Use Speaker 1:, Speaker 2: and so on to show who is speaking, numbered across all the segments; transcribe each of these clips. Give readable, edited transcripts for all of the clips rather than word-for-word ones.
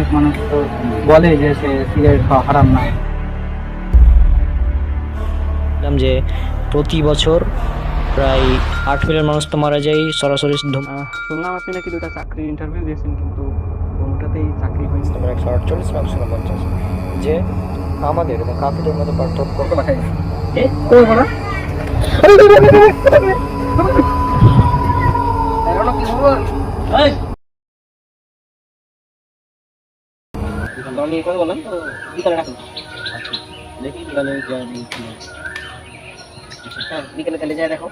Speaker 1: অনেক মানুষ তো বলে যে সে সিগারেট খাওয়া হারাম না।
Speaker 2: যে প্রতি বছর প্রায় 8 মিলিয়ন মানুষ তো মারা যায় সরাসরি
Speaker 1: শুনলাম আপনি নাকি দুটা চাকরির ইন্টারভিউ দিয়েছেন, কিন্তু কোনোটাতেই চাকরি হয়নি।
Speaker 2: নম্বর 148 বা 149 যে আমাদের এবং কাফিরদের মধ্যে পার্থক্য
Speaker 1: দেখাই আমি কথা বললাম তো বিকালে রাখুন। দেখি বিকালে বিকেলে তাহলে যাই দেখো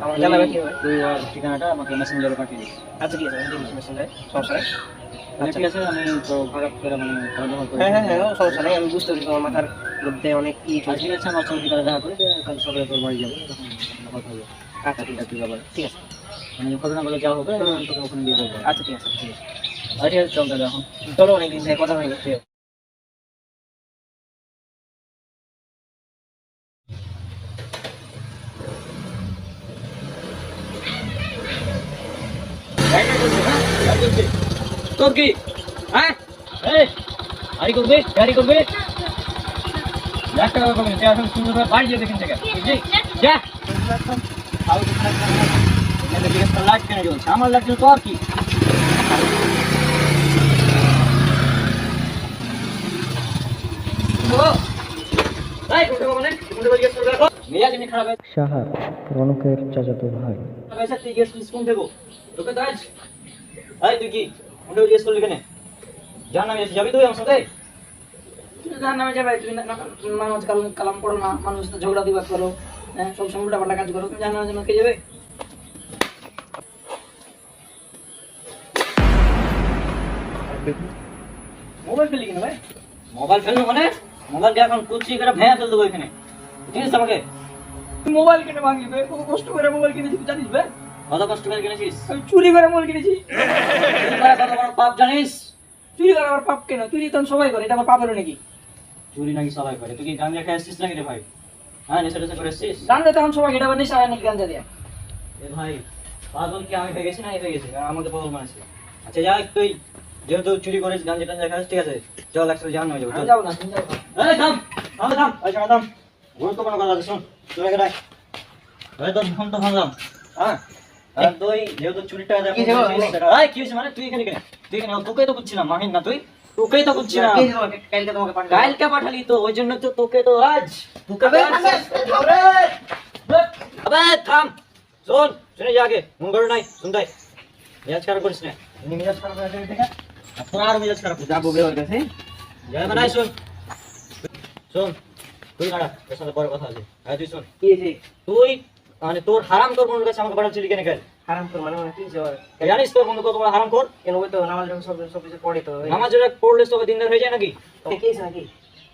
Speaker 1: আমার জানাবে কি হবে। তুই আর ঠিকানাটা আমাকে মেসেঞ্জারে পাঠিয়ে দিস। আচ্ছা ঠিক আছে, আমি দিচ্ছি মেসেঞ্জারে, সমস্যা নেই। আচ্ছা ঠিক আছে, আমি তো হঠাৎ করে মানে হ্যাঁ হ্যাঁ হ্যাঁ সমস্যা নেই, আমি বুঝতে পারছি তোমার মাথার মধ্যে অনেক কি চলছে। ঠিক আছে, আমার সঙ্গে বিকালে দেখা করে কাল সকালে তোর বাড়ি যাবো, কথা হবে। আচ্ছা ঠিক আছে, ঠিক আছে, মানে ঘটনাগুলো যা হবে তোকে ওখানে দিয়ে দেবো। আচ্ছা ঠিক আছে ঠিক আছে, আচ্ছা ঠিক আছে, চল তাহলে এখন চলো, অনেকদিন থেকে কথা হয়নি। ঠিক আছে। তোর কি হ্যাঁ গাড়ি করবে গাড়ি করবে 1 টাকা করবে, এখন সুন্দর করে বাড়ি যেতে এখান থেকে যা। লাইট কেন জ্বলছে? আমার লাইট জ্বলছে, তোর কি?
Speaker 2: সাহা রনকের চাচাতো ভাই।
Speaker 1: তুই গেছিস কোন থেকে? তোকে তো আজ তুই কি কোনটা জিজ্ঞেস করলি কেন? জাহান্নামে যাবি তুই আমার সাথে? জাহান্নামে যাবে তুই? নামাজ কালাম পড়ো না, মানুষের সাথে ঝগড়া বিবাদ করো, হ্যাঁ সবসময় উল্টা পাল্টা কাজ করো, তুমি জাহান্নামে জন্য কে যাবে? মোবাইল ফেলি কেন ভাই? মোবাইল ফেলবো মানে মোবাইলকে এখন কুচি করে ভেঙে ফেল দেবো এখানে, ঠিক আছে? আমাকে মোবাইল কেটে ভাঙলি বে? কত কষ্ট করে মোবাইল কিনেছি জানিস বে? কত কষ্ট করে কিনেছিস? আমি চুরি করে মোবাইল কিনেছি। কত বড় পাপ জানিস? চুরি করে আমার পাপ কেন? চুরি তো সবাই করে, এটা আমার পাপ হলো নাকি? চুরি নাকি সবাই করে? তুই কি গাঁজা খেয়ে আসছিস নাকি রে ভাই? হ্যাঁ নেশা টেশা করে আসছিস? গাঁজা তখন সবাই এটা আবার নেশা হয় নাকি গাঁজা দিয়ে? এ ভাই পাগল কি আমি হয়ে গেছি না এই হয়ে গেছি? আমাকে পাগল মানছে। আচ্ছা যাই, তুই যেহেতু চুরি করিস গাঁজা টাঞ্জা খাস, ঠিক আছে চল একসাথে জাহান হয়ে যাবো। যাবো না, এই থাম থাম থাম, এই শোনা থাম, গুরুত্বপূর্ণ কথা আছে শোন। চলে গেলাই ভাই তোর ফোন তো ভাঙলাম, হ্যাঁ আর তুই যেহেতু চুরিটা কি হয়েছে মানে তুই এখানে কেন? তুই এখানে তোকেই তো বুঝছিলাম মাহিন না, তুই তোকেই তো বুঝছিলাম। কালকে পাঠালি তো ওই জন্য তো তোকে তো আজ তোকে আবে থাম, শোন শুনে যা, আগে মন করে নাই শুনতে মেজাজ খারাপ করিস না। এমনি মেজাজ খারাপ হয়ে গেছে ঠিক আছে, তোর আর মেজাজ খারাপ যাবো বের হয়ে গেছে। যাই বানাই শোন শোন, তুই দাঁড়া, তোর সাথে পরে কথা আছে। হ্যাঁ তুই শোন, কি হয়েছে? তুই মানে তোর হারাম তোর মনের কাছে আমাকে পাঠাচ্ছিলি কেন? কেন হারাম তোর মানে কি জানিস? তোর বন্ধু কত বড় হারাম কর? কেন ওই তো নামাজ সব কিছু পড়ে, তো নামাজ যেটা পড়লে সব দিনদার হয়ে যায় নাকি? কি হয়েছে নাকি?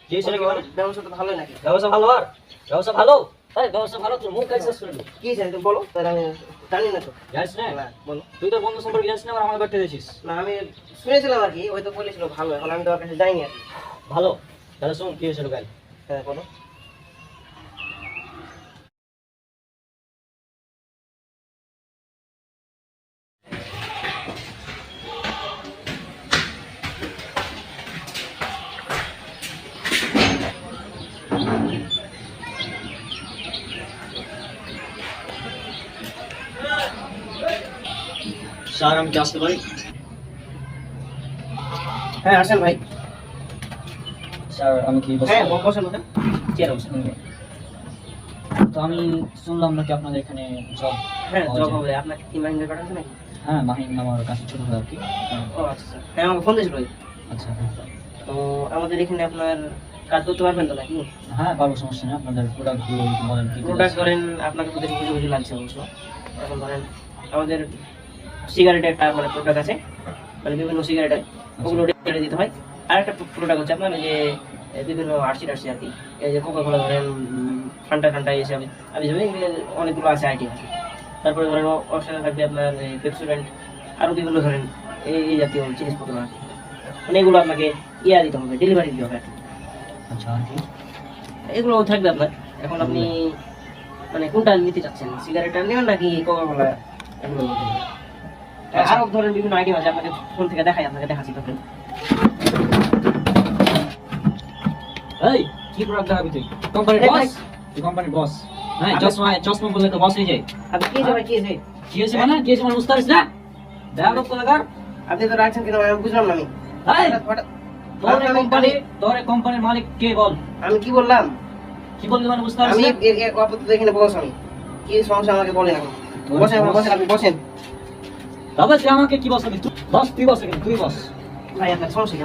Speaker 1: কি হয়েছে নাকি মানে ব্যবসা তো ভালোই নাকি? ব্যবসা ভালো, আর ব্যবসা ভালো, আরে ব্যবসা ভালো, তোর মুখ কাজ করে কি জানি তুমি বলো, তাহলে আমি জানি না তো। জানিস না? বলো, তুই তোর বন্ধু সম্পর্কে জানিস না, আর আমাদের বাড়িতে দিয়েছিস না? আমি শুনেছিলাম আর কি, ওই তো বলেছিল ভালো, এখন আমি তো ওর কাছে যাইনি আর কি। ভালো, তাহলে শোন কি হয়েছিল কাল। হ্যাঁ বলো। স্যার আমি কি আসতে পারি? হ্যাঁ আসেন ভাই। স্যার আমি কি হ্যাঁ বসেন বসেন, চেয়ার বসেন। তো আমি শুনলাম নাকি আপনাদের এখানে জব? হ্যাঁ জব হবে। আপনাকে কি মাইন্ড পাঠাচ্ছে নাকি? হ্যাঁ মাহিন আমার কাছে ছোট ভাই আর কি। ও আচ্ছা স্যার, হ্যাঁ আমাকে ফোন দিয়েছিল। আচ্ছা হ্যাঁ, তো আমাদের এখানে আপনার কাজ করতে পারবেন তো নাকি? হ্যাঁ পারবো, সমস্যা নেই। আপনাদের প্রোডাক্টগুলো বলেন কি প্রোডাক্ট ধরেন, আপনাকে তো দেখে বুঝে লাগছে অবশ্য। এখন ধরেন আমাদের সিগারেটের একটা মানে প্রোডাক্ট আছে, মানে বিভিন্ন সিগারেটের ওগুলো রেটে দিতে হয়। আর একটা প্রোডাক্ট হচ্ছে আপনার যে বিভিন্ন আরসি আর কি, এই যে কোকা কোলা ধরেন, ঠান্ডা এসে আমি যাবে অনেকগুলো আছে আইটেম আছে। তারপরে ধরেন ওর সাথে থাকবে আপনার পেপসোডেন্ট, আরও বিভিন্ন ধরেন এই জাতীয় জিনিসপত্র আছে, মানে এগুলো আপনাকে ইয়া দিতে হবে, ডেলিভারি দিতে হবে। আচ্ছা আর কি এগুলো থাকবে আপনার। এখন আপনি মানে কোনটা নিতে চাচ্ছেন, সিগারেটটা নেবেন নাকি কোকা কোলা? এগুলো আরো ধরেন বিভিন্ন আইটেম আছে, আপনাকে ফোন থেকে দেখাই, আপনাকে দেখাচ্ছি তখন। এই কি প্রোডাক্ট দেখাবি তুই? কোম্পানির
Speaker 3: এই
Speaker 1: বস?
Speaker 3: ভাই।
Speaker 1: তুই কোম্পানির বস? হ্যাঁ, চশমা বললে তো বস হয়ে যায়।
Speaker 3: আপনি কি ভাই, কি হয়েছে?
Speaker 1: কি হয়েছে মানে? কি হয়েছে মানে বুঝতে পারিস না? দেখা তো কোথাকার?
Speaker 3: আপনি তো রাখছেন কেন আমি বুঝলাম না। আমি
Speaker 1: এই,
Speaker 3: হঠাৎ-
Speaker 1: তোর এই কোম্পানির মালিক কে বল?
Speaker 3: আমি কি বললাম?
Speaker 1: কি বললি মানে বুঝতে পারিস
Speaker 3: আমি
Speaker 1: না?
Speaker 3: আপাতত এখানে বস। আমি কি সমস্যা আমাকে বলেন এখন।
Speaker 1: তোর
Speaker 3: বসেন,
Speaker 1: boss?
Speaker 3: বসেন, আপনি বসেন।
Speaker 1: তবে তুই আমাকে কি বসাবি? তুই বস এখানে, তুই বস।
Speaker 3: ভাই আপনার সমস্যা কি?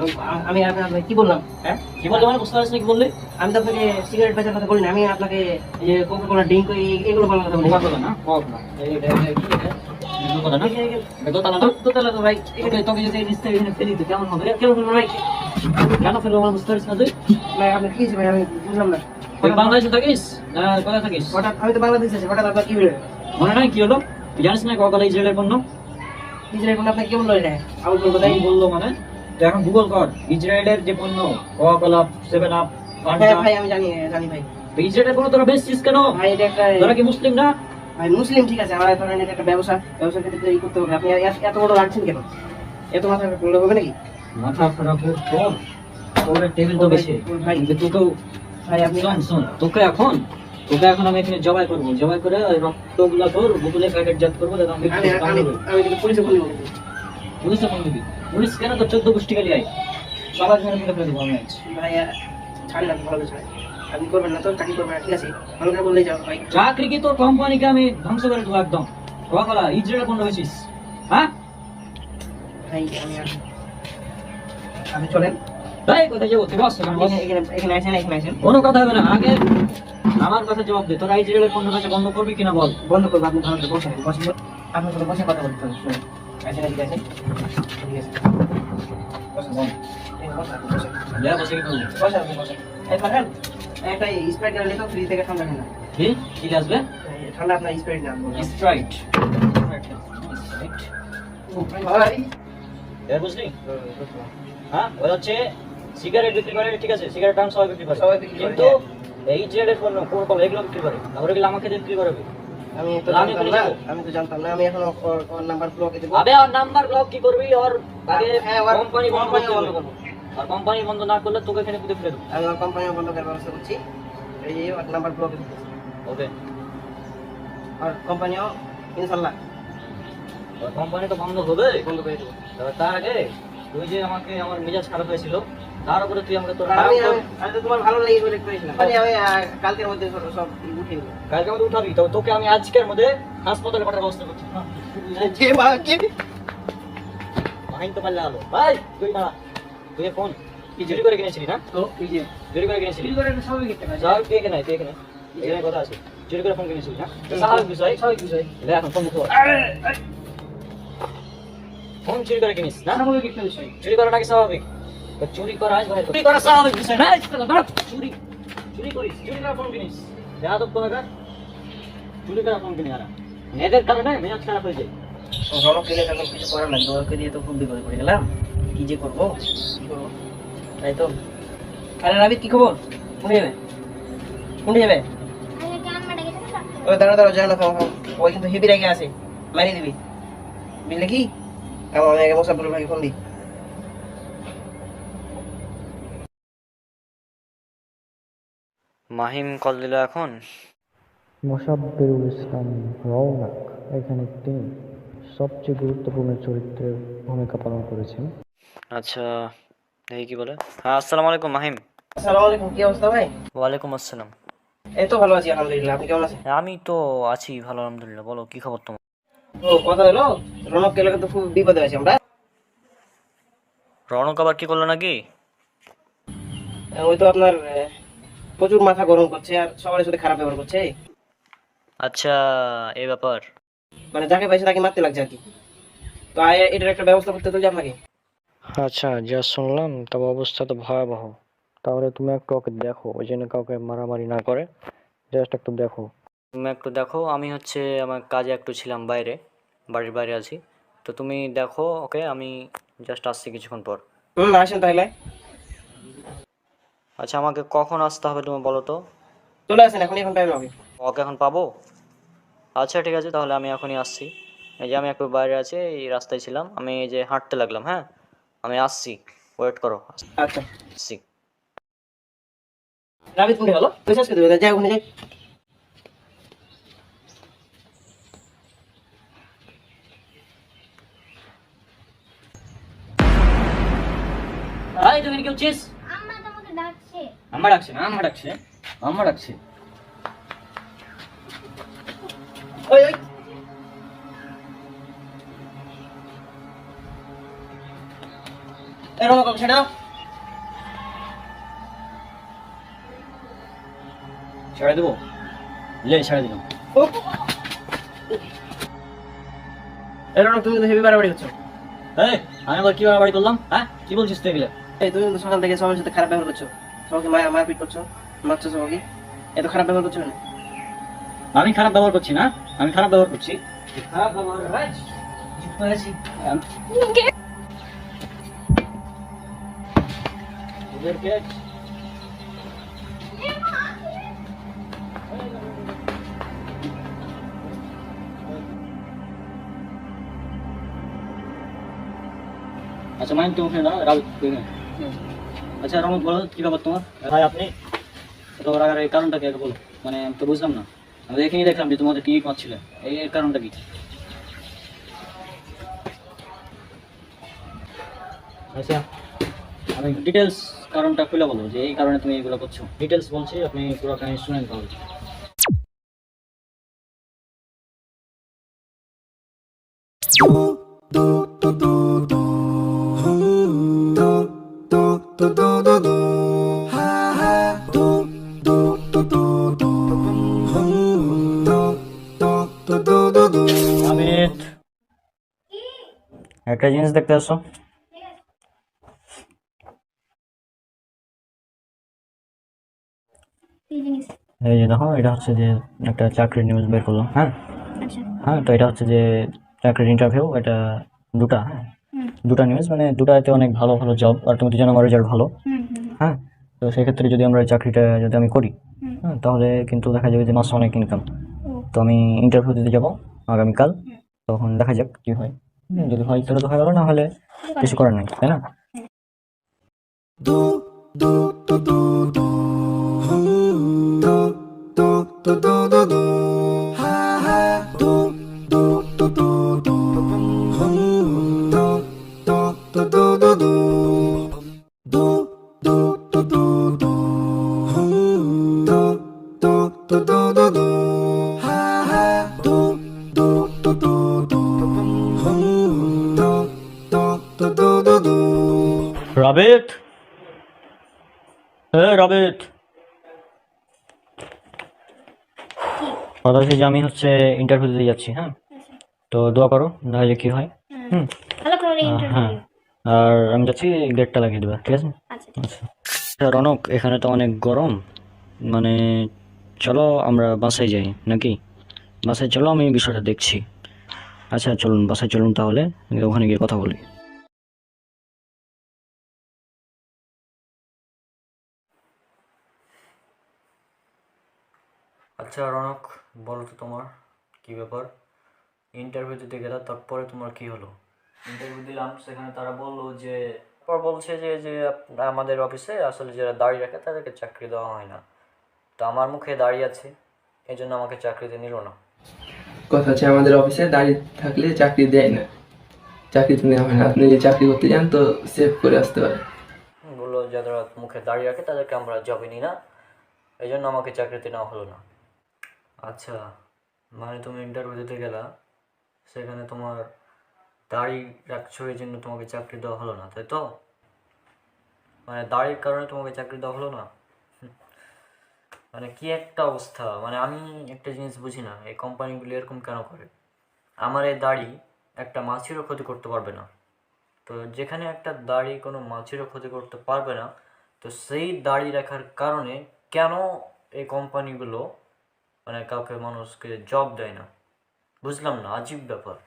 Speaker 3: আমি আপনাকে কি বললাম? হ্যাঁ,
Speaker 1: কি বললি মানে বুঝতে পারিস না? কি বললি?
Speaker 3: আমি তো আপনাকে সিগারেট বেচার কথা বলিনি। আমি আপনাকে এই যে কোকা কোলা ড্রিঙ্ক এগুলো বলার কথা বলি।
Speaker 1: কোকা কোলা না? Coca Cola. এই কি এটা? দোতলা না? এটা দোতলা না?
Speaker 3: দোতলা তো ভাই।
Speaker 1: তোকে যদি এই নিচ থেকে এখানে ফেলি তো কেমন হবে?
Speaker 3: কেমন বলবো ভাই?
Speaker 1: কেন ফেলবো মানে বুঝতে পারিস না তুই?
Speaker 3: ভাই আপনি কি হয়েছে ভাই? আমি বুঝলাম না।
Speaker 1: তুই বাংলাদেশে থাকিস না কোথায় থাকিস?
Speaker 3: হঠাৎ আমি তো বাংলাদেশে আছি, হঠাৎ আপনার কি হলো?
Speaker 1: মনে নাই কি হলো? তুই জানিস না কোকা কোলা ইসরায়েলের পণ্য?
Speaker 3: ইসরায়েল কোন আপনাকে কে বললো এটা? আমি বলবো তাই।
Speaker 1: তাই বললো মানে? তুই এখন গুগল কর ইসরায়েলের যে পণ্য কোকা কোলা, সেভেন আপ,
Speaker 3: হ্যাঁ ভাই, আমি জানি ভাই।
Speaker 1: তো ইসরায়েলের পণ্য তোরা বেচছিস কেন?
Speaker 3: ভাই এটা একটা
Speaker 1: তোরা কি মুসলিম না?
Speaker 3: ভাই মুসলিম ঠিক আছে, আমার ধরেন এটা একটা ব্যবসার ক্ষেত্রে তৈরি করতে হবে। আপনি এত বড় রাখছেন কেন? এত মাথা করলে হবে নাকি?
Speaker 1: মাথা খারাপ তোর, তোর টেবিল তো বেশি
Speaker 3: ভাই
Speaker 1: কিন্তু তোকেও
Speaker 3: ভাই আপনি
Speaker 1: শোন তোকে এখন আমি এখানে জবাই করবো, জবাই করে ওই রক্তগুলা তোর বোতলে প্যাকেটজাত করবো, যাতে আমি
Speaker 3: আমি আমি আমি কিন্তু পুলিশে ফোন করবো।
Speaker 1: পুলিশে ফোন দিবি? পুলিশ কেন? তোর 14 গোষ্ঠী গালি আয়, সবাই ধরে ফেলে ফেলে দেবো আমি আজ।
Speaker 3: ভাই ছাড়েন, আপনি ভালো কিছু হয়। আপনি করবেন না তো, চাকরি করবেন না, ঠিক আছে? ভালো করে বললেই যাও ভাই।
Speaker 1: চাকরি কি তোর কোম্পানিকে আমি ধ্বংস করে দেবো একদম। কোকা ইসরায়েলের পণ্য হয়েছিস, হ্যাঁ?
Speaker 3: ভাই আপনি চলেন।
Speaker 1: তাই কোথায় যাবো? তুই বস এখানে বস।
Speaker 3: এখানে আসেন, এখানে আসেন।
Speaker 1: কোনো কথা হবে না, আগে আমার কথা জবাব দে। তোরা ইসরায়েলের পণ্য বেচা বন্ধ করবি কিনা বল।
Speaker 3: বন্ধ করবো, আপনি ভালো করে বসেন। আপনার সাথে বসে কথা বলতে হবে, শুনুন। আসেন, এদিকে আসেন। ঠিক আছে, বসেন, বসেন। এই বসেন, আপনি বসেন।
Speaker 1: যা বসে কি করবি?
Speaker 3: বসেন, আপনি বসেন। এই পাঠান, একটা স্প্রাইট গাড়ি তো ফ্রি থেকে ঠান্ডা ঠান্ডা।
Speaker 1: কি কি আসবে?
Speaker 3: ঠান্ডা আপনার স্প্রাইট দাম।
Speaker 1: স্প্রাইট।
Speaker 3: ভাই
Speaker 1: এবার বুঝলি? হ্যাঁ, ওরা হচ্ছে সিগারেট বিক্রি করে, ঠিক আছে, সিগারেট দাম সবাই বিক্রি করে,
Speaker 3: সবাই বিক্রি করে,
Speaker 1: কিন্তু এই ইসরায়েলের পণ্য কোকা কোলা এগুলো বিক্রি করে, আমরা গেলে আমাকে দিয়ে বিক্রি করবে।
Speaker 3: আমি তো
Speaker 1: আমি
Speaker 3: জানতাম
Speaker 1: করে
Speaker 3: না,
Speaker 1: যাবো।
Speaker 3: আমি তো জানতাম না। আমি এখন ওর নাম্বার ব্লকে দেবো।
Speaker 1: আবে আর নাম্বার ব্লক কি করবি? আর আগে
Speaker 3: হ্যাঁ, ওর
Speaker 1: কোম্পানি বন্ধ
Speaker 3: কোম্পানি
Speaker 1: করতে
Speaker 3: বন্ধ
Speaker 1: হবে।
Speaker 3: করবো।
Speaker 1: আর কোম্পানি বন্ধ না করলে তোকে এখানে পুঁতে ফেলে দেবো।
Speaker 3: আমি ওর কোম্পানি বন্ধ করার ব্যবস্থা করছি। এই যে ওর নাম্বার ব্লকে দেবো।
Speaker 1: ওকে,
Speaker 3: আর কোম্পানিও ইনশাল্লাহ
Speaker 1: কোম্পানি তো বন্ধ হবে,
Speaker 3: বন্ধ করে দেবো।
Speaker 1: তবে তার আগে তুই যে আমাকে, আমার মেজাজ খারাপ হয়েছিল, তার উপরে তুই আমাকে তোর
Speaker 3: আমি তো তোমার ভালো লেগে করে করেছিলাম। আমি কালকের মধ্যে সব উঠিয়ে দেবো।
Speaker 1: কালকে আমাদের উঠাবি, তবে তোকে আমি আজকের মধ্যে হাসপাতালে পাঠার ব্যবস্থা করছি। মাইন তো পারলে আলো ভাই, তুই না, তুই ফোন কি চুরি করে কিনেছিলি না?
Speaker 3: তো এই যে
Speaker 1: চুরি করে কিনেছিলি?
Speaker 3: চুরি করে একটা স্বাভাবিক একটা কাজ।
Speaker 1: স্বাভাবিক, তুই এখানে তুই এখানে এখানে কথা আছে, চুরি করে ফোন কিনেছিলি না? স্বাভাবিক বিষয়,
Speaker 3: স্বাভাবিক বিষয়।
Speaker 1: লে এখন ফোন মুখে বল। ফোন চুরি করে কিনিস না?
Speaker 3: স্বাভাবিক একটা বিষয়।
Speaker 1: চুরি করা নাকি স্বাভাবিক? তো চুরি করা আজ ভাই, চুরি করা স্বাভাবিক বিষয় না। চুরি চুরি করিস, চুরি করা ফোন কিনিস, যাদব কোথাকার, চুরি করা ফোন কিনে আরা, এদের কারণে মেজাজ খারাপ হয়ে যায়।
Speaker 3: রনক গেলে তখন কিছু করার নাই। ওকে দিয়ে তো খুব বিপদে পড়ে গেলাম। কি যে করবো, কি করবো, তাই তো। আরে রাবিত, কি খবর? কোন যাবে? কোন যাবে? ওই দাঁড়া দাঁড়া, যায় না তো। ওই কিন্তু হেভি রেগে আছে, মারিয়ে দিবি, বুঝলে কি? আমি আগে মোসাফির ভাইকে ফোন দিই।
Speaker 2: মাহিম কল দিল এখন। মোসাব্বিরুল ইসলাম রওনাক এখানে তিনি সবচেয়ে গুরুত্বপূর্ণ চরিত্রের ভূমিকা পালন করেছেন। আচ্ছা, দেখি কি বলে। হ্যাঁ, আসসালামু আলাইকুম মাহিম।
Speaker 3: আসসালামু আলাইকুম, কি অবস্থা ভাই?
Speaker 2: ওয়ালাইকুম আসসালাম।
Speaker 3: এই তো ভালো আছি আলহামদুলিল্লাহ। আপনি কেমন আছেন?
Speaker 2: আমি তো আছি ভালো আলহামদুলিল্লাহ। বলো কি খবর তোমার?
Speaker 3: ও কথা হলো, রনক গেলে তো খুব বিপদে আছি আমরা।
Speaker 2: রৌনক আবার কি করলো নাকি?
Speaker 3: ওই তো আপনার প্রচুর মাথা গরম করছে আর সবার সাথে খারাপ ব্যবহার করছে।
Speaker 2: আচ্ছা, এই ব্যাপার।
Speaker 3: মানে যাকে পাইছে তাকে মারতে লাগছে আর কি। তো এটার একটা ব্যবস্থা করতে তো আপনাকে।
Speaker 2: আচ্ছা, যা শুনলাম তবে অবস্থা তো ভয়াবহ। তাহলে তুমি একটু ওকে দেখো, ওই জন্য কাউকে মারামারি না করে জাস্ট একটু দেখো। তুমি একটু দেখো, আমি হচ্ছে আমার কাজে একটু ছিলাম বাইরে, বাড়ির বাইরে আছি। তো তুমি দেখো ওকে, আমি জাস্ট আসছি কিছুক্ষণ পর।
Speaker 3: আসেন তাহলে।
Speaker 2: আচ্ছা, আমাকে কখন আসতে হবে তুমি বলো তো?
Speaker 3: চলে আসেন, এখন টাইম হবে।
Speaker 2: ওকে এখন পাবো? আচ্ছা ঠিক আছে, তাহলে আমি এখনই আসছি। এই যে আমি একটু বাইরে আছি, এই রাস্তায় ছিলাম, আমি এই যে হাঁটতে লাগলাম। হ্যাঁ, আমি আসছি, ওয়েট করো,
Speaker 3: আচ্ছা।
Speaker 2: আসছি।
Speaker 3: রাবিত কোনটা গেল? পয়সা আজকে দেবে, যাই ওখানে যাই।
Speaker 1: এই তুমি কি উচিস?
Speaker 4: আম্মা তোমাকে ডাকছে।
Speaker 1: আম্মা ডাকছে না, আম্মা ডাকছে, আম্মা ডাকছে।
Speaker 3: ওই ওই এরকম কম ছেড়ে দাও।
Speaker 1: ছেড়ে দেবো? লে ছেড়ে দিলাম।
Speaker 3: এরকম তুমি তো হেভি বাড়াবাড়ি হচ্ছ।
Speaker 1: এই আমি আবার কি বাড়াবাড়ি করলাম? হ্যাঁ কি বলছিস তুই এগুলো?
Speaker 3: এই তুমি তো সকাল থেকে সবার সাথে খারাপ ব্যবহার করছো, সবাইকে মারপিট করছো, মারছো সবাইকে, এত খারাপ ব্যবহার করছো কেন?
Speaker 1: আমি খারাপ ব্যবহার করছি না, আমি খারাপ ব্যবহার করছি?
Speaker 3: খারাপ ব্যবহার রাজ চুপ করে আছি।
Speaker 1: ওদেরকে আচ্ছা মাইন্ড তুমি ওখানে দাঁড়াও, রাহুল তুমি। আচ্ছা রমক বলো কি ব্যাপার তোমার? ভাই আপনি এত রাগার এই কারণটা কি আগে বলো, মানে আমি তো বুঝলাম না। আমি এখানেই দেখলাম যে তোমাদের কি পাচ্ছিলে, এর কারণটা কি? আচ্ছা আমি ডিটেলস কারণটা খুলে বলো যে এই কারণে তুমি এগুলো করছো। ডিটেলস বলছি, আপনি পুরো কাহিনী শুনেন তাহলে। আমিত, একটা জিনিস দেখতে আসো।
Speaker 4: কি জিনিস?
Speaker 2: এই যে দেখো, এটা হচ্ছে যে একটা চাকরির নিউজ বের করলো। হ্যাঁ
Speaker 4: আচ্ছা।
Speaker 2: হ্যাঁ, তো এটা হচ্ছে যে চাকরির ইন্টারভিউ, এটা দুটা। হ্যাঁ,
Speaker 4: হুম
Speaker 2: দুটা নিউজ, মানে দুটাতে অনেক ভালো ভালো জব, আর তুমি তো জানো আমার রেজাল্ট ভালো।
Speaker 4: হুম হুম
Speaker 2: হ্যাঁ, তো সেক্ষেত্রে যদি আমরা এই চাকরিটা যদি আমি করি,
Speaker 4: হুম।
Speaker 2: হ্যাঁ, তাহলে কিন্তু দেখা যাবে যে মাসে অনেক ইনকাম।
Speaker 4: ও
Speaker 2: তো আমি ইন্টারভিউ দিতে যাবো আগামীকাল, তখন দেখা যাক কি হয়। যদি হয় তাহলে তো হয়ে গেলো, না হলে কিছু করার নেই, তাই না? রাবেত, রাবেত, কথা হচ্ছে যে আমি হচ্ছে ইন্টারভিউ দিতে যাচ্ছি। হ্যাঁ, তো দোয়া করো, দেখা যাক কি হয়। হুম,
Speaker 4: ভালো করে
Speaker 2: হ্যাঁ,
Speaker 4: ইন্টারভিউ।
Speaker 2: আর আমি যাচ্ছি, গেটটা লাগিয়ে দেবে, ঠিক আছে?
Speaker 4: আচ্ছা ঠিক আছে।
Speaker 2: আচ্ছা রনক, এখানে তো অনেক গরম, মানে চলো আমরা বাসায় যাই নাকি? বাসায় চলো, আমি বিষয়টা দেখছি। আচ্ছা চলুন, বাসায় চলুন তাহলে, ওখানে গিয়ে কথা বলি। আচ্ছা রনক, বলো তো তোমার কি ব্যাপার? ইন্টারভিউ দিতে গেলে তারপরে তোমার কি হলো? ইন্টারভিউ দিলাম, সেখানে তারা বললো যে, বলছে যে যে আমাদের অফিসে আসলে যারা দাঁড়িয়ে রাখে তাদেরকে চাকরি দেওয়া হয় না। তো আমার মুখে দাঁড়িয়ে আছে, এই জন্য আমাকে চাকরিতে নিল না।
Speaker 5: কথা হচ্ছে আমাদের অফিসে দাঁড়িয়ে থাকলে চাকরি দেয় না, চাকরি তো নেওয়া হয় না। আপনি যে চাকরি করতে যান তো সেভ করে আসতে পারেন।
Speaker 2: বললো যারা মুখে দাঁড়িয়ে রাখে তাদেরকে আমরা জবে নিই না, এই জন্য আমাকে চাকরিতে নেওয়া হলো না। আচ্ছা, মানে তুমি ইন্টারভিউ দিতে গেলা, সেখানে তোমার দাড়ি রাখছো এই জন্য তোমাকে চাকরি দেওয়া হলো না, তাই তো? মানে দাড়ির কারণে তোমাকে চাকরি দেওয়া হলো না? মানে কি একটা অবস্থা! মানে আমি একটা জিনিস বুঝি না, এই কোম্পানিগুলো এরকম কেন করে? আমার এই দাড়ি একটা মাছিরও ক্ষতি করতে পারবে না, তো যেখানে একটা দাড়ি কোনো মাছিরও ক্ষতি করতে পারবে না, তো সেই দাড়ি রাখার কারণে কেন এই কোম্পানিগুলো মানে কাউকে মানুষকে জব দেয় না? বুঝলাম না, আজীব ব্যাপার।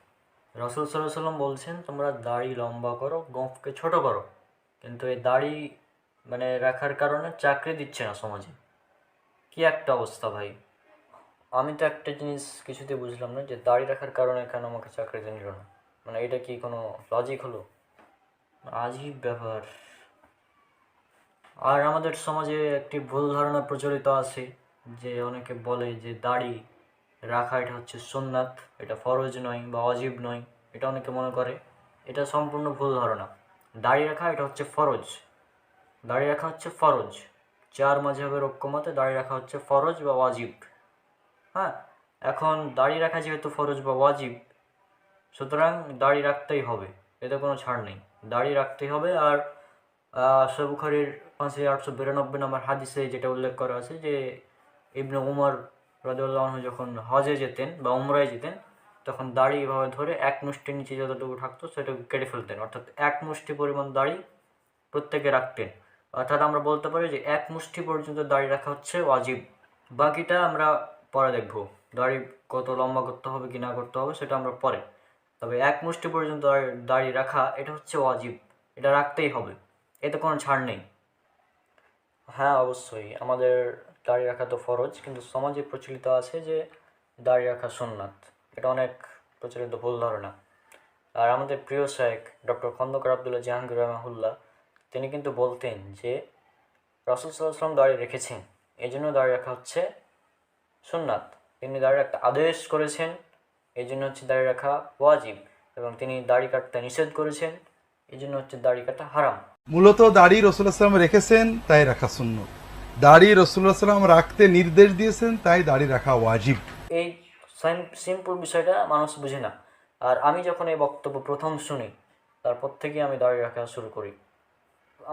Speaker 2: রাসূল সাল্লাল্লাহু আলাইহি ওয়াসাল্লাম বলছেন তোমরা দাড়ি লম্বা করো, গোঁফকে ছোট করো, কিন্তু এই দাড়ি মানে রাখার কারণে চাকরি দিচ্ছে না সমাজে। কি একটা অবস্থা ভাই! আমি তো একটা জিনিস কিছুতে বুঝলাম না, যে দাড়ি রাখার কারণে কেন আমাকে চাকরিতে নিল না। মানে এটা কি কোনো লজিক হলো? আজীব ব্যাপার, আর আমাদের সমাজে একটি ভুল ধারণা প্রচলিত আছে যে অনেকে বলে যে দাড়ি রাখা এটা হচ্ছে সুন্নাত, এটা ফরজ নয় বা ওয়াজিব নয়, এটা অনেকে মনে করে। এটা সম্পূর্ণ ভুল ধারণা। দাড়ি রাখা এটা হচ্ছে ফরজ, দাড়ি রাখা হচ্ছে ফরজ। চার মাযহাবের ঐক্যমতে দাড়ি রাখা হচ্ছে ফরজ বা ওয়াজিব। হ্যাঁ, এখন দাড়ি রাখা যেহেতু ফরজ বা ওয়াজিব, সুতরাং দাড়ি রাখতেই হবে, এতে কোনো ছাড় নেই, দাড়ি রাখতেই হবে। আর সহিহ বুখারীর 5892 নম্বর হাদিসে যেটা উল্লেখ করা আছে যে ইবনে উমর রাদিয়াল্লাহু আনহু যখন হজে যেতেন বা উমরায় যেতেন, তখন দাড়ি এভাবে ধরে এক মুষ্টির নিচে যতটুকু থাকতো সেটুকু কেটে ফেলতেন, অর্থাৎ এক মুষ্টি পরিমাণ দাড়ি প্রত্যেকে রাখতেন। অর্থাৎ আমরা বলতে পারি যে এক মুষ্টি পর্যন্ত দাড়ি রাখা হচ্ছে ওয়াজিব। বাকিটা আমরা পরে দেখব, দাড়ি কত লম্বা করতে হবে কি না করতে হবে সেটা আমরা পরে। তবে এক মুষ্টি পর্যন্ত দাড়ি রাখা এটা হচ্ছে ওয়াজিব, এটা রাখতেই হবে, এতে কোনো ছাড় নেই। হ্যাঁ, অবশ্যই আমাদের দাড়ি রাখা তো ফরজ, কিন্তু সমাজে প্রচলিত আছে যে দাড়ি রাখা সুন্নাত। এটা অনেক প্রচলিত ভুল ধারণা। আর আমাদের প্রিয় শায়েখ ডক্টর খন্দকার আবদুল্লাহ জাহাঙ্গীর রহমাহুল্লাহ তিনি কিন্তু বলতেন যে রাসূল সাল্লাল্লাহু আলাইহি ওয়াসাল্লাম দাড়ি রেখেছেন, এই জন্য দাড়ি রাখা হচ্ছে সুন্নাত। তিনি দাড়ি রাখতে আদেশ করেছেন, এই জন্য হচ্ছে দাড়ি রাখা ওয়াজিব। এবং তিনি দাড়ি কাটতে নিষেধ করেছেন, এই জন্য হচ্ছে দাড়ি কাটা হারাম।
Speaker 6: মূলত দাড়ি রাসূলুল্লাহ সাল্লাল্লাহু আলাইহি ওয়াসাল্লাম রেখেছেন, তাই রাখা সুন্নত। দাড়ি রাসূলুল্লাহ সাল্লাল্লাহু আলাইহি ওয়াসাল্লাম রাখতে নির্দেশ দিয়েছেন, তাই দাড়ি রাখা ওয়াজিব।
Speaker 2: এই সিম্পল বিষয়টা মানুষ বুঝে না। আর আমি যখন এই বক্তব্য প্রথম শুনি, তারপর থেকে আমি দাড়ি রাখা শুরু করি।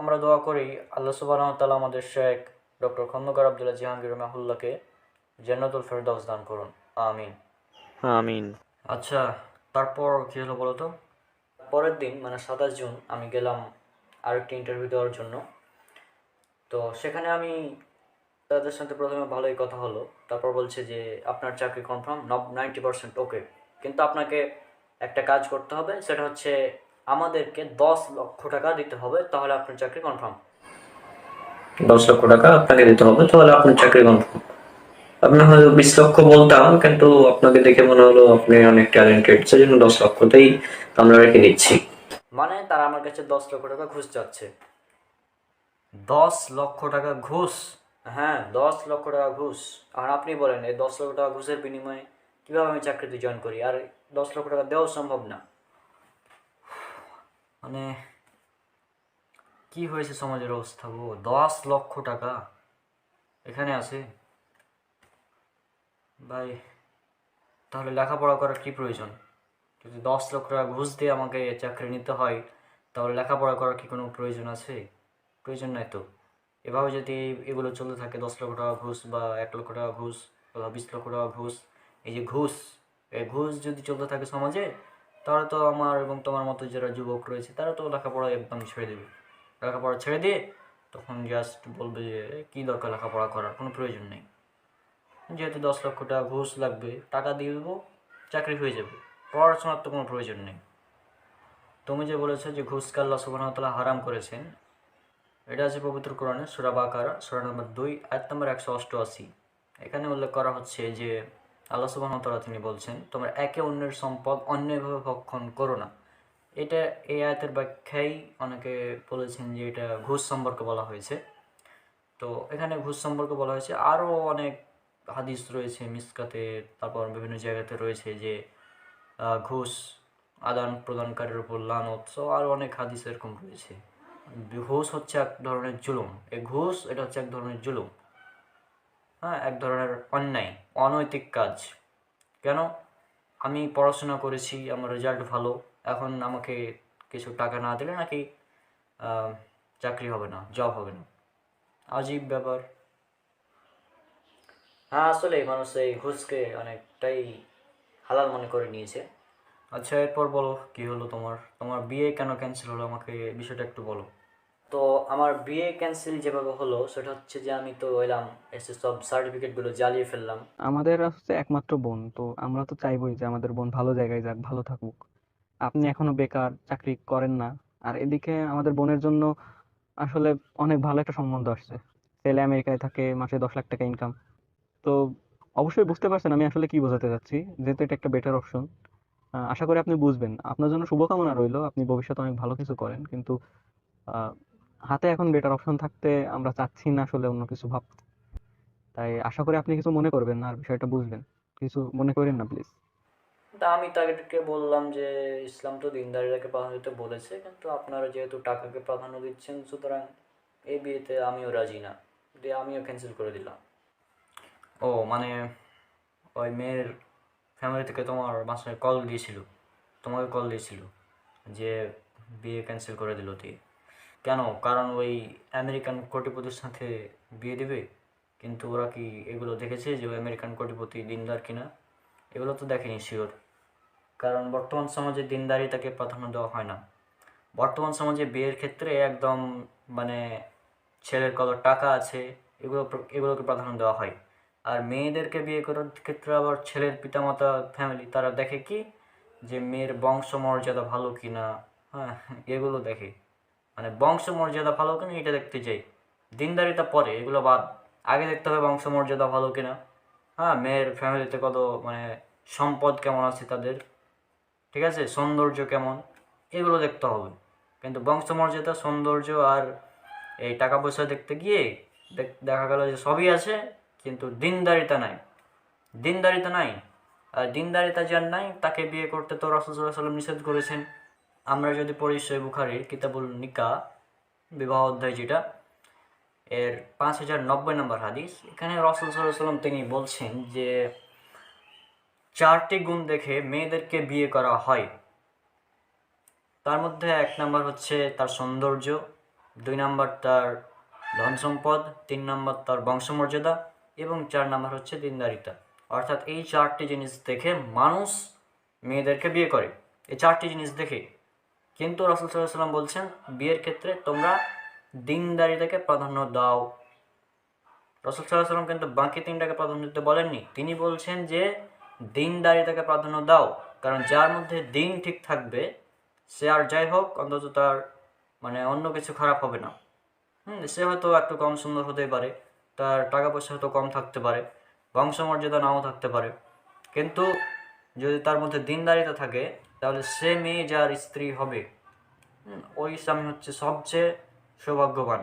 Speaker 2: আমরা দোয়া করি আল্লাহ সুবহানাহু ওয়া তাআলা আমাদের শেখ ডক্টর খন্দকার আবদুল্লাহ জাহাঙ্গীর রহমাহুল্লাহকে জান্নাতুল ফেরদাউস দান করুন, আমিন
Speaker 7: আমিন।
Speaker 2: আচ্ছা, তারপর কী হলো বলো তো? পরের দিন মানে 27 জুন আমি গেলাম আরেকটি ইন্টারভিউ দেওয়ার জন্য। তো সেখানে আমি তাদের সাথে প্রথমে ভালোই কথা হলো, তারপর বলছে যে আপনার চাকরি কনফার্ম 90% ওকে, কিন্তু আপনাকে একটা কাজ করতে হবে, সেটা হচ্ছে আমাদেরকে 10 লক্ষ টাকা দিতে হবে, তাহলে আপনার চাকরি কনফার্ম। 10 লক্ষ টাকা আপনাকে দিতে হবে, তাহলে আপনার চাকরি কনফার্ম। আপনার হয়তো 20 লক্ষ বলতাম, কিন্তু আপনাকে দেখে মনে হলো আপনি অনেক ট্যালেন্টেড, সেজন্য 10 লক্ষতেই আমরা রেখে দিচ্ছি। মানে তারা আমার কাছে 10 লক্ষ টাকা ঘুষ চাচ্ছে। 10 লক্ষ টাকা ঘুষ! হ্যাঁ, 10 লক্ষ টাকা ঘুষ। আর আপনি বলেন এই 10 লক্ষ টাকা ঘুষের বিনিময়ে কীভাবে আমি চাকরিতে জয়েন করি? আর 10 লক্ষ টাকা দেওয়া সম্ভব না। মানে কি হয়েছে সমাজের অবস্থা গো? 10 লক্ষ টাকা এখানে আছে ভাই, তাহলে লেখাপড়া করার কি প্রয়োজন? যদি 10 লক্ষ টাকা ঘুষ দিয়ে আমাকে চাকরি নিতে হয়, তাহলে লেখাপড়া করার কি কোনো প্রয়োজন আছে? প্রয়োজন নাই তো। এভাবে যদি এগুলো চলতে থাকে, 10 লক্ষ টাকা ঘুষ বা 1 লক্ষ টাকা ঘুষ বা 20 লক্ষ টাকা ঘুষ, এই যে ঘুষ, এই ঘুষ যদি চলতে থাকে সমাজে, তাহলে তো আমার এবং তোমার মতো যারা যুবক রয়েছে তারা তো লেখাপড়া একদম ছেড়ে দেবে। লেখাপড়া ছেড়ে দিয়ে তখন জাস্ট বলবে যে কী দরকার লেখাপড়া করার, কোনো প্রয়োজন নেই। যেহেতু 10 লক্ষ টাকা ঘুষ লাগবে, টাকা দিয়ে দেবো, চাকরি হয়ে যাবে, পড়াশোনার তো কোনো প্রয়োজন নেই। তুমি যে বলেছো যে ঘুষকে আল্লাহ সুবহানাহু ওয়া তাআলা হারাম করেছেন, এটা আছে পবিত্র কোরআনে সূরা বাকারা সূরা নম্বর 2 আয়াত নম্বর 188। এখানে উল্লেখ করা হচ্ছে যে আল্লাহ সুবহানাহু ওয়া তাআলা তিনি বলছেন, তোমরা একে অন্যের সম্পদ অন্যায়ভাবে ভক্ষণ করো না। এটা এই আয়াতের ব্যাখ্যায় অনেকে বলেছেন যে এটা ঘুষ সম্পর্কে বলা হয়েছে। তো এখানে ঘুষ সম্পর্কে বলা হয়েছে, আরও অনেক হাদিস রয়েছে মিসকাতে, তারপর বিভিন্ন জায়গাতে রয়েছে যে ঘুষ আদান প্রদানকারীর উপর লানত, সো আরও অনেক হাদিস এরকম রয়েছে। ঘুষ হচ্ছে এক ধরনের জুলুম, এই ঘুষ এটা হচ্ছে এক ধরনের জুলুম, হ্যাঁ, এক ধরনের অন্যায়, অনৈতিক কাজ। কেন? আমি পড়াশোনা করেছি, আমার রেজাল্ট ভালো, এখন আমাকে কিছু টাকা না দিলে নাকি চাকরি হবে না, জব হবে না? আজীব ব্যাপার। হ্যাঁ, আসলে মানুষ এই ঘুষকে অনেকটাই হালাল মনে করে নিয়েছে। আচ্ছা, এরপর বলো কি হলো তোমার বিয়ে কেন ক্যান্সেল হলো, আমাকে বিষয়টা একটু বলো। তো আমার বিয়ে ক্যান্সেল যেভাবে হলো সেটা হচ্ছে যে আমি তো এলাম এসে সব সার্টিফিকেটগুলো জ্বালিয়ে ফেললাম।
Speaker 8: আমাদের হচ্ছে একমাত্র বোন, তো আমরা তো চাইবোই যে আমাদের বোন ভালো জায়গায় যাক, ভালো থাকুক। আপনি এখনো বেকার, চাকরি করেন না, আর এদিকে আমাদের বোনের জন্য আসলে অনেক ভালো একটা সম্বন্ধ আসছে। ছেলে আমেরিকায় থাকে, মাসে 10 লাখ টাকা ইনকাম। তো অবশ্যই বুঝতে পারছেন আমি আসলে কি বোঝাতে চাচ্ছি, যেহেতু এটা একটা বেটার অপশন। আশা করি আপনি বুঝবেন। আপনার জন্য শুভকামনা রইলো, আপনি ভবিষ্যতে অনেক ভালো কিছু করেন, কিন্তু আহ, হাতে এখন বেটার অপশন থাকতে আমরা চাচ্ছি না আসলে অন্য কিছু ভাবতে। তাই আশা করি আপনি কিছু মনে করবেন না আর বিষয়টা বুঝবেন। কিছু মনে করেন না প্লিজ।
Speaker 2: তা আমি তাদেরকে বললাম যে ইসলাম তো দিনদারিতাকে প্রাধান্য দিতে বলেছে, কিন্তু আপনারা যেহেতু টাকাকে প্রাধান্য দিচ্ছেন, সুতরাং এই বিয়েতে আমিও রাজি না, দিয়ে আমিও ক্যান্সেল করে দিলাম। ও মানে ওই মেয়ের ফ্যামিলি থেকে তোমার বাসায় কল দিয়েছিল, তোমাকে কল দিয়েছিল যে বিয়ে ক্যান্সেল করে দিল দিয়ে। কেন? কারণ ওই আমেরিকান কোটিপতির সাথে বিয়ে দেবে, কিন্তু ওরা কি এগুলো দেখেছে যে ওই আমেরিকান কোটিপতি দিনদার কিনা? এগুলো তো দেখেনি শিওর, কারণ বর্তমান সমাজে দিনদারিতাকে প্রাধান্য দেওয়া হয় না। বর্তমান সমাজে বিয়ের ক্ষেত্রে একদম মানে ছেলের কত টাকা আছে এগুলোকে প্রাধান্য দেওয়া হয়। আর মেয়েদেরকে বিয়ে করার ক্ষেত্রে আবার ছেলের পিতামাতা ফ্যামিলি তারা দেখে কি যে মেয়ের বংশমর্যাদা ভালো কিনা, হ্যাঁ এগুলো দেখে, মানে বংশমর্যাদা ভালো কিনা এটা দেখতে চাই। দিনদারিতা পরে, এগুলো বাদ, আগে দেখতে হবে বংশমর্যাদা ভালো কিনা। হ্যাঁ, মেয়ের ফ্যামিলিতে কত মানে সম্পদ কেমন আছে তাদের, ঠিক আছে, সৌন্দর্য কেমন, এগুলো দেখতে হবে। কিন্তু বংশমর্যাদা, সৌন্দর্য আর এই টাকা পয়সা দেখতে গিয়ে দেখা গেল যে সবই আছে, কিন্তু দিনদারিতা নাই। দিনদারিতা নাই, আর দিনদারিতা যার নাই তাকে বিয়ে করতে তো রাসূল সাল্লাল্লাহু আলাইহি ওয়াসাল্লাম নিষেধ করেছেন। আমরা যদি পড়ি সহিহ বুখারীর কিতাবুল নিকাহ, বিবাহ অধ্যায় যেটা, এর 5090 নম্বর হাদিস, এখানে রাসূল সাল্লাল্লাহু আলাইহি ওয়াসাল্লাম তিনি বলছেন যে 4টি গুণ দেখে মেয়েদেরকে বিয়ে করা হয়। তার মধ্যে 1 নম্বর হচ্ছে তার সৌন্দর্য, 2 নম্বর তার ধন সম্পদ, 3 নম্বর তার বংশমর্যাদা এবং 4 নম্বর হচ্ছে দিনদারিতা। অর্থাৎ এই 4টি জিনিস দেখে মানুষ মেয়েদেরকে বিয়ে করে, এই 4টি জিনিস দেখে। কিন্তু রাসূল সাল্লাল্লাহু আলাইহি ওয়াসাল্লাম বলছেন বিয়ের ক্ষেত্রে তোমরা দিনদারিতাকে প্রাধান্য দাও। রাসূল সাল্লাল্লাহু আলাইহি ওয়াসাল্লাম কিন্তু বাকি 3টাকে প্রাধান্য দিতে বলেননি, তিনি বলছেন যে দিনদারিতাকে প্রাধান্য দাও, কারণ যার মধ্যে দিন ঠিক থাকবে সে আর যাই হোক অন্তত তার মানে অন্য কিছু খারাপ হবে না। সে হয়তো একটু কম সুন্দর হতে পারে, তার টাকা পয়সা হয়তো কম থাকতে পারে, বংশমর্যাদা নাও থাকতে পারে, কিন্তু যদি তার মধ্যে দিনদারিতা থাকে তাহলে সে মেয়ে যার স্ত্রী হবে ওই স্বামী হচ্ছে সবচেয়ে সৌভাগ্যবান।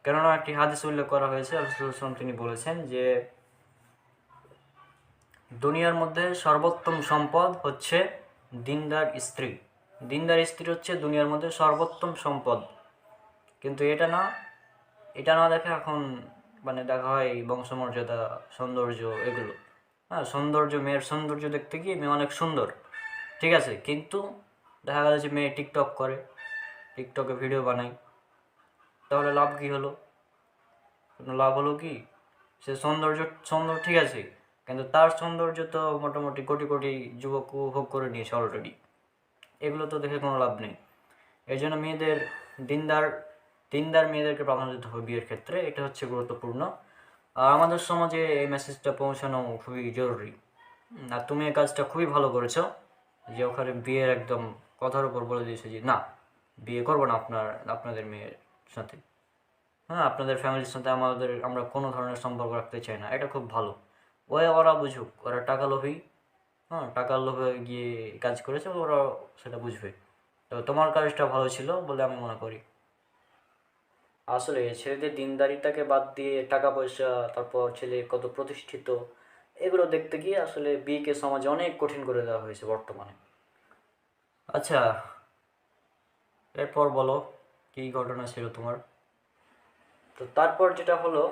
Speaker 2: কেননা একটি হাদিস উল্লেখ করা হয়েছে, রাসূল সাল্লাল্লাহু আলাইহি ওয়াসাল্লাম তিনি বলেছেন যে দুনিয়ার মধ্যে সর্বোত্তম সম্পদ হচ্ছে দিনদার স্ত্রী। দিনদার স্ত্রী হচ্ছে দুনিয়ার মধ্যে সর্বোত্তম সম্পদ। কিন্তু এটা না দেখে এখন মানে দেখা হয় বংশমর্যাদা, সৌন্দর্য, এগুলো। হ্যাঁ, সৌন্দর্য, মেয়ের সৌন্দর্য দেখতে গিয়ে মেয়ে অনেক সুন্দর, ঠিক আছে, কিন্তু দেখা গেল যে মেয়ে টিকটক করে, টিকটকে ভিডিও বানায়, তাহলে লাভ কী হলো? কোনো লাভ হলো কি? সে সুন্দর ঠিক আছে, কিন্তু তার সৌন্দর্য তো মোটামুটি কোটি কোটি যুবক উপভোগ করে নিয়েছে অলরেডি। এগুলো তো দেখে কোনো লাভ নেই। এই জন্য মেয়েদের দিনদার মেয়েদেরকে প্রাধান্য দিতে হবে বিয়ের ক্ষেত্রে, এটা হচ্ছে গুরুত্বপূর্ণ। আর আমাদের সমাজে এই মেসেজটা পৌঁছানো খুবই জরুরি। আর তুমি এই কাজটা খুবই ভালো করেছো, যে ওখানে বিয়ের একদম কথার উপর বলে দিয়েছে যে না, বিয়ে করবো না আপনাদের মেয়ের সাথে। হ্যাঁ, আপনাদের ফ্যামিলির সাথে আমরা কোনো ধরনের সম্পর্ক রাখতে চাই না। এটা খুব ভালো। ওরা বুঝুক, ওরা টাকা লোভী, হ্যাঁ, টাকার লোভে গিয়ে কাজ করেছে, ওরা সেটা বুঝবে। তো তোমার কাজটা ভালো ছিল বলে আমি মনে করি। আসলে ছেলেদের দিনদারিতাকে বাদ দিয়ে টাকা পয়সা, তারপর ছেলে কত প্রতিষ্ঠিত, এগুলো দেখতে গিয়ে আসলে বিয়েকে সমাজে অনেক কঠিন করে দেওয়া হয়েছে বর্তমানে। আচ্ছা, এরপর বলো কী ঘটনা ছিল তোমার? তো তারপর যেটা হলো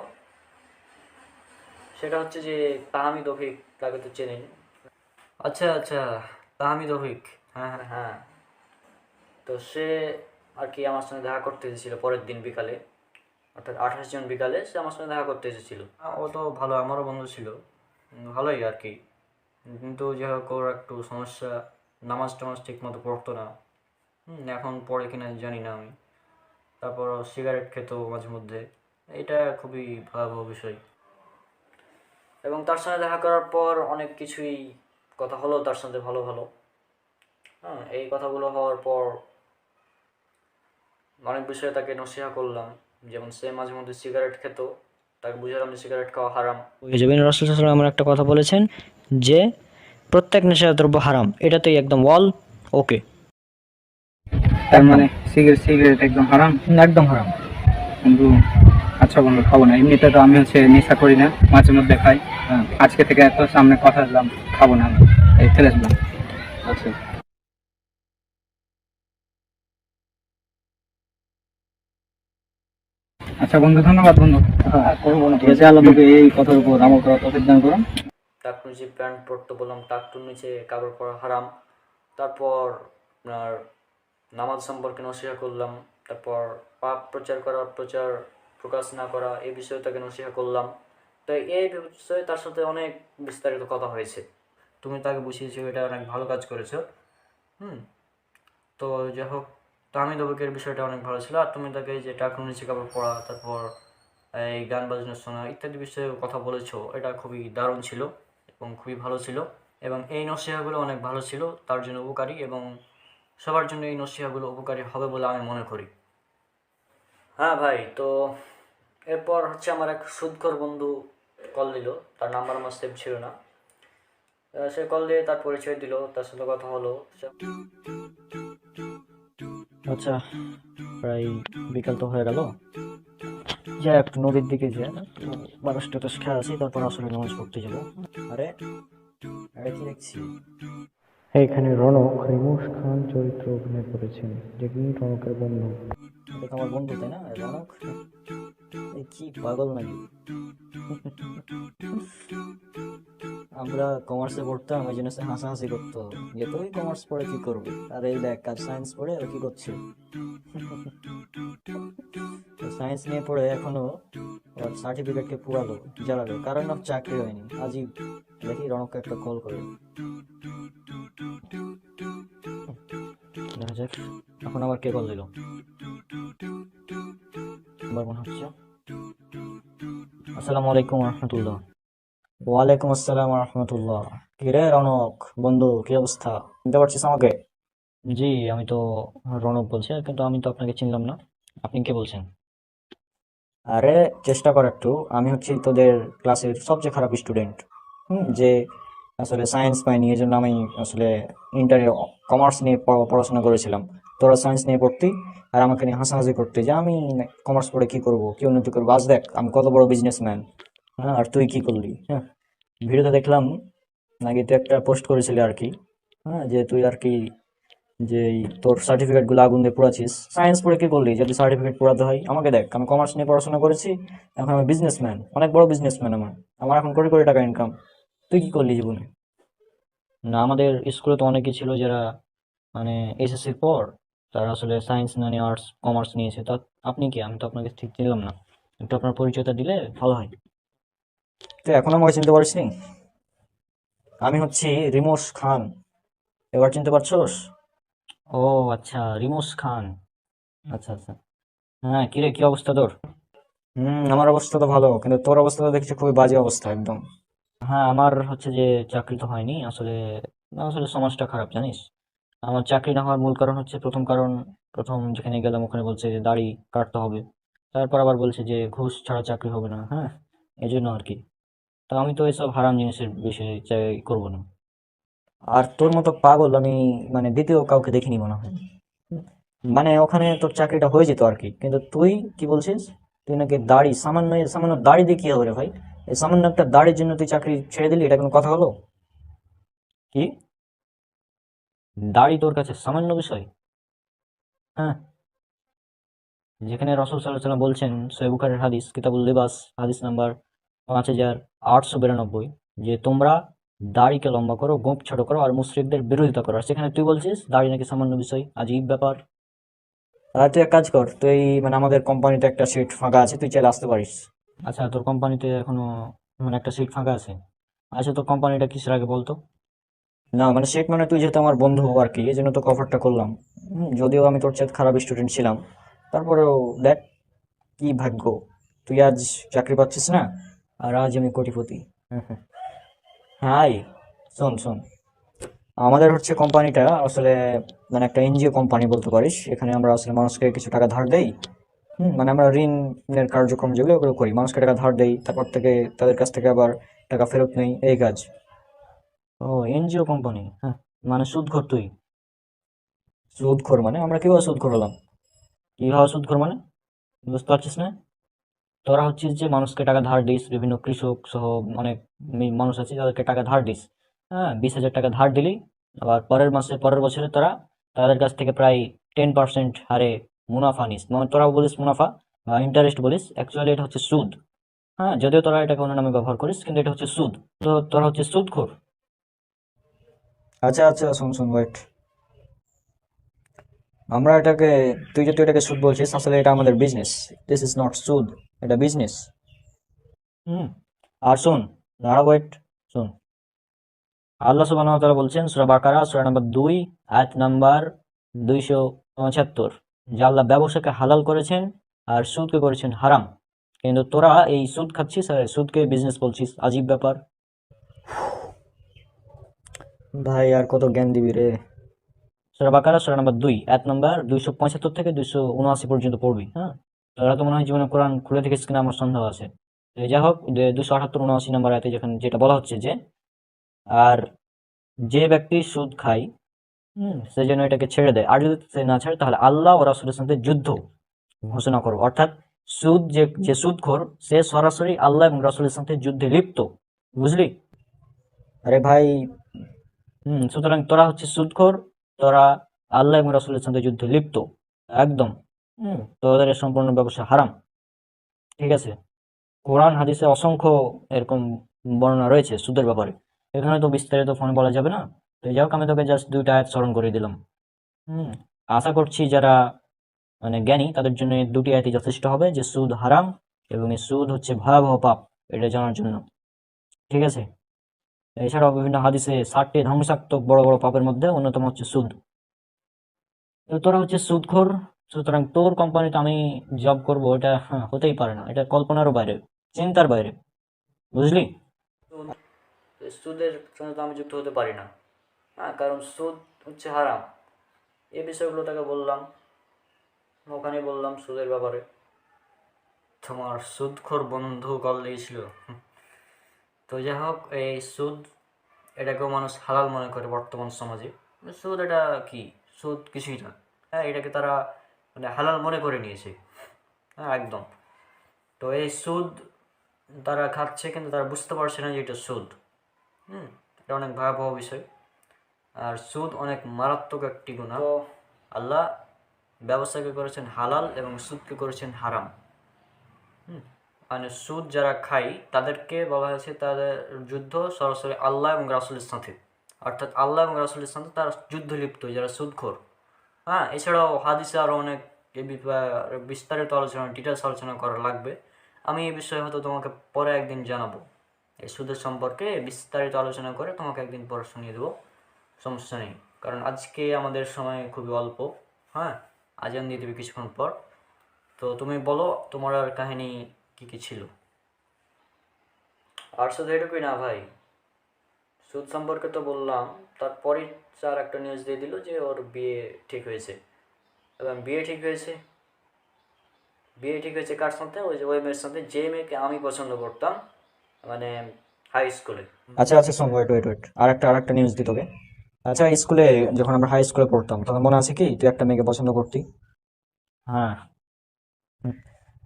Speaker 2: সেটা হচ্ছে যে তাহমিদ অফিক, তাকে তো চেনেন। আচ্ছা, তাহমিদ অফিক, হ্যাঁ। তো সে আর কি আমার সঙ্গে দেখা করতে এসেছিলো পরের দিন বিকালে, অর্থাৎ 28 জন বিকালে সে আমার সঙ্গে দেখা করতে এসেছিলো। ও তো ভালো, আমারও বন্ধু ছিল, ভালোই আর কি। কিন্তু যে হোক ওর একটু সমস্যা, নামাজ টামাজ ঠিক মতো পড়তো না, এখন পড়ে কিনা জানি না আমি। তারপর সিগারেট খেত মাঝে মধ্যে, এটা খুবই ভয়াবহ বিষয়। এবং তার সঙ্গে দেখা করার পর অনেক কিছুই কথা হলো তার সাথে, ভালো। হ্যাঁ, এই কথাগুলো হওয়ার পর অনেক বিষয়ে তাকে নসিহা করলাম। যেমন সে মাঝে মধ্যে সিগারেট খেত, তাকে বুঝালাম যে সিগারেট খাওয়া হারাম। রাসূল সাল্লাল্লাহু আলাইহি ওয়াসাল্লাম আমার একটা কথা বলেছেন যে প্রত্যেক নেশাদ্রব্য হারাম, এটাতেই একদম ওয়াল ওকে।
Speaker 3: তার মানে সিগারেট একদম হারাম?
Speaker 1: একদম হারাম।
Speaker 8: বন্ধু আচ্ছা বন্ধু, খাবো না। এমনিতে তো আমি নেশা করি না, মাঝে মধ্যে খাই। আজকে থেকে এত সামনে কথা দিলাম, খাবো না, এই ফেলে দিলাম।
Speaker 1: আচ্ছা
Speaker 8: আচ্ছা বন্ধু, ধন্যবাদ বন্ধু।
Speaker 1: করবো না, ঠিক আছে। আল্লাহ তোকে এই কথার উপর আমল করা তৌফিক দান করুন।
Speaker 2: টাকটুর নিচে প্যান্ট পরতে বললাম, টাকটুর নিচে কাপড় পরা হারাম। তারপর আপনার নামাজ সম্পর্কে নসিহা করলাম। তারপর পাপ প্রচার করা, প্রকাশ না করা, এই বিষয়ে তাকে নসিহা করলাম। তো এই বিষয়ে তার সাথে অনেক বিস্তারিত কথা হয়েছে। তুমি তাকে বুঝিয়েছো, এটা অনেক ভালো কাজ করেছো। তো যাই হোক, তো আমি দবকের বিষয়টা অনেক ভালো ছিল। আর তুমি তাকে এই যে টাকটুর নিচে কাপড় পরা, তারপর এই গান বাজনা শোনা ইত্যাদি বিষয়ে কথা বলেছো, এটা খুবই দারুণ ছিল এবং খুবই ভালো ছিল। এবং এই নসিহাগুলো অনেক ভালো ছিল, তার জন্য উপকারী, এবং সবার জন্য এই নসিহাগুলো উপকারী হবে বলে আমি মনে করি। হ্যাঁ ভাই, তো এরপর আমার এক সুদখোর বন্ধু কল দিল। তার নাম্বার আমার সেভ ছিল না। সে কল দিয়ে তার পরিচয় দিল, তার সাথে কথা হলো। আচ্ছা, প্রায় বিকাল তো হয়ে গেল, যা একটু নদীর দিকে যা, মানুষ টাটাস খেয়ে আসি, তারপর আসলে নামাজ পড়তে যাবো। আরে আরে কি দেখছি, এখানে রনক রিমুশ খান চরিত্র অভিনয় করেছেন, যিনি রনকের বন্ধু। এটা তো আমার বন্ধু, তাই না রনক? এই কি পাগল নাকি? আমরা কমার্সে পড়তাম, এই জন্য সে হাসাহাসি করতো যে তুই কমার্স পড়ে কি করবি, আর এই দেখ আর সায়েন্স পড়ে আর কি করছে। সায়েন্স নিয়ে পড়ে এখনো ওর সার্টিফিকেটকে পুরালো, জ্বালালো, কারণ ওর চাকরি হয়নি। আজই দেখি রনককে একটা কল করে দেখা যাক। এখন আবার কে কল দিল, আবার মনে হচ্ছে। আসসালামু আলাইকুম রহমতুল্লাহ। ওয়ালাইকুম আসসালাম রহমতুল্লাহ। কি রে রনক বন্ধু, কি অবস্থা? চিনতে পারছিস আমাকে? জি, আমি তো রনক বলছি, কিন্তু আমি তো আপনাকে চিনলাম না। আপনি কে বলছেন? আরে চেষ্টা কর একটু। আমি তোদের ক্লাসের সবচেয়ে খারাপ স্টুডেন্ট, যে আসলে সায়েন্স পাইনি, এই জন্য আমি আসলে ইন্টারে কমার্স নিয়ে পড়াশোনা করেছিলাম। তোরা সায়েন্স নিয়ে পড়তি আর আমাকে নিয়ে হাসাহাসি করতে যে আমি কমার্স পড়ে কি করব, কি উন্নতি করবো। আজ দেখ আমি কত বড় বিজনেসম্যান। হ্যাঁ, আর তুই কি করলি? হ্যাঁ, ভিডিওতে দেখলাম নাকি তুই একটা পোস্ট করেছিলি আর কি। হ্যাঁ, যে তুই আর কি, যে এই তোর সার্টিফিকেট গুলো আগুন দিয়ে পোড়াচ্ছিস। সায়েন্স পড়ে কি করলি যদি সার্টিফিকেট পোড়াতে হয়? আমাকে দেখ, আমি কমার্স নিয়ে পড়াশোনা করেছি, এখন আমি বিজনেসম্যান, অনেক বড় বিজনেসম্যান। আমার আমার এখন কোটি কোটি টাকা ইনকাম। তুই কি করলি জীবনে? না, আমাদের স্কুলে তো অনেকেই ছিল যারা মানে এসএসসির পর তারা আসলে সায়েন্স না নিয়ে আর্টস কমার্স নিয়েছে। তা আপনি কি? আমি তো আপনাকে ঠিক চিনলাম না, একটু আপনার পরিচয়টা দিলে ভালো হয়। তুই এখনো আমাকে চিনতে পারিসনি? আমি রিমোশ খান, এবার চিনতে পারছোস? ও আচ্ছা, রিমোশ খান। আচ্ছা আচ্ছা। হ্যাঁ, কিরে কি অবস্থা তোর? আমার অবস্থা তো ভালো, কিন্তু তোর অবস্থা তো দেখছি খুবই বাজে অবস্থা একদম। হ্যাঁ, আমার যে চাকরি তো হয়নি আসলে। আসলে সমাজটা খারাপ জানিস। আমার চাকরি না হওয়ার মূল কারণ প্রথম কারণ, প্রথম যেখানে গেলাম ওখানে বলছে যে দাড়ি কাটতে হবে। তারপর আবার বলছে যে ঘুষ ছাড়া চাকরি হবে না। হ্যাঁ, এই জন্য আর কি। তো আমি তো এসব হারাম জিনিসের বিষয়ে চাই করবো না। আর তোর মতো পাগল আমি মানে দ্বিতীয় কাউকে দেখিনি মনে হয়। মানে ওখানে তোর চাকরিটা হয়ে যেত আর কি, কিন্তু তুই কি বলছিস? তুই নাকি দাড়ি, সামান্য সামান্য দাড়ি দিয়ে কি হবে রে ভাই? এই সামান্য একটা দাড়ির জন্য তুই চাকরি ছেড়ে দিলি, এটা কোনো কথা হলো? কি, দাড়ি তোর কাছে সামান্য বিষয়? হ্যাঁ, যেখানে রাসূল সাল্লাল্লাহু আলাইহি ওয়াসাল্লাম বলছেন, সহিহ বুখারীর হাদিস, কিতাবুল লিবাস, হাদিস নাম্বার 5892, যে তোমরা দাড়িকে লম্বা করো, গোঁফ ছোট করো, আর মুশরিকদের বিরোধিতা করো। আর সেখানে তুই বলছিস দাড়ি নাকি সামান্য বিষয়, আজীব ব্যাপার। আর তুই এক কাজ কর, তুই মানে আমাদের কোম্পানিতে একটা সিট ফাঁকা আছে, তুই চাইলে আসতে পারিস। আচ্ছা, তোর কোম্পানিতে এখনো মানে একটা সিট ফাঁকা আছে? আচ্ছা, তোর কোম্পানিটা কিসের আগে বলতো? না মানে সিট মানে তুই যেহেতু আমার বন্ধু আর কি, এই জন্য তোকে অফারটা করলাম। যদিও আমি তোর চেয়ে খারাপ স্টুডেন্ট ছিলাম, তারপরেও দেখ কি ভাগ্য, তুই আজ চাকরি পাচ্ছিস না, আর আজ আমি কোটিপতি। হাই, শোন শোন, আমাদের কোম্পানিটা আসলে মানে একটা এনজিও কোম্পানি বলতে পারিস। এখানে আমরা আসলে মানুষকে কিছু টাকা ধার দেই। মানে আমরা ঋণের কার্যক্রম যেগুলো ওগুলো করি, মানুষকে টাকা ধার দেই, তারপর থেকে তাদের কাছ থেকে আবার টাকা ফেরত নেই, এই কাজ। ও, এনজিও কোম্পানি, হ্যাঁ। মানে সুদখোর তুই? সুদখোর মানে আমরা কিভাবে সুদখোর হলাম? কিভাবে সুদখোর মানে? বুঝতে পারছিস না? তোরা হচ্ছিস যে মানুষকে টাকা ধার দিস, বিভিন্ন কৃষক সহ অনেক মানুষ আছে যাদেরকে টাকা ধার দিস। হ্যাঁ, 20,000 টাকা ধার দিলি, আবার পরের বছরে তোরা তাদের কাছ থেকে প্রায় 10% হারে মুনাফা নিস। মানে তোরা বলিস মুনাফা বা ইন্টারেস্ট বলিস, অ্যাকচুয়ালি এটা হচ্ছে সুদ। হ্যাঁ, যদিও তোরা এটাকে অন্য নামে ব্যবহার করিস, কিন্তু এটা হচ্ছে সুদ। তো তোরা হচ্ছে সুদখোর। আচ্ছা আচ্ছা, শোন ওয়েট। আমরা এটাকে, তুই এটাকে সুদ বলছিস, আসলে এটা আমাদের বিজনেস। দিস ইজ নট সুদ, এটা বিজনেস। হুম। আর শোন, দাঁড়া, ওয়েট, শোন। আল্লাহ সুবহানাহু ওয়া তাআলা বলছেন সূরা বাকারা সূরা নাম্বার 2 আয়াত নাম্বার 275, যে আল্লাহ ব্যবসাকে হালাল করেছেন আর সুদকে করেছেন হারাম। কিন্তু তোরা এই সুদ খাচ্ছিস আর সুদকে বিজনেস বলছিস। আজীব ব্যাপার ভাই, আর কত জ্ঞান দিবি রে। সূরা বাকারা সূরা নাম্বার 2 আয়াত নাম্বার 275 থেকে 279 পর্যন্ত পড়বি। হ্যাঁ, তোরা তো মনে হয় জীবনে কোরআন খুলে দেখেছিস কিনা আমার সন্দেহ আছে। তো যাই হোক, 278 79 নাম্বার আয়াতে যেটা বলা হচ্ছে যে, আর যে ব্যক্তি সুদ খায় সে যেন এটাকে ছেড়ে দেয়, আর যদি সে না ছাড়ে তাহলে আল্লাহ ও রাসূলের সাথে যুদ্ধ ঘোষণা করো। অর্থাৎ সুদ যে সুদখোর সে সরাসরি আল্লাহ এবং রাসূলের সাথে যুদ্ধে লিপ্ত, বুঝলি? আরে ভাই, সুতরাং তোরা হচ্ছে সুদখোর, তোরা আল্লাহ এবং রাসূলের সাথে যুদ্ধে লিপ্ত একদম। তোদের এই সম্পূর্ণ ব্যবসা হারাম, ঠিক আছে? কোরআন হাদিসে অসংখ্য এরকম বর্ণনা রয়েছে সুদের ব্যাপারে। এখানে তো বিস্তারিত ফোনে বলা যাবে না। তো যাই হোক, আমি তোকে জাস্ট 2টা আয়াত স্মরণ করে দিলাম। আশা করছি যারা মানে জ্ঞানী তাদের জন্য এই 2টি আয়াতই যথেষ্ট হবে, যে সুদ হারাম এবং এই সুদ হচ্ছে ভয়াবহ পাপ, এটা জানার জন্য, ঠিক আছে? এছাড়াও বিভিন্ন হাদিসে 7টি ধ্বংসাত্মক বড় বড় পাপের মধ্যে অন্যতম হচ্ছে সুদ। তো তোরা হচ্ছে সুদখোর, সুতরাং তোর কোম্পানিতে আমি জব করব, এটা হতেই পারে না। এটা কল্পনারও বাইরে, চিন্তার বাইরে, বুঝলি? সুদের সঙ্গে তো আমি যুক্ত হতে পারি না। হ্যাঁ, কারণ সুদ হচ্ছে হারাম। এই বিষয়গুলো তাকে বললাম, ওখানে বললাম সুদের ব্যাপারে। তোমার সুদখোর বন্ধু কল দিয়েছিল। তো যাই হোক, এই সুদ এটাকেও মানুষ হালাল মনে করে বর্তমান সমাজে। সুদ এটা কি? সুদ কিছুই না। হ্যাঁ, এটাকে তারা মানে হালাল মনে করে নিয়েছে। হ্যাঁ, একদম। তো এই সুদ তারা খাচ্ছে, কিন্তু তারা বুঝতে পারছে না যে এটা সুদ। এটা অনেক ভয়াবহ বিষয়। আর সুদ অনেক মারাত্মক একটি গুনাহ। তো আল্লাহ ব্যবসাকে করেছেন হালাল এবং সুদকে করেছেন হারাম। মানে সুদ যারা খায় তাদেরকে বলা হয়েছে তাদের যুদ্ধ সরাসরি আল্লাহ এবং রাসূলের সাথে, অর্থাৎ আল্লাহ এবং রাসূলের সাথে তারা যুদ্ধ লিপ্ত, যারা সুদখোর। হ্যাঁ, এছাড়াও হাদিসে আরও অনেক বিস্তারিত আলোচনা, ডিটেলস আলোচনা করা লাগবে। আমি এই বিষয়ে হয়তো তোমাকে পরে একদিন জানাবো। এই সুদের সম্পর্কে বিস্তারিত আলোচনা করে তোমাকে একদিন পরে শুনিয়ে দেবো, সমস্যা নেই। কারণ আজকে আমাদের সময় খুবই অল্প। হ্যাঁ, আজান দিয়ে দেবে কিছুক্ষণ পর। তো তুমি বলো তোমার আর কাহিনী কি ছিল? আর শুধু এটুকুই না ভাই, সুদ সম্পর্কে তো বললাম, তারপরে স্যার একটা নিউজ দিয়ে দিল যে ওর বিয়ে ঠিক হয়েছে। এবং বিয়ে ঠিক হয়েছে কার সাথে? ওই মেয়ের সাথে, যে মেয়েকে আমি পছন্দ করতাম মানে হাই স্কুলে। আচ্ছা আচ্ছা, শোন, ওয়েট, আর একটা নিউজ দিই তোকে। আচ্ছা, স্কুলে যখন আমরা হাই স্কুলে পড়তাম তখন মনে আছে কি তুই একটা মেয়েকে পছন্দ করতি? হ্যাঁ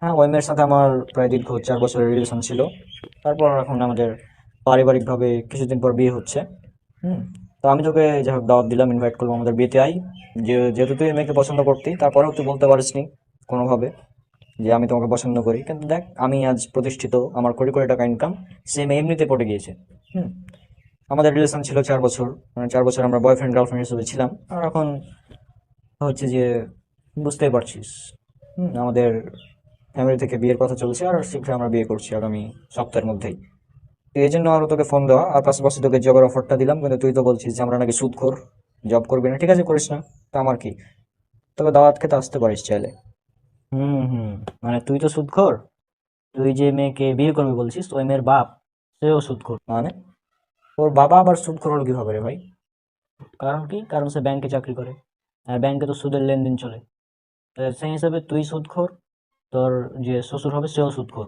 Speaker 2: হ্যাঁ, ওই মেয়ের সাথে আমার প্রায় দীর্ঘ 4 বছরের রিলেশন ছিল। তারপর এখন আমাদের পারিবারিকভাবে কিছুদিন পর বিয়ে হচ্ছে। তো আমি তোকে যাই হোক দাওয়াত দিলাম, ইনভাইট করবো আমাদের বিয়েতে আই। যেহেতু তুই মেয়েকে পছন্দ করতি, তারপরেও তুই বলতে পারিসনি কোনোভাবে যে আমি তোমাকে পছন্দ করি। কিন্তু দেখ, আমি আজ প্রতিষ্ঠিত, আমার কোটি কোটি টাকা ইনকাম, সে মেয়ে এমনিতে পড়ে গিয়েছে। আমাদের রিলেশন ছিল 4 বছর, মানে 4 বছর আমরা বয়ফ্রেন্ড গার্লফ্রেন্ড হিসেবে ছিলাম। আর এখন হচ্ছে যে, বুঝতেই পারছিস, আমাদের ফ্যামিলি থেকে বিয়ের কথা চলছে, আর শীঘ্রই আমরা বিয়ে করছি আগামী সপ্তাহের মধ্যেই। তো এই জন্য আরও তোকে ফোন দেওয়া, আর পাশাপাশি তোকে জবের অফারটা দিলাম। কিন্তু তুই তো বলছিস যে আমরা নাকি সুদখোর, জব করবি না। ঠিক আছে, করিস না, তা আমার কি? তবে দাওয়াত খেতে আসতে পারিস চাইলে। মানে তুই তো সুদখোর, তুই যে মেয়েকে বিয়ে করবি বলছিস ওই মেয়ের বাপ সেও সুদখোর। মানে ওর বাবা আবার সুদখোর হলো কিভাবে রে ভাই? কারণ কি? কারণ সে ব্যাংকে চাকরি করে, আর ব্যাংকে তো সুদের লেনদেন চলে। তো সেই হিসাবে তুই সুদখোর, তোর যে শ্বশুর হবে সেও সুদখোর,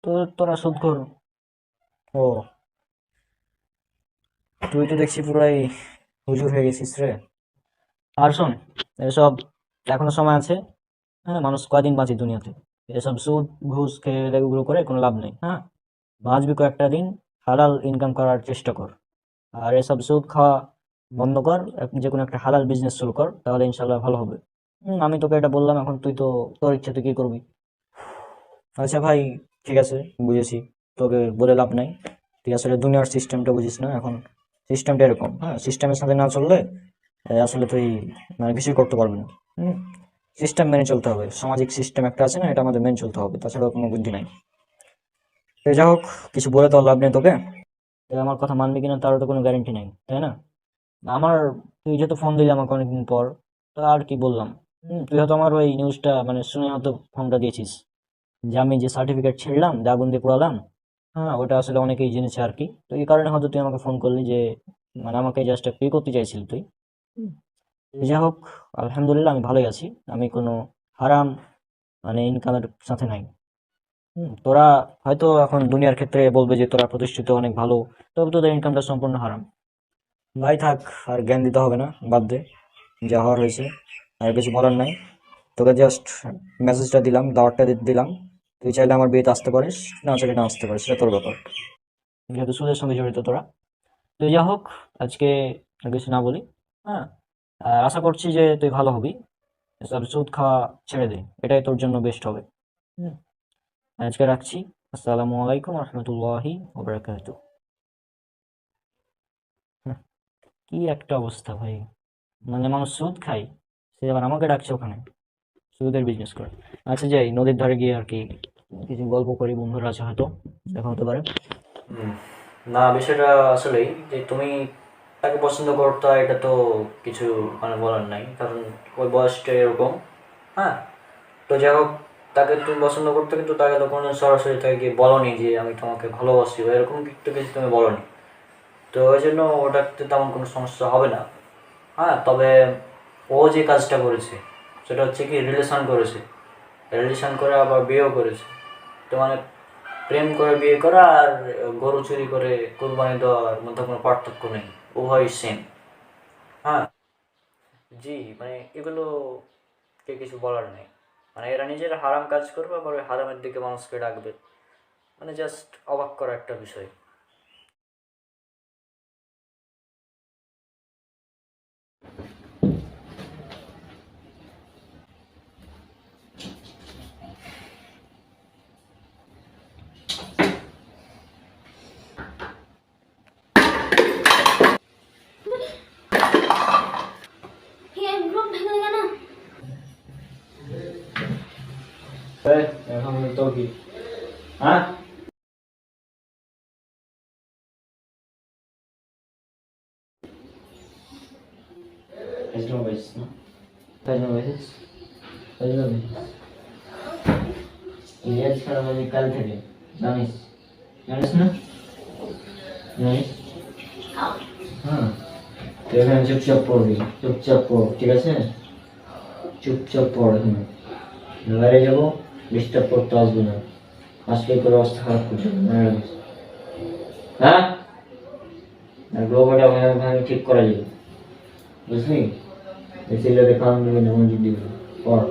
Speaker 2: তো তোরা সুদখোর। ও, তুই তো দেখছি পুরাই হুজুর হয়ে গেছিস রে। আর শোন, এসব এখনো সময় আছে। হ্যাঁ, মানুষ কয়দিন বাঁচে দুনিয়াতে? এসব সুদ ঘুষ খেয়ে এগুলো করে কোনো লাভ নেই। হ্যাঁ, বাঁচবি কয়েকটা দিন, হালাল ইনকাম করার চেষ্টা কর। আর এসব সুদ খাওয়া বন্ধ কর, যে কোনো একটা হালাল বিজনেস শুরু কর, তাহলে ইনশাল্লাহ ভালো হবে। আমি তোকে এটা বললাম, এখন তুই তো তোর ইচ্ছা তুই কি করবি। আচ্ছা ভাই, ঠিক আছে, বুঝেছি, তোকে বলে লাভ নাই। তুই আসলে দুনিয়ার সিস্টেমটা বুঝিস না। এখন সিস্টেমটা এরকম, হ্যাঁ, সিস্টেমের সাথে না চললে আসলে তুই মানে কিছুই করতে পারবি না। সিস্টেম মেনে চলতে হবে, সামাজিক সিস্টেম একটা আছে না, এটা আমাদের মেনে চলতে হবে, তাছাড়া কোনো বুদ্ধি নাই। তো যা হোক, কিছু বলে তো আর লাভ নেই তোকে। তুই আমার কথা মানবি কিনা তারও তো কোনো গ্যারেন্টি নাই, তাই না? আমার, তুই যেহেতু ফোন দিলি আমাকে অনেকদিন পর, তো আর কি বললাম। তুই হয়তো আমার ওই নিউজটা মানে শুনে হয়তো ফোনটা দিয়েছিস, যে আমি যে সার্টিফিকেট ছিঁড়লাম, যে আগুন দিয়ে পোড়ালাম, হ্যাঁ, ওটা আসলে অনেকেই জেনেছে আর কি। তো এই কারণে হয়তো তুই আমাকে ফোন করলি, যে মানে আমাকে জাস্ট পে করতে চাইছিলি তুই। যাই হোক, আলহামদুলিল্লাহ আমি ভালোই আছি। আমি কোনো হারাম মানে ইনকামের সাথে নাই। তোরা হয়তো এখন দুনিয়ার ক্ষেত্রে বলবে যে তোরা প্রতিষ্ঠিত, অনেক ভালো, তবে তোদের ইনকামটা সম্পূর্ণ হারাম। ভাই থাক, আর জ্ঞান দিতে হবে না, বাদ দে, যা হওয়ার হয়েছে, আর কিছু বলার নাই। তোকে জাস্ট মেসেজটা দিলাম, দাওয়াতটা দিলাম। তুই চাইলে আমার বিয়েতে আসতে পারিস, না চাইলে না আসতে পারিস, সেটা তোর ব্যাপার, যেহেতু সুদের সঙ্গে জড়িত তোরা। তো যা হোক, আজকে আর কিছু না বলি। হ্যাঁ, আর আশা করছি যে তুই ভালো হবি, এসব সুদ খাওয়া ছেড়ে দে, এটাই তোর জন্য বেস্ট হবে। হুম, আজকে রাখছি। আসসালামু আলাইকুম রহমতুল্লাহি ওবারাকাতুহু। কি একটা অবস্থা ভাই, মানে মানুষ সুদ খায়, সে আবার আমাকে ডাকছে ওখানে সুদের বিজনেস করে। আচ্ছা, যাই নদীর ধারে গিয়ে আর কি কিছু গল্প করি, বন্ধুরা আছে হয়তো, দেখা হতে পারে। না, বিষয়টা আসলেই যে তুমি তাকে পছন্দ করতো, এটা তো কিছু মানে বলার নাই, কারণ ওই বয়সটা এরকম। হ্যাঁ, তো যাই হোক, তাকে তুমি পছন্দ করতে, কিন্তু তাকে তো কোনো সরাসরি তাকে গিয়ে বলনি যে আমি তোমাকে ভালোবাসি, বা এরকম কিন্তু কিছু তুমি বলনি। তো ওই জন্য ওটাতে তেমন কোনো সমস্যা হবে না। হ্যাঁ, তবে ও যে কাজটা করেছে সেটা হচ্ছে কি, রিলেশন করেছে, রিলেশন করে আবার বিয়েও করেছে। তো মানে প্রেম করে বিয়ে করা আর গরু চুরি করে কোরবানি দেওয়ার মধ্যে কোনো পার্থক্য নেই, উভয় সেম। হ্যাঁ, জি, মানে এগুলো কে কিছু বলার নেই। মানে এরা নিজের হারাম কাজ করবে, আবার ওই হারামের দিকে মানুষকে ডাকবে, মানে জাস্ট অবাক করা একটা বিষয়।
Speaker 4: একদম ভেঙে গেল।
Speaker 2: এখন তো কি, হ্যাঁ, কাল থেকে জানিস, জানিস না, জানিস? হ্যাঁ, তুই এখানে চুপচাপ পড়বি, চুপচাপ পড়, ঠিক আছে? চুপচাপ পড়, এখানে বাইরে যাবো, ডিস্টার্ব করতে আসবো না, আসলে করে অবস্থা খারাপ করতে হবে, মনে রাখিস। হ্যাঁ, আর গ্লোবালটা ভাঙে ঠিক করা যাবে, বুঝলি? এই ছেলেদের কাম দেবে না, মনোযোগ দিবি, পড়।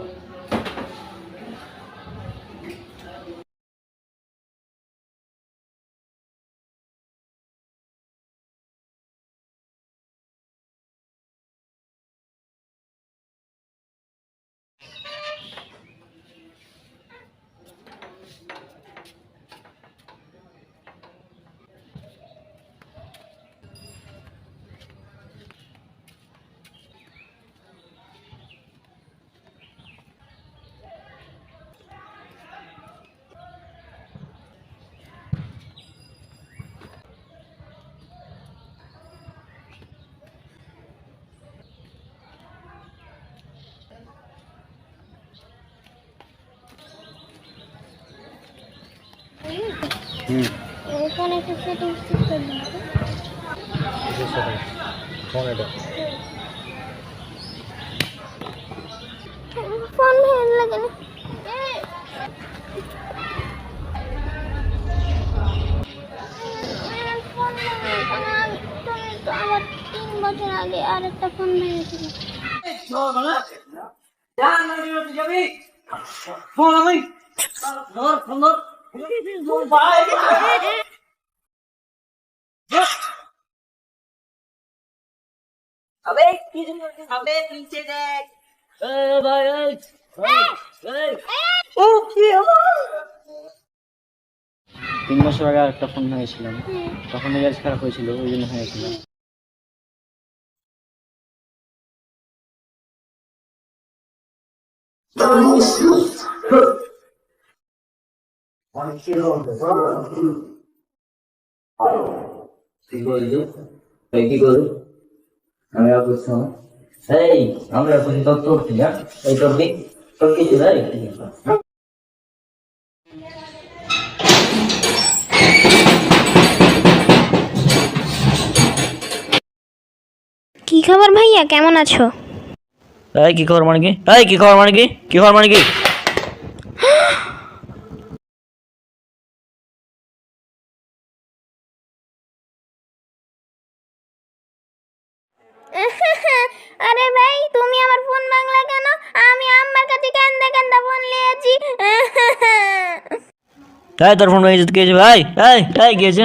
Speaker 4: এখানে একটা সেটিংস ঠিক করে দিন তো।
Speaker 2: ফোন এটা
Speaker 4: ফোন ভেঙে লাগে না। ফোন ভেঙে তুমি তো আমার 3 বছর আগে আরেকটা ফোন ভেঙেছিল।
Speaker 3: ফোন আমি ধর ফোন ধর আবে কি জন্য আবে নিচে দেখ ভাই এই ও কি হলো
Speaker 2: 3 বছর আগে আরেকটা ফোন ভেঙেছিলাম, তখন মেজাজ খারাপ হয়েছিল, ওই জন্য ভেঙেছিল।
Speaker 1: এই আমরা এখন তোর করছি না, এই তোর দিক তোর কিছু নাই।
Speaker 4: কি খবর ভাইয়া, কেমন আছো?
Speaker 2: এই কি খবর মানে কি? এই কি খবর মানে কি? কি খবর মানে কি?
Speaker 4: আরে ভাই, তুমি আমার ফোন ভাঙলা কেন? আমি আম্মার কাছে কান্দা কান্দা ফোন নিয়েছি।
Speaker 2: এই তোর ফোন ভেঙেছে, কি হয়েছে ভাই? এই কি হয়েছে?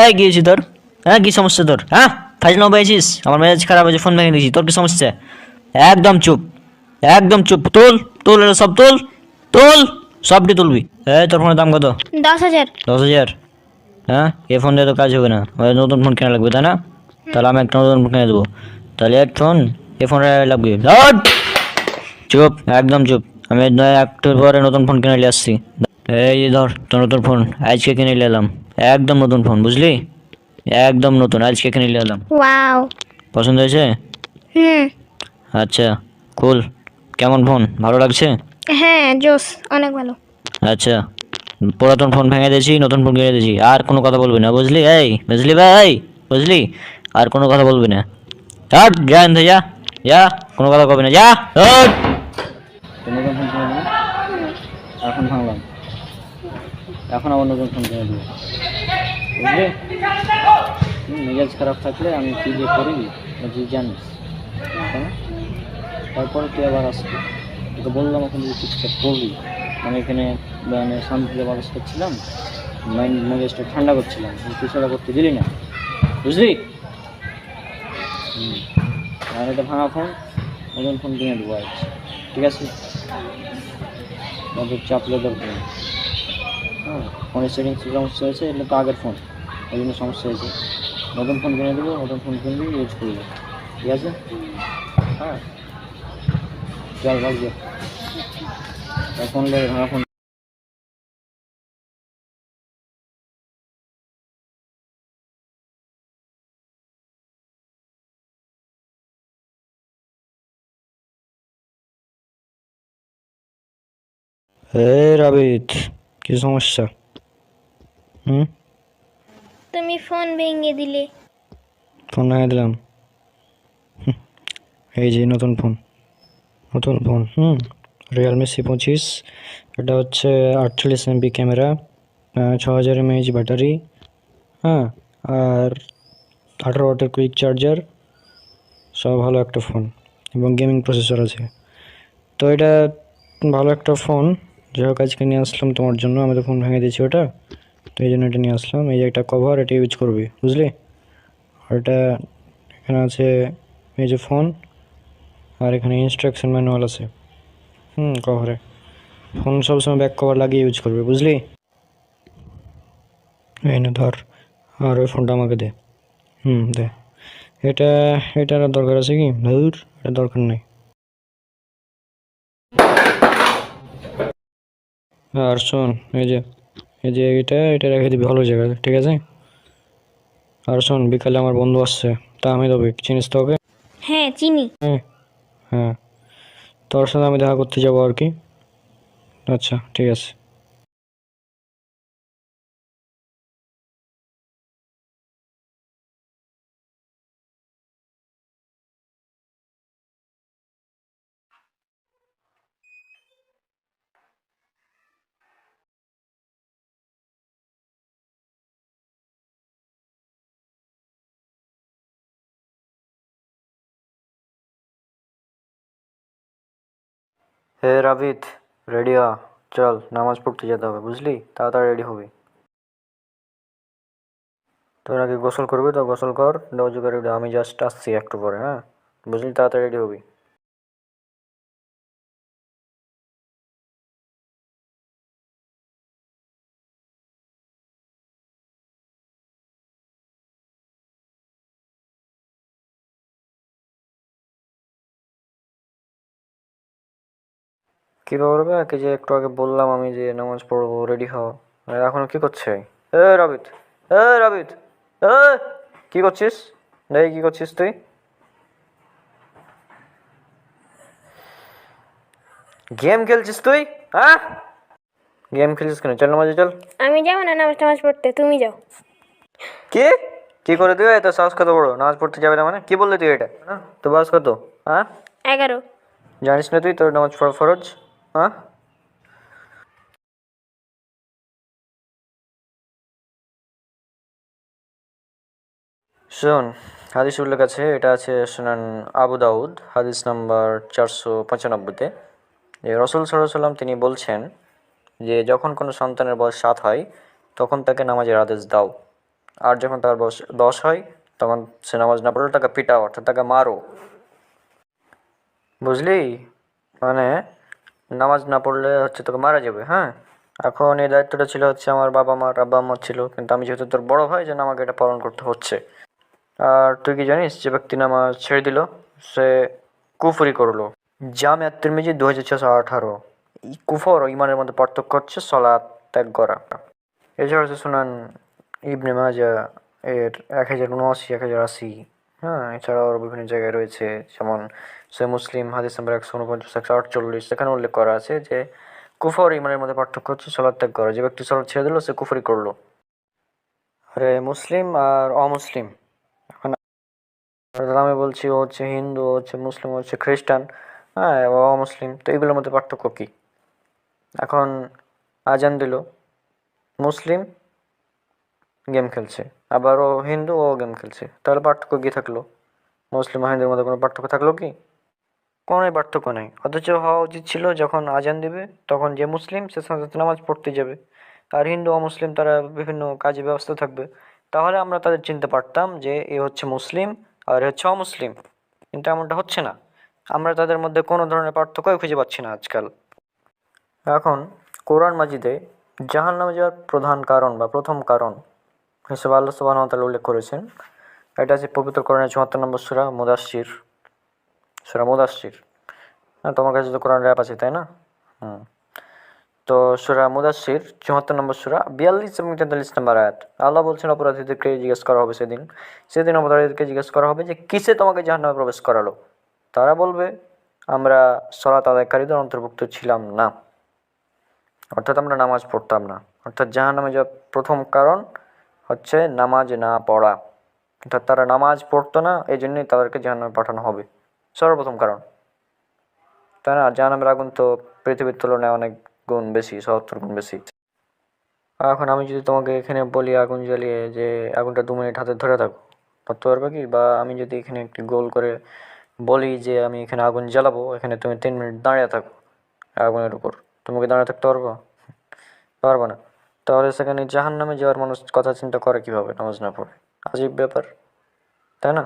Speaker 2: এই কি হয়েছে তোর? হ্যাঁ কি সমস্যা তোর? হ্যাঁ ফাইজলাম পেয়েছিস? আমার মেজাজ খারাপ হয়েছে, ফোন ভেঙে দিয়েছি, তোর কি সমস্যা? একদম চুপ, একদম চুপ। তুল তুল, এটা সব তুল, তুল, সবটি তুলবি। এই তোর ফোনের দাম কত?
Speaker 4: 10,000।
Speaker 2: 10,000? হ্যাঁ, এ ফোন দিয়ে তো কাজ হবে না, ওই নতুন ফোন কেনা লাগবে, তাই না? তাহলে আমি একটা নতুন ফোন কিনে দেবো। তাহলে এক ফোন, এ ফোন লাগবে। ধর! চুপ, একদম চুপ। আমি একটু পরে নতুন ফোন কিনে নিয়ে আসছি। এই যে ধর তোর নতুন ফোন, আজকে কিনে নিয়ে এলাম। একদম নতুন ফোন, বুঝলি? একদম নতুন, আজকে কিনে নিয়ে এলাম।
Speaker 4: ওয়াও।
Speaker 2: পছন্দ হয়েছে?
Speaker 4: হুম।
Speaker 2: আচ্ছা, কুল। কেমন ফোন, ভালো লাগছে?
Speaker 4: হ্যাঁ, জোস, অনেক ভালো।
Speaker 2: আচ্ছা, পুরাতন ফোন ভেঙে দিয়েছি, নতুন ফোন কিনে দিয়েছি, আর কোনো কথা বলবি না, বুঝলি? এই বুঝলি ভাই, বুঝলি? আর কোনো কথা বলবি না। হাট, যা এখান থেকে, যা যা, কোনো কথা কবি না, যা। হাট! তো নতুন ফোন কিনে দিবি, এখন ভাঙলাম, এখন আবার নতুন ফোন কিনে দেবো, বুঝলি? মেজাজ খারাপ থাকলে আমি কী যে করি তুই জানিস, তাই না? তারপরে তুই আবার আসবি, তোকে বললাম এখন যদি চুপচাপ করবি। আমি এখানে মানে শান্তিতে বাতাস করছিলাম, মাইন্ড মেজাজটা ঠান্ডা করছিলাম, তুই সেটা করতে দিলি না, বুঝলি? আর এটা ভাঙা ফোন, নতুন ফোন কিনে দেবো আজ, ঠিক আছে? তাদের চাপলে দরকার নেই। হ্যাঁ, ফোনের সেটিংসে সমস্যা হয়েছে, এগুলো তো আগের ফোন, ওই জন্য সমস্যা হয়েছে। নতুন ফোন কিনে দেবো, নতুন ফোন কিনবি, ইউজ করবি, ঠিক আছে? হ্যাঁ, চল ভাবছি ফোন দেবে, ভাঙা ফোন। হে রাবিত, কি সমস্যা? হুম,
Speaker 4: তুমি ফোন ভেঙে দিলে।
Speaker 2: ফোন ভেঙে দিলাম? এই যে নতুন ফোন, নতুন ফোন, রিয়েলমি C25। এটা হচ্ছে 48 MP ক্যামেরা, 6000 mAh ব্যাটারি, হ্যাঁ, আর 18 ওয়াটের কুইক চার্জার, সব ভালো একটা ফোন, এবং গেমিং প্রসেসর আছে। তো এটা ভালো একটা ফোন, যাই হোক আজকে নিয়ে আসলাম তোমার জন্য। আমি তো ফোন ভেঙে দিয়েছি ওটা, তো এই জন্য এটা নিয়ে আসলাম। এই যে একটা কভার, এটা ইউজ করবি, বুঝলি? আর এটা এখানে আছে, এই যে ফোন, আর এখানে ইনস্ট্রাকশন ম্যানুয়াল আছে কভারে। ফোন সবসময় ব্যাক কভার লাগিয়ে ইউজ করবে, বুঝলি? এই না ধর, আর ওই ফোনটা আমাকে দে। দে। এটা, এটার আর দরকার আছে কি? ধুর, এটা দরকার নেই। আর শোন, এই যে এটা রেখে দিবি ভালো জায়গায়, ঠিক আছে? আর শোন, বিকালে আমার বন্ধু আসছে, তা আমি দেবো, চিনিস তো ওকে?
Speaker 4: হ্যাঁ, চিনি।
Speaker 2: হ্যাঁ, হ্যাঁ, তোর সাথে আমি দেখা করতে যাবো আর কি। আচ্ছা, ঠিক আছে। হে রাবিত, রেডি হ, চল নামাজ পড়তে যেতে হবে, বুঝলি? তাড়াতাড়ি রেডি হবি। তোর আগে গোসল করবি তো গোসল কর, অজু করে রেডি হ। আমি জাস্ট আসছি একটু পরে, হ্যাঁ? বুঝলি, তাড়াতাড়ি রেডি হবি। কি ব্যাপার বে, কি যে একটু আগে বললাম আমি যে নামাজ পড়বো, রেডি হ। আর এখনো কি করছে? এ রাবিত, এ রাবিত, এ কি করছিস? এই কি করছিস তুই? গেম খেলছিস তুই? হ্যাঁ, গেম খেলছিস কেন? চল নামাজে চল।
Speaker 4: আমি যাবো না নামাজ টামাজ পড়তে, তুমি যাও।
Speaker 2: কি কি করে তুই? এত সাহস কত বড়, নামাজ পড়তে যাবে না মানে? কি বললি তুই এটা? হ্যাঁ, তো বয়স কত? হ্যাঁ,
Speaker 4: 11।
Speaker 2: জানিস না তুই তোর নামাজ পড়া ফরজ? হ্যাঁ, শোন, হাদিস উল্লেখ আছে, এটা আছে সুনান আবু দাউদ, হাদিস নাম্বার 495-তে, যে রসুল সাল্লাল্লাহু আলাইহি সাল্লাম তিনি বলছেন যে যখন কোনো সন্তানের বয়স 7 হয় তখন তাকে নামাজের আদেশ দাও, আর যখন তার বয়স 10 হয় তখন সে নামাজ না পড়লে তাকে পিটাও, অর্থাৎ তাকে মারো। বুঝলি? মানে নামাজ না পড়লে হচ্ছে তোকে মারা যাবে। হ্যাঁ, এখন এই দায়িত্বটা ছিল হচ্ছে আমার বাবা মার, আব্বা আম্মার ছিল, কিন্তু আমি যেহেতু তোর বড় ভাই যেন আমাকে এটা পালন করতে হচ্ছে। আর তুই কি জানিস যে ব্যক্তি নামাজ ছেড়ে দিল সে কুফরি করলো? জামে আত-তিরমিজি 2618। এই কুফর ও ইমানের মধ্যে পার্থক্য হচ্ছে সলাৎ ত্যাগ করা। এছাড়া হচ্ছে সুনান ইবনে মাজা এর 1079, 1080। হ্যাঁ, এছাড়াও আরও বিভিন্ন জায়গায় রয়েছে, যেমন সে মুসলিম হাদিস নাম্বার 149, 148, সেখানে উল্লেখ করা আছে যে কুফর ও ইমানের মধ্যে পার্থক্য হচ্ছে সলাৎ ত্যাগ করা। যে ব্যক্তি সলাৎ ছেড়ে দিল সে কুফরি করলো। আরে মুসলিম আর অমুসলিম, এখন আমি বলছি ও হচ্ছে হিন্দু, ও হচ্ছে মুসলিম, ও হচ্ছে খ্রিস্টান, হ্যাঁ, ও অমুসলিম, তো এগুলোর মধ্যে পার্থক্য কী? এখন আজান দিল, মুসলিম গেম খেলছে, আবার ও হিন্দু, ও গেম খেলছে, তাহলে পার্থক্য কী থাকলো? মুসলিম আর হিন্দুর মধ্যে কোনো পার্থক্য থাকলো কি? কোনোই পার্থক্য নেই। অথচ হওয়া উচিত ছিল যখন আজান দিবে তখন যে মুসলিম সে সাথে সাথে নামাজ পড়তে যাবে, আর হিন্দু অমুসলিম তারা বিভিন্ন কাজে ব্যস্ত থাকবে, তাহলে আমরা তাদের চিনতে পারতাম যে এ হচ্ছে মুসলিম আর এ হচ্ছে অমুসলিম। কিন্তু এমনটা হচ্ছে না, আমরা তাদের মধ্যে কোনো ধরনের পার্থক্যই খুঁজে পাচ্ছি না আজকাল। এখন কোরআন মাজিদে জাহান্নামে যাওয়ার প্রধান কারণ বা প্রথম কারণ হিসেবে আল্লাহ সুবহানাহু ওয়া তাআলা উল্লেখ করেছেন। এটা আছে পবিত্র কোরআনের 74 নম্বর সূরা মুদাসসির, সূরা মুদাসসির। হ্যাঁ, তোমার কাছে তো কোরআন অ্যাপ আছে তাই না? হুম। তো সূরা মুদাসসির 74 নম্বর সূরা 42 এবং 43 নম্বর আয়াত, আল্লাহ বলছেন অপরাধীদেরকে জিজ্ঞেস করা হবে সেদিন অপরাধীদেরকে জিজ্ঞেস করা হবে যে কিসে তোমাকে জাহান্নামে প্রবেশ করালো? তারা বলবে আমরা সালাত আদায়কারীদের অন্তর্ভুক্ত ছিলাম না, অর্থাৎ আমরা নামাজ পড়তাম না। অর্থাৎ জাহান্নামে যাওয়ার প্রথম কারণ হচ্ছে নামাজ না পড়া, অর্থাৎ তারা নামাজ পড়তো না, এই জন্যই তাদেরকে জাহান্নামে পাঠানো হবে, সর্বপ্রথম কারণ। তাই না? জাহান্নামের আগুন তো পৃথিবীর তুলনায় অনেক গুণ বেশি, 70 গুণ বেশি। এখন আমি যদি তোমাকে এখানে বলি আগুন জ্বালিয়ে যে আগুনটা 2 মিনিট হাতে ধরে থাকো, ধরতে পারবে কি? বা আমি যদি এখানে একটি গোল করে বলি যে আমি এখানে আগুন জ্বালাবো, এখানে তুমি 3 মিনিট দাঁড়িয়ে থাকো আগুনের উপর, তুমি কি দাঁড়িয়ে থাকতে পারবো? পারবো না। তাহলে সেখানে জাহান্নামে যাওয়ার মানুষ কথা চিন্তা করে কীভাবে নামাজ না পড়ে? আজীব ব্যাপার, তাই না?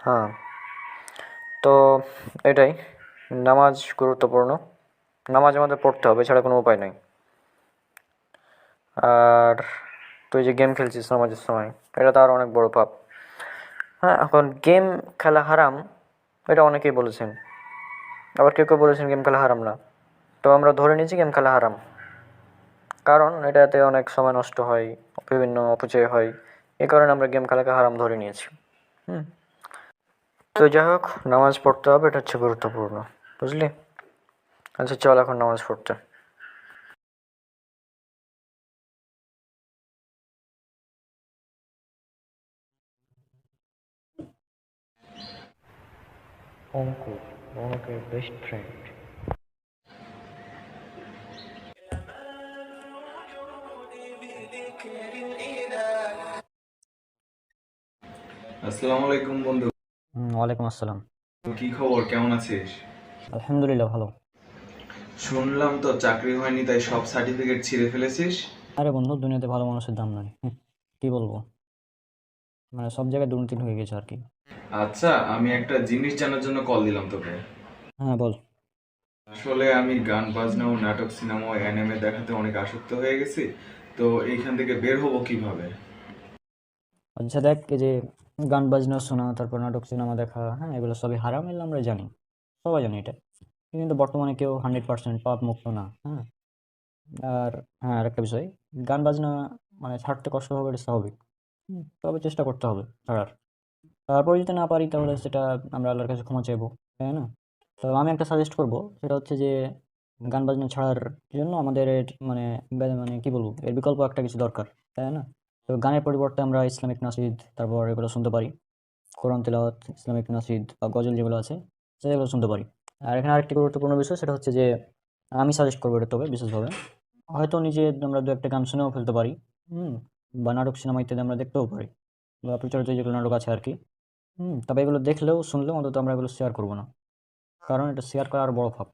Speaker 2: হ্যাঁ, তো এটাই, নামাজ গুরুত্বপূর্ণ, নামাজ আমাদের পড়তে হবে, এছাড়া কোনো উপায় নেই। আর তুই যে গেম খেলছিস নামাজের সময়, এটা তো আরও অনেক বড় পাপ। হ্যাঁ, এখন গেম খেলা হারাম এটা অনেকেই বলেছেন, আবার কেউ কেউ বলেছেন গেম খেলা হারাম না। তো আমরা ধরে নিয়েছি গেম খেলা হারাম, কারণ এটাতে অনেক সময় নষ্ট হয়, বিভিন্ন অপচয় হয়, এই কারণে আমরা গেম খেলাকে হারাম ধরে নিয়েছি। তো যাই হোক, নামাজ পড়তে হবে, এটা হচ্ছে গুরুত্বপূর্ণ, বুঝলি? আচ্ছা চল এখন নামাজ পড়তে। অঙ্কুর, অঙ্কের বেস্ট ফ্রেন্ড।
Speaker 7: আসসালামু আলাইকুম বন্ধু।
Speaker 2: ওয়ালাইকুম আসসালাম।
Speaker 7: কি খবর, কেমন আছিস?
Speaker 2: আলহামদুলিল্লাহ ভালো।
Speaker 7: শুনলাম তো চাকরি হয়নি তাই সব সার্টিফিকেট ছিঁড়ে ফেলেছিস।
Speaker 2: আরে বন্ধু, দুনিয়াতে ভালো মানুষের দাম নাই। কি বলবো, মানে সব জায়গায় দুর্নীতি হয়ে গেছে আর কি।
Speaker 7: আচ্ছা, আমি একটা জিনিস জানার জন্য কল দিলাম তোকে।
Speaker 2: হ্যাঁ বল।
Speaker 7: আসলে আমি গান বাজনা ও নাটক সিনেমা ও অ্যানিমে দেখাতে অনেক আসক্ত হয়ে গেছি, তো এইখান থেকে বের হবো কিভাবে?
Speaker 2: আচ্ছা দেখ, এই যে গান বাজনা শোনা, তারপর নাটক সিনেমা দেখা, হ্যাঁ এগুলো সবই হারাম, এগুলো আমরা জানি, সবাই জানি এটা। কিন্তু বর্তমানে কেউ 100% পাপ মুক্ত না। হ্যাঁ, আর হ্যাঁ আরেকটা বিষয়, গান বাজনা মানে ছাড়তে কষ্ট হবে, এটা স্বাভাবিক। তবে চেষ্টা করতে হবে ছাড়ার। তারপরে যদি না পারি তাহলে সেটা আমরা আল্লাহর কাছে ক্ষমা চাইবো, তাই না? তো আমি একটা সাজেস্ট করব, সেটা হচ্ছে যে গান বাজনা ছাড়ার জন্য আমাদের মানে মানে কি বলবো, এর বিকল্প একটা কিছু দরকার, তাই না? তো গানের পরিবর্তে আমরা ইসলামিক নাসিদ, তারপর এগুলো শুনতে পারি, কোরআন তেলাওয়াত, ইসলামিক নাসিদ বা গজল যেগুলো আছে সেগুলো শুনতে পারি। আর এখানে আরেকটি গুরুত্বপূর্ণ বিষয়, সেটা হচ্ছে যে আমি সাজেস্ট করবো এটা, তবে বিশেষভাবে হয়তো নিজে আমরা দু একটা গান শুনেও ফেলতে পারি। বা নাটক সিনেমা ইত্যাদি আমরা দেখতেও পারি, বা প্রচারিত যেগুলো নাটক আছে আর কি। তবে এগুলো দেখলেও শুনলেও অন্তত আমরা এগুলো শেয়ার করবো না, কারণ এটা শেয়ার করা আর বড় পাপ।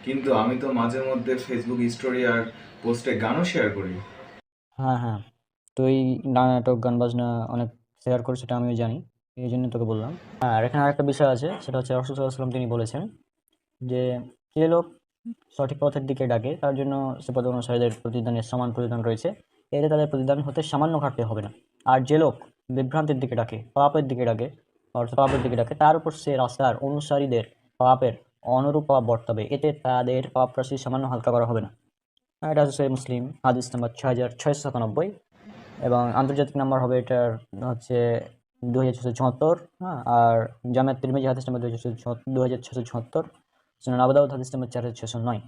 Speaker 7: কিন্তু আমি তো মাঝে মধ্যে ফেসবুক স্টোরি আর পোস্টে গানও শেয়ার করি।
Speaker 2: হ্যাঁ হ্যাঁ, তো এই নাটক গান বাজনা অনেক শেয়ার করে, সেটা আমিও জানি, এই জন্য তোকে বললাম। হ্যাঁ, আর এখানে আরেকটা বিষয় আছে, সেটা হচ্ছে রাসূল সাল্লাল্লাহু আলাইহি ওয়াসাল্লাম তিনি বলেছেন যে যে লোক সঠিক পথের দিকে ডাকে তার জন্য সে পথ অনুসারীদের প্রতিদানের সমান প্রতিদান রয়েছে, এতে তাদের প্রতিদান হতে সামান্য ঘাটতি হবে না। আর যে লোক বিভ্রান্তির দিকে ডাকে, পাপের দিকে ডাকে, অর্থাৎ পাপের দিকে ডাকে, তার উপর সে রাস্তার অনুসারীদের পাপের অনুরূপ পাপ বর্তাবে, এতে তাদের পাপ রাশি সামান্য হালকা করা হবে না। এটা হচ্ছে সহিহ মুসলিম, হাদিস নাম্বার 6697, এবং আন্তর্জাতিক নাম্বার হবে এটার হচ্ছে 2674। হ্যাঁ, আর জামিয়াত তিরমিজি হাদিস নাম্বার 2674, সুনান আবু দাউদ হাদিস নাম্বার 4609।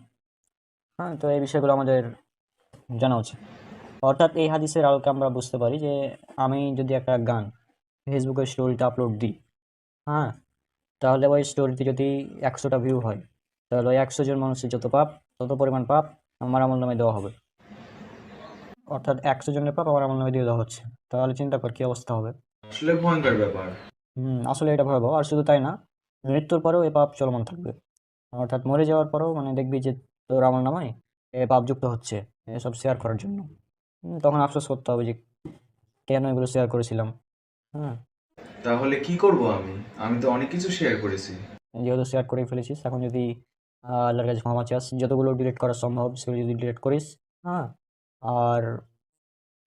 Speaker 2: হ্যাঁ, তো এই বিষয়গুলো আমাদের জানা উচিত। অর্থাৎ এই হাদিসের আলোকে আমরা বুঝতে পারি যে আমি যদি একটা গান ফেসবুকের স্টোরিতে আপলোড দিই, হ্যাঁ, তাহলে ওই স্টোরিতে যদি 100টা ভিউ হয়, তাহলে ওই 100 জন মানুষের যত পাপ, তত পরিমাণ পাপ আমার আমল নামে দেওয়া হবে। অর্থাৎ 100 জনের পাপ আমার আমল নামে দিয়ে দেওয়া হচ্ছে, তাহলে চিন্তা কর কি অবস্থা হবে।
Speaker 7: আসলে ভয়ঙ্কর ব্যাপার।
Speaker 2: আসলে এটা ভয়াবহ। আর শুধু তাই না, মৃত্যুর পরেও এই পাপ চলমান থাকবে। অর্থাৎ মরে যাওয়ার পরেও মানে দেখবি যে তোর আমল নামায় এ পাপ যুক্ত হচ্ছে এসব শেয়ার করার জন্য। তখন আফসোস করতে হবে যে কেন এগুলো শেয়ার করেছিলাম। হ্যাঁ,
Speaker 7: তাহলে কি করব আমি? আমি তো অনেক কিছু শেয়ার করেছি।
Speaker 2: যেহেতু শেয়ার করে ফেলেছিস, এখন যদি আল্লাহর কাছে ক্ষমা চাস, যতগুলো ডিলিট করা সম্ভব সেগুলো যদি ডিলিট করিস, হ্যাঁ, আর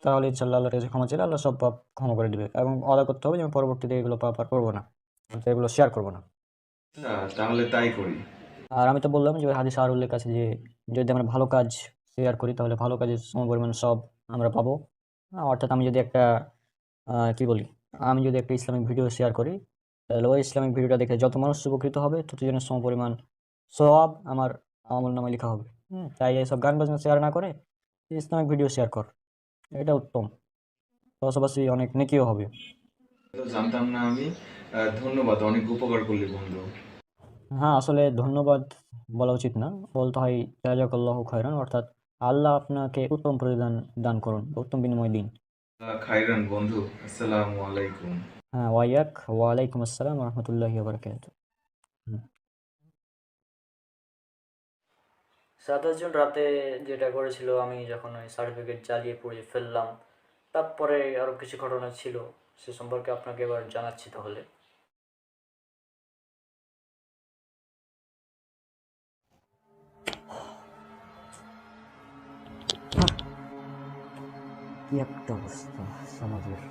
Speaker 2: তাহলে ইনশাল্লাহ আল্লাহর কাছে ক্ষমা চাইলে আল্লাহ সব পাপ ক্ষমা করে দিবে, এবং ওয়াদা করতে হবে যে আমি পরবর্তীতে এগুলো পাপ আর করবো না, অর্থাৎ এগুলো শেয়ার করবো না।
Speaker 7: তাহলে তাই করি।
Speaker 2: আর আমি তো বললাম যে ওই হাদিসে আর উল্লেখ আছে যে যদি আমরা ভালো কাজ শেয়ার করি তাহলে ভালো কাজের সমপরিমাণ সব আমরা পাবো। অর্থাৎ আমি যদি একটা কি বলি, আমি যদি একটা ইসলামিক ভিডিও শেয়ার করি, তাহলে ওই ইসলামিক ভিডিওটা দেখে যত মানুষ উপকৃত হবে ততজনের সমপরিমাণ সওয়াব আমার আমল নামায় লেখা হবে। তাই এইসব গান বাজনা শেয়ার না করে ইসলামিক ভিডিও শেয়ার কর, এটা উত্তম, পাশাপাশি অনেক নেকিও হবে।
Speaker 7: তো জানতাম না আমি। ধন্যবাদ, অনেক উপকার করলি বন্ধু।
Speaker 2: হ্যাঁ, আসলে ধন্যবাদ বলা উচিত না, বলতে হয় জাযাকাল্লাহু খায়রান, অর্থাৎ আল্লাহ আপনাকে উত্তম প্রতিদান দান করুন, উত্তম বিনিময় দিন।
Speaker 7: খাইরান বন্ধু, আসসালামু আলাইকুম।
Speaker 2: হ্যাঁ, ওয়ালাইকুম আসসালাম রহমতুল্লাহি ওয়া বারাকাতুহু। 27 জুন রাতে যেটা করেছিল, আমি যখন ওই সার্টিফিকেট জ্বালিয়ে পুড়িয়ে ফেললাম, তারপরে আরও কিছু ঘটনা ছিল, সে সম্পর্কে আপনাকে এবার জানাচ্ছি তাহলে। কি একটা অবস্থা সমাজের।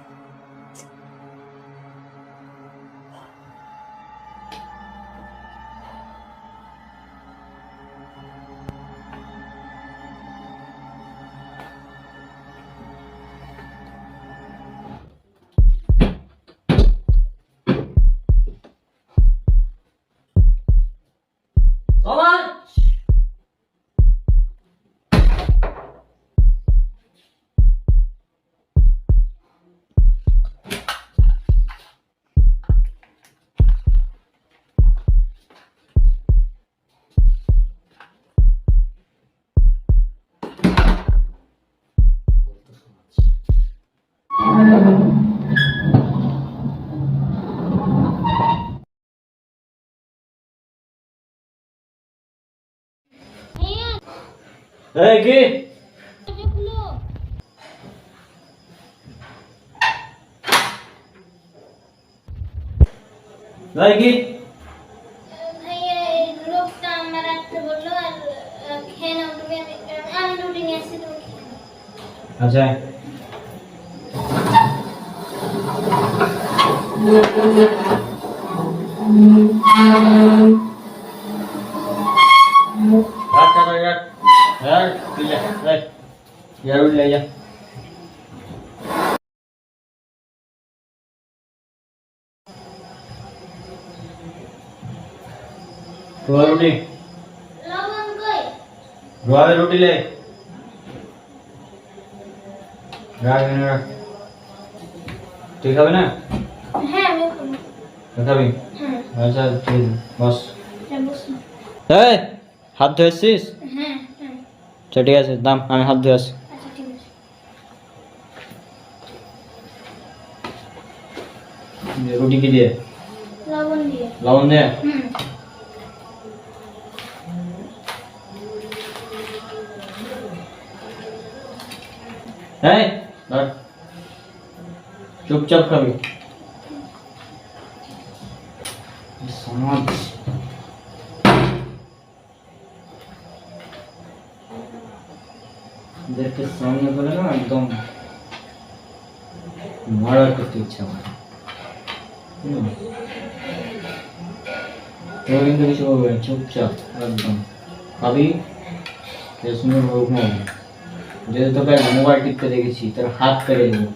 Speaker 2: এই কি
Speaker 4: দেখলো
Speaker 2: এই কি
Speaker 4: ভাইয়া এই লোকটা আমার রাখতে বললো আর খেয়ে নাও তুমি আমি রুটি নিয়ে আসছি তুমি খেয়ে নাও।
Speaker 2: আচ্ছা यार ले जा रोटी
Speaker 4: লবণ কই
Speaker 2: रोआ रोटी ले ठीक है ना
Speaker 4: হ্যাঁ আমি খাবো
Speaker 2: খাবি
Speaker 4: হ্যাঁ
Speaker 2: আচ্ছা ঠিক বস
Speaker 4: হ্যাঁ বসো
Speaker 2: এই হাত ধুয়েছিস
Speaker 4: হ্যাঁ হ্যাঁ
Speaker 2: আচ্ছা ঠিক আছে দাম আমি হাত ধুয়ে আসি
Speaker 4: আচ্ছা ঠিক আছে
Speaker 2: রুটি কি দিয়ে
Speaker 4: লবণ দিয়ে
Speaker 2: লবণ দিয়ে
Speaker 4: হুম
Speaker 2: এই ধর চুপচাপ খাবি সমাজ দেখতে সামনে করে না একদম মারা করতে ইচ্ছা আমার তোর কিন্তু কিছু হবে না, চুপচাপ একদম খাবি কেসমে ঘুমাবো যদি তোকে মোবাইল টিপতে দেখেছি তোর হাত কেড়ে দেবো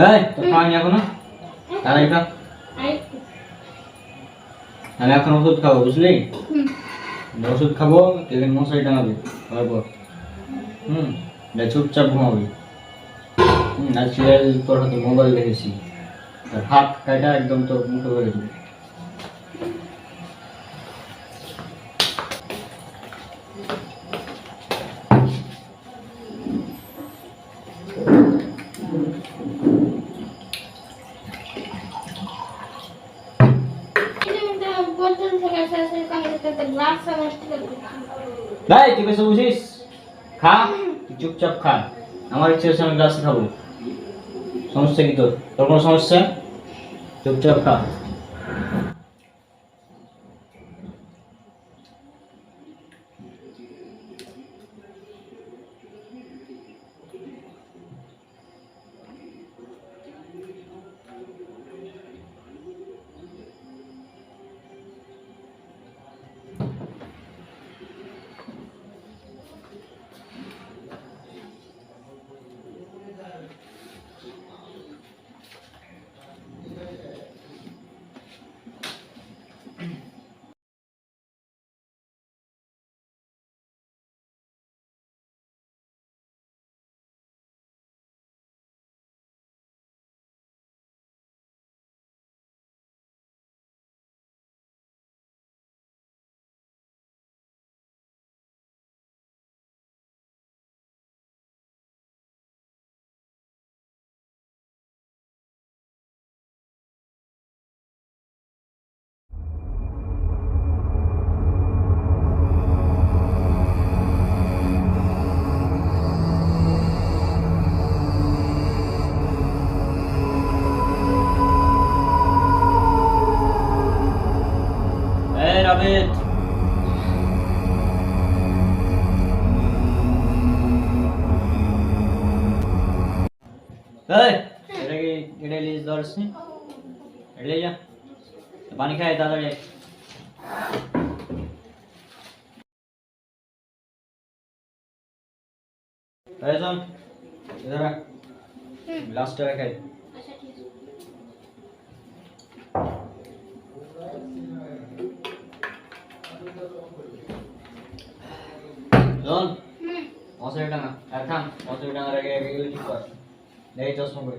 Speaker 2: এই তো খাওয়ানি এখনো তাহলে এটা
Speaker 4: আরেকটু
Speaker 2: আমি এখন ওষুধ খাবো বুঝলি
Speaker 4: হুম
Speaker 2: ওষুধ খাবো এখানে মশারি টাঙাবি তারপর এটা চুপচাপ ঘুমাবি আর সিরিয়াল তোর হাতে মোবাইল দেখেছি আর হাত কাটা একদম তোর মুখে ভরে দেবো
Speaker 4: এটা বোতল থেকে সরাসরি পানি দিতে গ্লাস নষ্ট করে
Speaker 2: ভাই তুই কিছু বুঝিস খা তুই চুপচাপ খা আমার ইচ্ছে হচ্ছে আমি গ্লাসে খাবো সমস্যা কি তোর তোর কোনো সমস্যা চুপচাপ খা এই রাবিত এই এটা কি এটা লিজ ধরছি এটা যা পানি খাই তাড়াতাড়ি এই শোন इधर आ গ্লাসটা রাখাই
Speaker 4: আচ্ছা ঠিক আছে
Speaker 2: শোন
Speaker 4: হুম
Speaker 2: মশারি টাঙা আর থাম মশারি টাঙার আগে আগে এগুলো ঠিক কর এই চশমা করে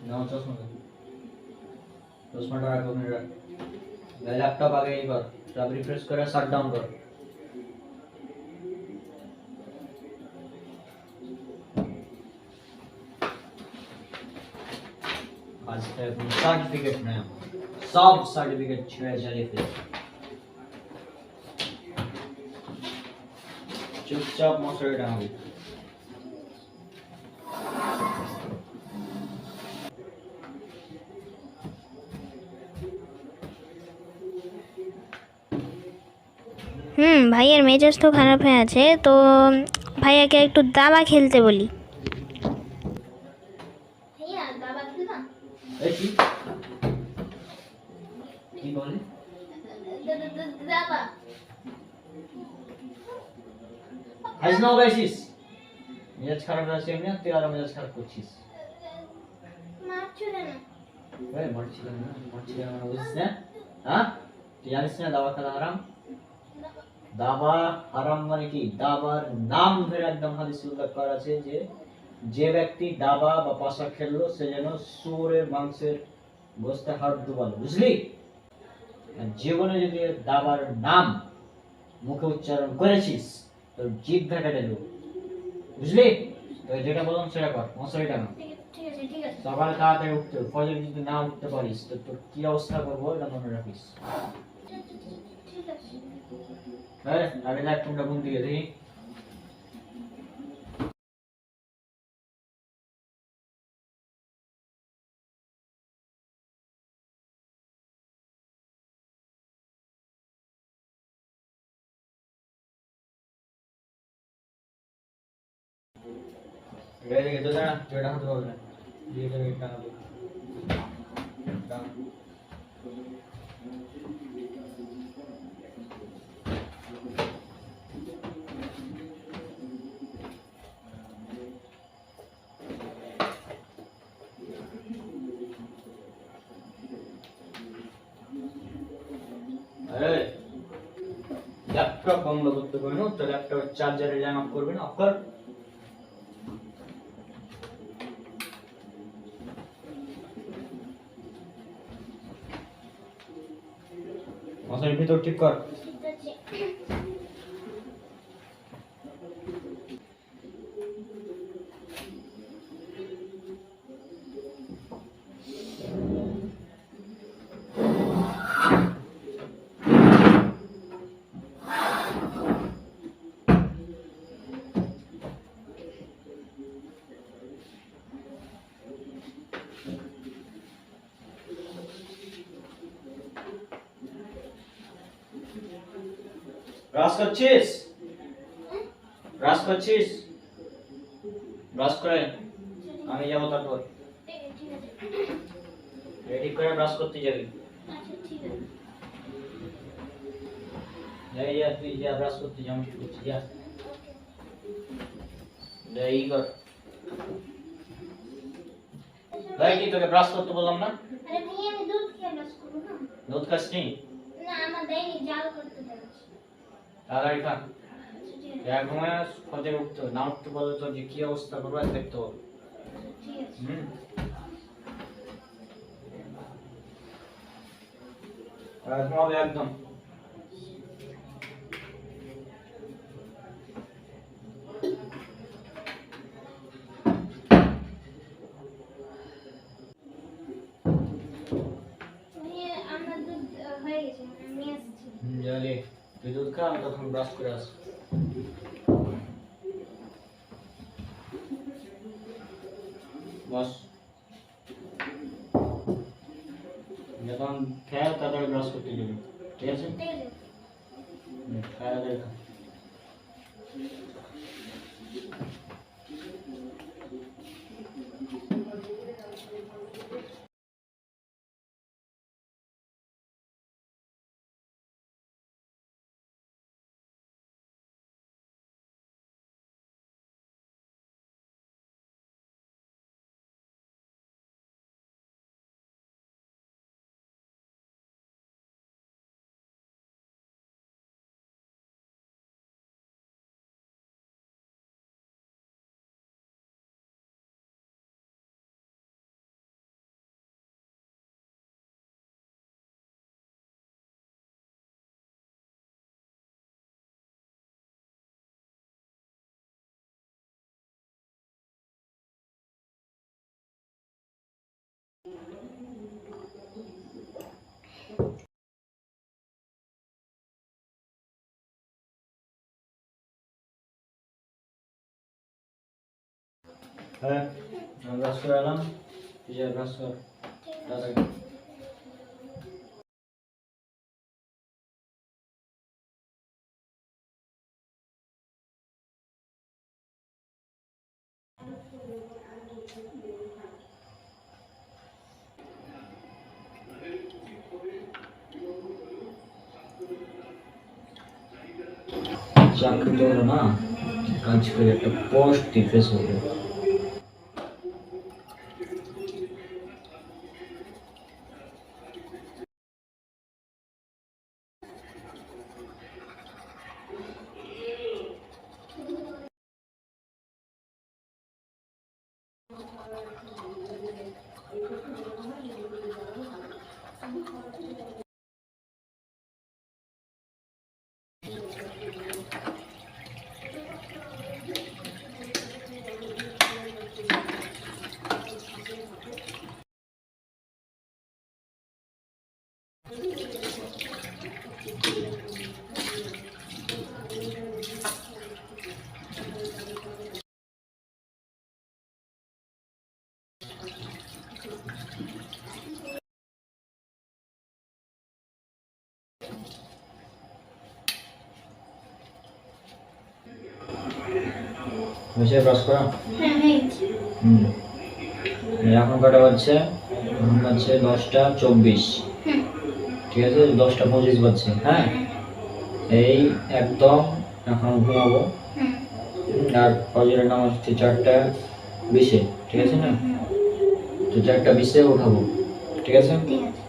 Speaker 2: নাও চশমা কর চশমাটা রাখ ওখানে রাখ ল্যাপটপ আগে এই কর সব রিফ্রেশ করে শাট ডাউন কর আজ থেকে কোনো সার্টিফিকেট নেই, সব সার্টিফিকেট ছেড়ে জ্বালিয়ে ফেলে চুপচাপ মশারি টাঙাবি।
Speaker 4: ভাইয়ের মেজাজ তো খারাপ হয়ে আছে, তো ভাইয়াকে একটু দাবা খেলতে বলি। ভাইয়া দাবা খেলবা?
Speaker 2: এই কি কি বলে?
Speaker 4: দাবা
Speaker 2: আজ না গাইছিস, মেজাজ খারাপ আছে এমনি, তুই আরো মেজাজ খারাপ করছিস।
Speaker 4: মারছো কেন?
Speaker 2: মারছিলাম না, মারছিলাম না, বুঝছিস না? হ্যাঁ, তুই জানিস না দাবা খেলা হারাম? দাবা হারাম মানে কি? দাবার নাম ধরে একদম হাদিসে উল্লেখ করা আছে যে যে ব্যক্তি দাবা বা পাশা খেললো সে যেন শুয়োরের মাংসের গোস্তে হাত ডুবালো, বুঝলি? আর জীবনে যদি দাবার নাম মুখে উচ্চারণ করেছিস তোর জিভ ভেঙে দেব, বুঝলি? তো যেটা বললাম সেটা কর, মশারিটা না।
Speaker 4: ঠিক আছে ঠিক আছে।
Speaker 2: সকালে তাড়াতাড়ি উঠতে হবে, ফজরে যদি না উঠতে পারিস তো তোর কি অবস্থা করবো এটা মনে রাখিস।
Speaker 4: ঠিক আছে।
Speaker 2: হ্যাঁ, আগে দেখ কোনটা কোন দিকে দেখি। এদিকে তো দাঁড়া, যেটা হতে পারবে না দিয়ে দেবে টানাবো। আরে ল্যাপটপ বন্ধ করতে পারবে না তো, ল্যাপটপের চার্জারে ল্যাং অফ করবে না, অফ কর। মশারির ভিতর ঠিক কর।
Speaker 4: ঠিক আছে।
Speaker 2: ব্রাশ করছিস? ব্রাশ করছিস? ব্রাশ করে আমি যাবো, তারপর
Speaker 4: ঠিক আছে।
Speaker 2: রেডি করে ব্রাশ করতে যাবি।
Speaker 4: আচ্ছা ঠিক আছে।
Speaker 2: যাই যা, তুই যা ব্রাশ করতে যা, আমি ঠিক করছি, যা যাই কর। ভাই কি তোকে ব্রাশ করতে বললাম না?
Speaker 4: আরে ভাইয়া আমি দুধ খেয়ে ব্রাশ করবো না।
Speaker 2: দুধ খাসনি?
Speaker 4: না আমার দেয়নি, জাল করতে দেওয়া।
Speaker 2: তাড়াতাড়ি খা।
Speaker 4: আচ্ছা ঠিক আছে।
Speaker 2: এক ঘুমায় ফজরে উঠতে হবে, না উঠতে পারলে তো যে কি অবস্থা করবে আর দেখতে হবে।
Speaker 4: ঠিক আছে।
Speaker 2: আর ঘুমাবে একদম।
Speaker 4: ভাইয়া আমার দুধ হয়ে গেছে, আমি আসছি।
Speaker 2: জানি তুই দুধ খা, আমি তখন ব্রাশ করে আস। বস যখন খেয়ে তাড়াতাড়ি ব্রাশ করতে যাবি, ঠিক আছে?
Speaker 4: ঠিক আছে।
Speaker 2: তাড়াতাড়ি খা। হ্যাঁ আমি ব্রাশ করে এলাম, তুই যা ব্রাশ কর তাড়াতাড়ি। চাকরি তো হলো না, কাজ করে একটা পোস্ট দিয়ে হবে। হয়েছে ব্রাশ করা?
Speaker 4: হ্যাঁ হয়ে গেছে।
Speaker 2: হুম, এখন কটা বাজছে? এখন বাজছে 10টা 24।
Speaker 4: হুম।
Speaker 2: ঠিক আছে, 10টা 25 বাজছে। হ্যাঁ, এই একদম এখন ঘুমাবো।
Speaker 4: হুম।
Speaker 2: আর ফজরের নামাজ হচ্ছে 4টা 20-এ, ঠিক আছে না? তো 4টা 20-এ উঠাবো, ঠিক আছে?
Speaker 4: ঠিক আছে।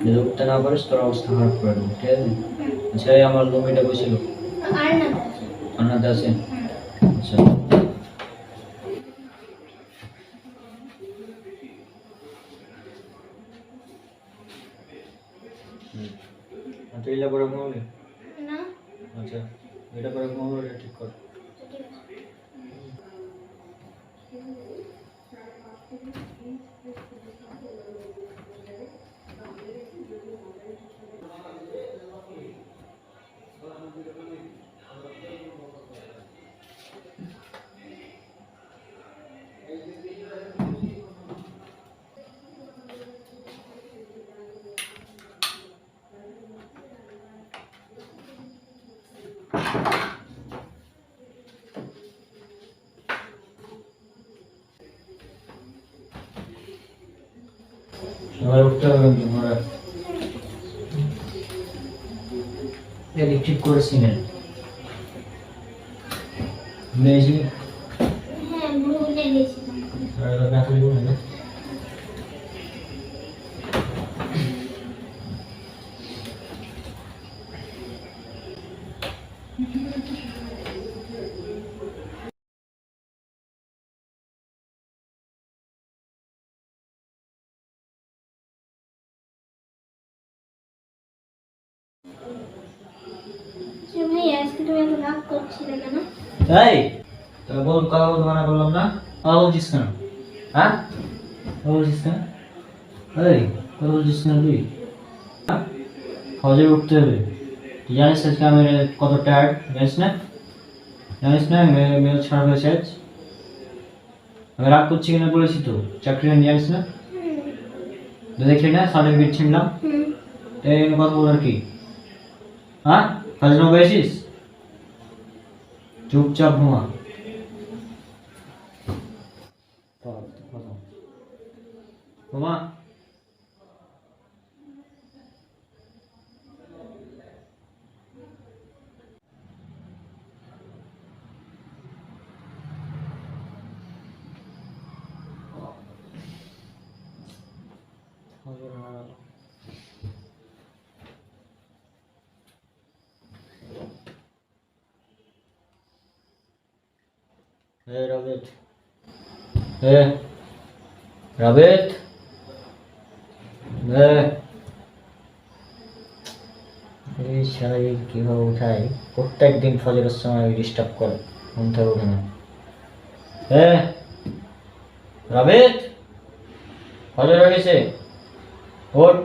Speaker 2: যদি উঠতে না পারিস তোর অবস্থা খারাপ করে দেবো, ঠিক আছে?
Speaker 4: হুম।
Speaker 2: আচ্ছা, এই আমার লুঙ্গিটা বসিল
Speaker 4: আর না তো আছে।
Speaker 2: রান্নাতে আছে?
Speaker 4: হুম।
Speaker 2: আচ্ছা, তুই এটা করে ঘুমাবি?
Speaker 4: না
Speaker 2: আচ্ছা, এটা করে ঘুমাবো, এটা ঠিক কর।
Speaker 4: তো ঠিক আছে।
Speaker 2: সবাই উঠতে হবে কিন্তু আমরা এদিক ঠিক করেছি না। মেয়েছি
Speaker 4: হ্যাঁ ভুলে গেছিলাম।
Speaker 2: ব্যথা দিব না।
Speaker 4: আচ্ছা ভাইয়া আজকে তুমি এত রাগ করছিলে কেন?
Speaker 2: তাই তো বল, কথা বলতে মানা করলাম না? কথা বলছিস কেন? হ্যাঁ, কথা বলছিস কেন? এই কথা বলছিস কেন তুই? হ্যাঁ, ফজরে উঠতে হবে। তুই জানিস আজকে আমি কত টায়ার্ড, জানিস না? জানিস না মেল ছাড়া হয়েছে আজ? আমি রাগ করছি কিনা বলেছি তো, চাকরি নেই, জানিস না? তো দেখলি না সার্টিফিকেট ছিনলাম।
Speaker 4: হুম।
Speaker 2: এই কথা বলার কি? হ্যাঁ, কাজে পেয়েছিস? চুপচাপ ঘুমা। ঘুমা। Hey Rabbit. Hey Rabbit. Hey. এই শালাকে কিভাবে উঠাই? প্রত্যেক দিন ফজরের সময় ডিস্টার্ব করে, ঘুম থেকে ওঠে না। হ্যাঁ রাবিত, ফজর হয়ে গেছে, ওঠ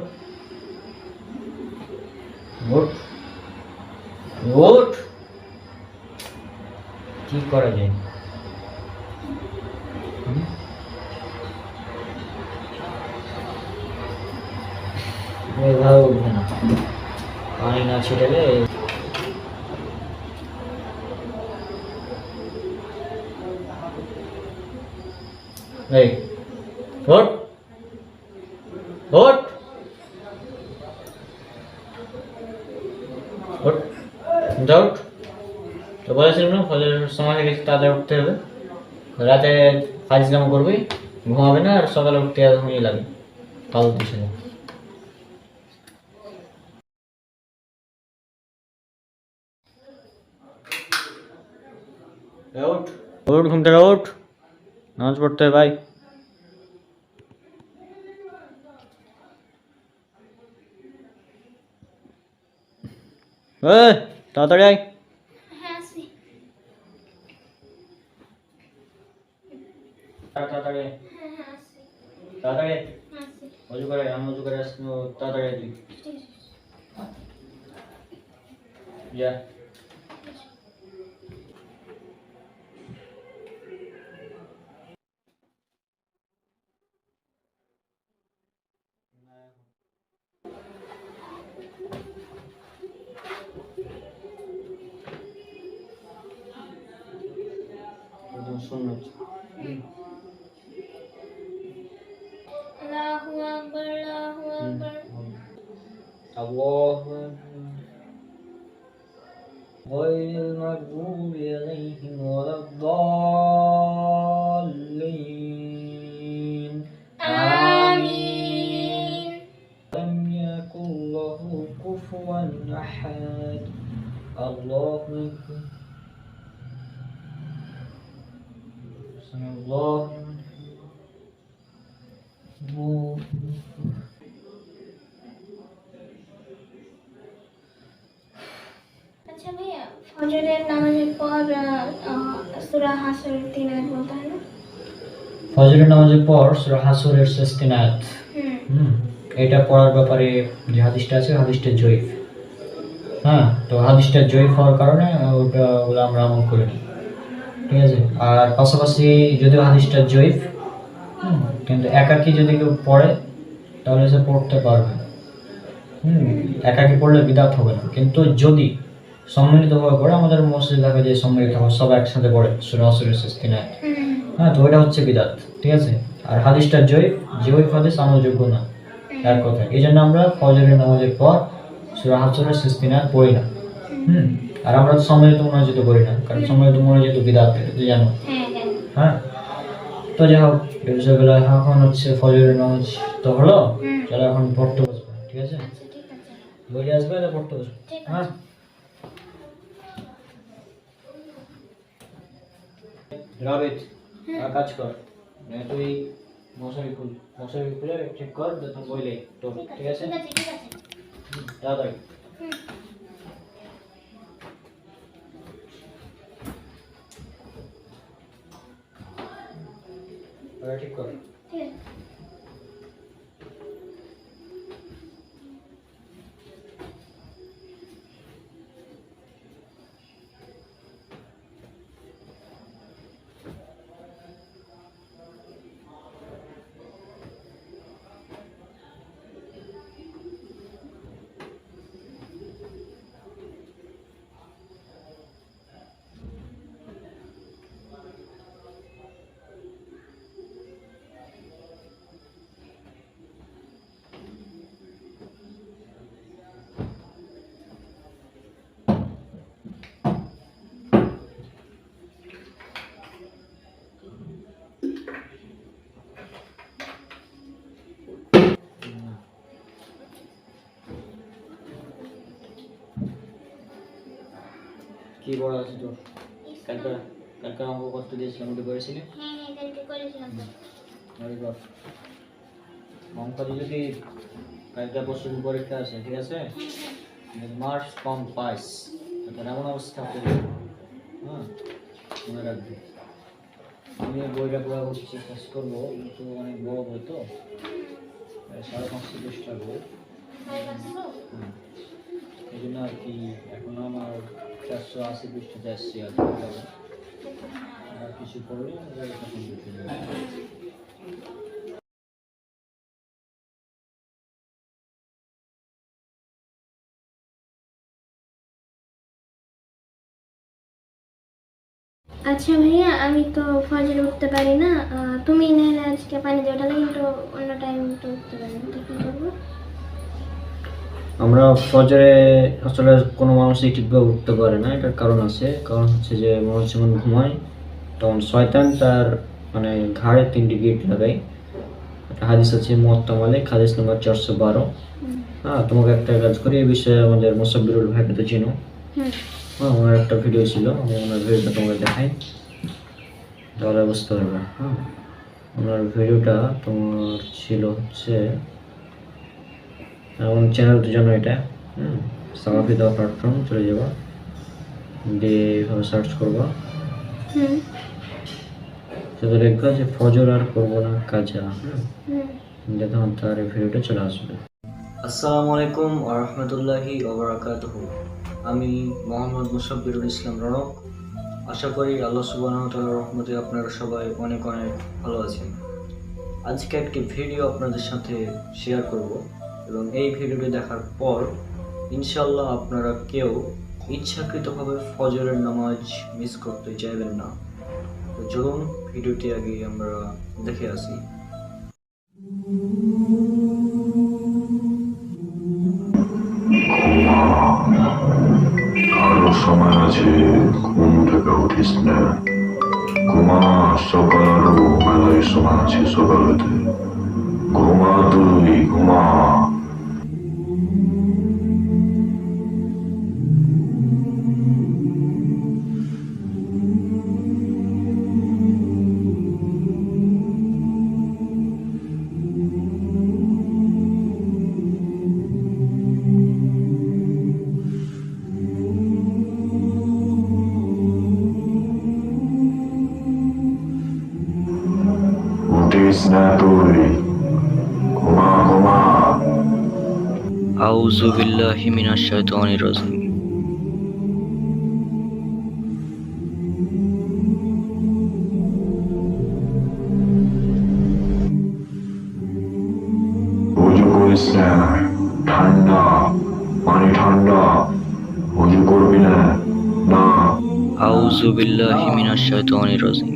Speaker 2: ওঠ ওঠ। কি করা যায়? এভাবে উঠবে না, পানি না ছিটালে। এই ওঠ ওঠ ওঠ, যাও। তো বলেছিলাম না ফজরের সময় থেকে তাদের উঠতে হবে, রাতে ফাইজলামো করবি, ঘুমাবে না, আর সকালে উঠতে ঘুমিয়ে লাগে কাল দিছে না। ওঠ ওঠ, ঘুম থেকে ওঠ, নামাজ পড়তে হবে ভাই। তাড়াতাড়ি আয়।
Speaker 4: হ্যাঁ আসি।
Speaker 2: তাড়াতাড়ি
Speaker 4: হ্যাঁ হ্যাঁ আসি।
Speaker 2: তাড়াতাড়ি
Speaker 4: আসি।
Speaker 2: অজু করে, আমি অজু করে আসছি, তাড়াতাড়ি তুই
Speaker 4: ঠিক আছে।
Speaker 2: যা। সুন্নত।
Speaker 4: আল্লাহু আকবার, আল্লাহু আকবার।
Speaker 2: আল্লাহু غير المغضوب عليهم ولا الضالين
Speaker 4: آمين.
Speaker 2: لم يكن له كفوا أحد. الله أكبر. سمع الله لمن
Speaker 4: আচ্ছা ভাইয়া, ফজরের নামাজের পর সূরা হাসরের 3 আয়াত বলতে হয় না?
Speaker 2: ফজরের নামাজের পর সূরা হাসরের শেষ 3 আয়াত,
Speaker 4: হুম।
Speaker 2: এটা পড়ার ব্যাপারে যে হাদিসটা আছে, হাদিসটা জয়ীফ। হ্যাঁ, তো হাদিসটা জয়ীফ হওয়ার কারণে ওগুলো আমরা আমল করি না, ঠিক আছে। আর পাশাপাশি যদিও হাদিসটা জয়ীফ, কিন্তু একাকি যদি কেউ পড়ে তাহলে সে পড়তে পারবে। একাকি পড়লে বিদাত হবে না, কিন্তু যদি সম্মিলিতভাবে পড়ে, আমাদের মসজিদে দেখা যায় সম্মিলিত হয়, সব একসাথে পড়ে সূরা হাসরের শেষ 3 আয়াত, হ্যাঁ, তো ওইটা হচ্ছে বিদাত, ঠিক আছে। আর হাদিসটা জয়ীফ হাদিস আমলযোগ্য না, এক কথা। এই জন্য আমরা ফজরের নামাজের পর সূরা হাসরের শেষ 3 আয়াত পড়ি না। আর আমরা তো সম্মিলিত মোনাজাত করি না, কারণ সম্মিলিত মোনাজাত বিদাত, এটা তো জানো। হ্যাঁ, তো যাই হোক, এই বিষয়গুলো এখন হচ্ছে ফজরের নামাজ তো হলো, চলো এখন পড়তে বসবো, ঠিক আছে।
Speaker 4: আচ্ছা ঠিক আছে।
Speaker 2: বই আসবে না, পড়তে বসবো।
Speaker 4: ঠিক আছে।
Speaker 2: হ্যাঁ, রাবিত কাজ কর, তুই মশারি খুলে ঠিক কর, তখন বইলে তো, ঠিক আছে।
Speaker 4: ঠিক আছে, ঠিক আছে।
Speaker 2: তাড়াতাড়ি। ঠিক কর।
Speaker 4: ঠিক আছে।
Speaker 2: কি বড় আছে তোর? কালকে অঙ্ক করতে দিয়েছিলাম, ওটা করেছিলি?
Speaker 4: হ্যাঁ হ্যাঁ, কালকে করেছিলাম তো।
Speaker 2: Very good. অঙ্ক যদি কালকে পরশু পরীক্ষা আছে, ঠিক আছে, মার্কস কম পাইস, তখন এমন অবস্থা হবে, হ্যাঁ, মনে রাখবে। আমি বইটা পুরো করছি, শেষ করবো, কিন্তু অনেক বড় বই তো, 550 পৃষ্ঠার বই। এই জন্য আর কি, এখন আমার 480 পৃষ্ঠাতে আসছি আর কি। আর কিছু করলে
Speaker 4: আচ্ছা ভাইয়া, আমি তো ফজরে উঠতে পারি না, তুমি নাহলে আজকে পানি দিয়ে ওঠালে, কিন্তু অন্য টাইম তো উঠতে পারি না, তো কি করবো?
Speaker 2: আমরা ফজরে আসলে কোনো মানুষই ঠিকভাবে উঠতে পারে না, এটার কারণ আছে। কারণ হচ্ছে যে মানুষ যখন ঘুমায় তখন শয়তান তার মানে ঘাড়ে 3টি গিট লাগায়। একটা হাদিস আছে মুয়াত্তা মালিক, হাদিস নাম্বার 412। হ্যাঁ, তোমাকে একটা কাজ করি, এই বিষয়ে আমাদের মুসাব্বিরুল ভাইকে তো চিনো। হ্যাঁ, ওনার একটা ভিডিও ছিল, আমি ওনার ভিডিওটা তোমাকে দেখাই, তাহলে বুঝতে পারবে। হ্যাঁ, ওনার ভিডিওটা তোমার ছিল হচ্ছে আমার চ্যানেল তো জানো এটা। সামাফি দাওয়া প্ল্যাটফর্ম চলে যাবা, দিয়ে এভাবে সার্চ করবা, সেটা দেখবা যে ফজর আর করবো না কাজা। দেখো তার এই ভিডিওটা চলে আসবে। আসসালামু আলাইকুম ওয়া রাহমাতুল্লাহি ওয়া বারাকাতুহু। আমি মোহাম্মদ মুসাব্বিরুল ইসলাম রনক। আশা করি আল্লাহ সুবহানাহু ওয়া তাআলার রহমতে আপনারা সবাই অনেক অনেক ভালো আছেন। আজকে একটি ভিডিও আপনাদের সাথে শেয়ার করব, এবং এই ভিডিওটি দেখার পর ইনশাআল্লাহ আপনারা কেউ ইচ্ছাকৃতভাবে ফজরের নামাজ মিস করতে চাইবেন না। তো চলুন ভিডিওটি আগে আমরা দেখে আসি।
Speaker 9: আরো সময় আছে, ঘুম থেকে উঠিস না, ঘুমা, সকাল আরো মেলায় সময় আছে, সকালেতে ঘুমা, তুই ঘুমা। উঠিস না তুই, ঘুমা ঘুমা।
Speaker 2: আউযু বিল্লাহি মিনাশ শাইতানির রাজিম।
Speaker 9: উজু করিস না, ঠান্ডা পানি, ঠান্ডা, উজু করবি না, না।
Speaker 2: আউযু বিল্লাহি মিনাশ শাইতানির রাজিম।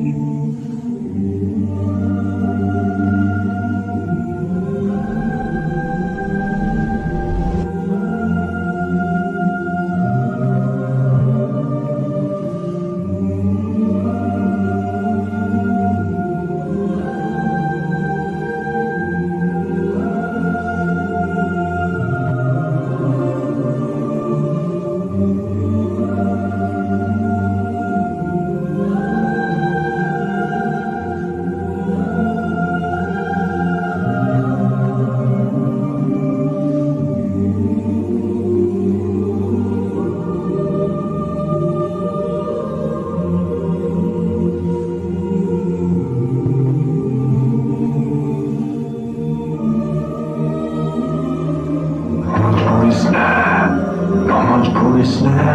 Speaker 9: নামাজ পড়িস না।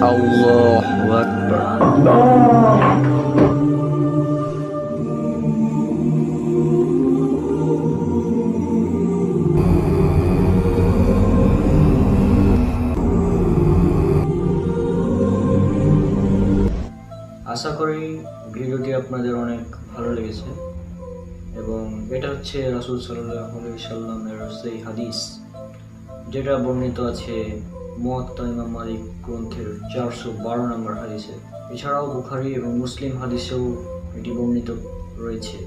Speaker 2: আল্লাহু আকবার। আশা করি ভিডিওটি আপনাদের অনেক ভালো লেগেছে, এবং এটা হচ্ছে রাসূল সাল্লাল্লাহু আলাইহি সাল্লামের সেই হাদিস যেটা বর্ণিত আছে মুয়াত্তা ইমাম মালিক গ্রন্থের 412 নম্বর হাদিসে। এছাড়াও বুখারী এবং মুসলিম হাদিসেও এটি বর্ণিত রয়েছে।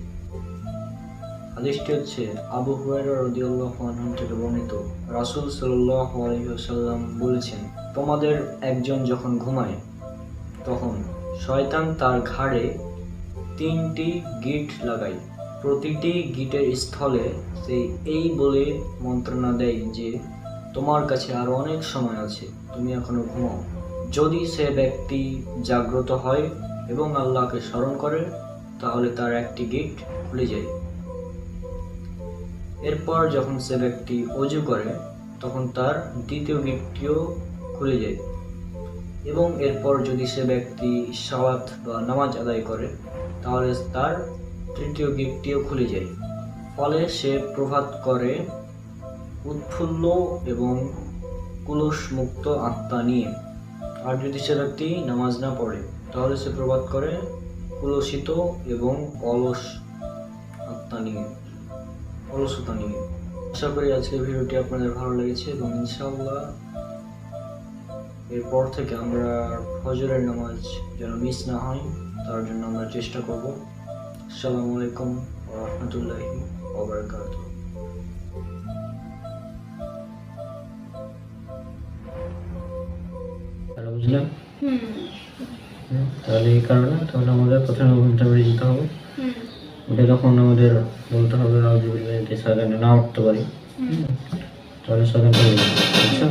Speaker 2: হাদিসটি হচ্ছে আবু হুরায়রা রাদিয়াল্লাহু আনহু থেকে বর্ণিত। রাসূল সাল্লাল্লাহু আলাইহি ওয়াসাল্লাম বলেছেন, তোমাদের একজন যখন ঘুমায় তখন শয়তান তার ঘাড়ে 3টি গিট লাগায়। প্রতিটি গিটের স্থলে সে এই বলে মন্ত্রণা দেয় যে তোমার কাছে আরো অনেক সময় আছে, তুমি এখনো ঘুমাও। যদি সে ব্যক্তি জাগ্রত হয় এবং আল্লাহকে স্মরণ করে তাহলে তার একটি গিট খুলে যায়। এরপর যখন সে ব্যক্তি ওযু করে তখন তার দ্বিতীয় গিটটিও খুলে যায়। এবং এরপর যদি সে ব্যক্তি সালাত বা নামাজ আদায় করে তাহলে তার তৃতীয় গেটটিও খুলে যায়। ফলে সে প্রভাত করে উৎফুল্ল এবং কুলুষমুক্ত আত্মা নিয়ে। আর যদি সে ব্যক্তি নামাজ না পড়ে তাহলে সে প্রভাত করে কুলসিত এবং অলস আত্মা নিয়ে, অলসতা নিয়ে। আশা করি আজকের ভিডিওটি আপনাদের ভালো লেগেছে এবং ইনশাআল্লাহ এরপর থেকে আমরা ফজরের নামাজ যেন মিস না হয় তার জন্য আমরা চেষ্টা করব। আসসালামু আলাইকুম ওয়া রাহমাতুল্লাহি ওয়া বারাকাতুহু।
Speaker 1: তাহলে বুঝলাম।
Speaker 4: হুম
Speaker 1: তাহলে এই কারণে তাহলে আমাদের প্রথমে ঘুমটা বেরিয়ে যেতে হবে।
Speaker 4: হুম
Speaker 1: ওটা তখন আমাদের বলতে হবে আউযুবিল্লাহি সেকেন্ডে না উঠতে পারি, তাহলে সেকেন্ডটা বেরিয়ে যাবে। আচ্ছা,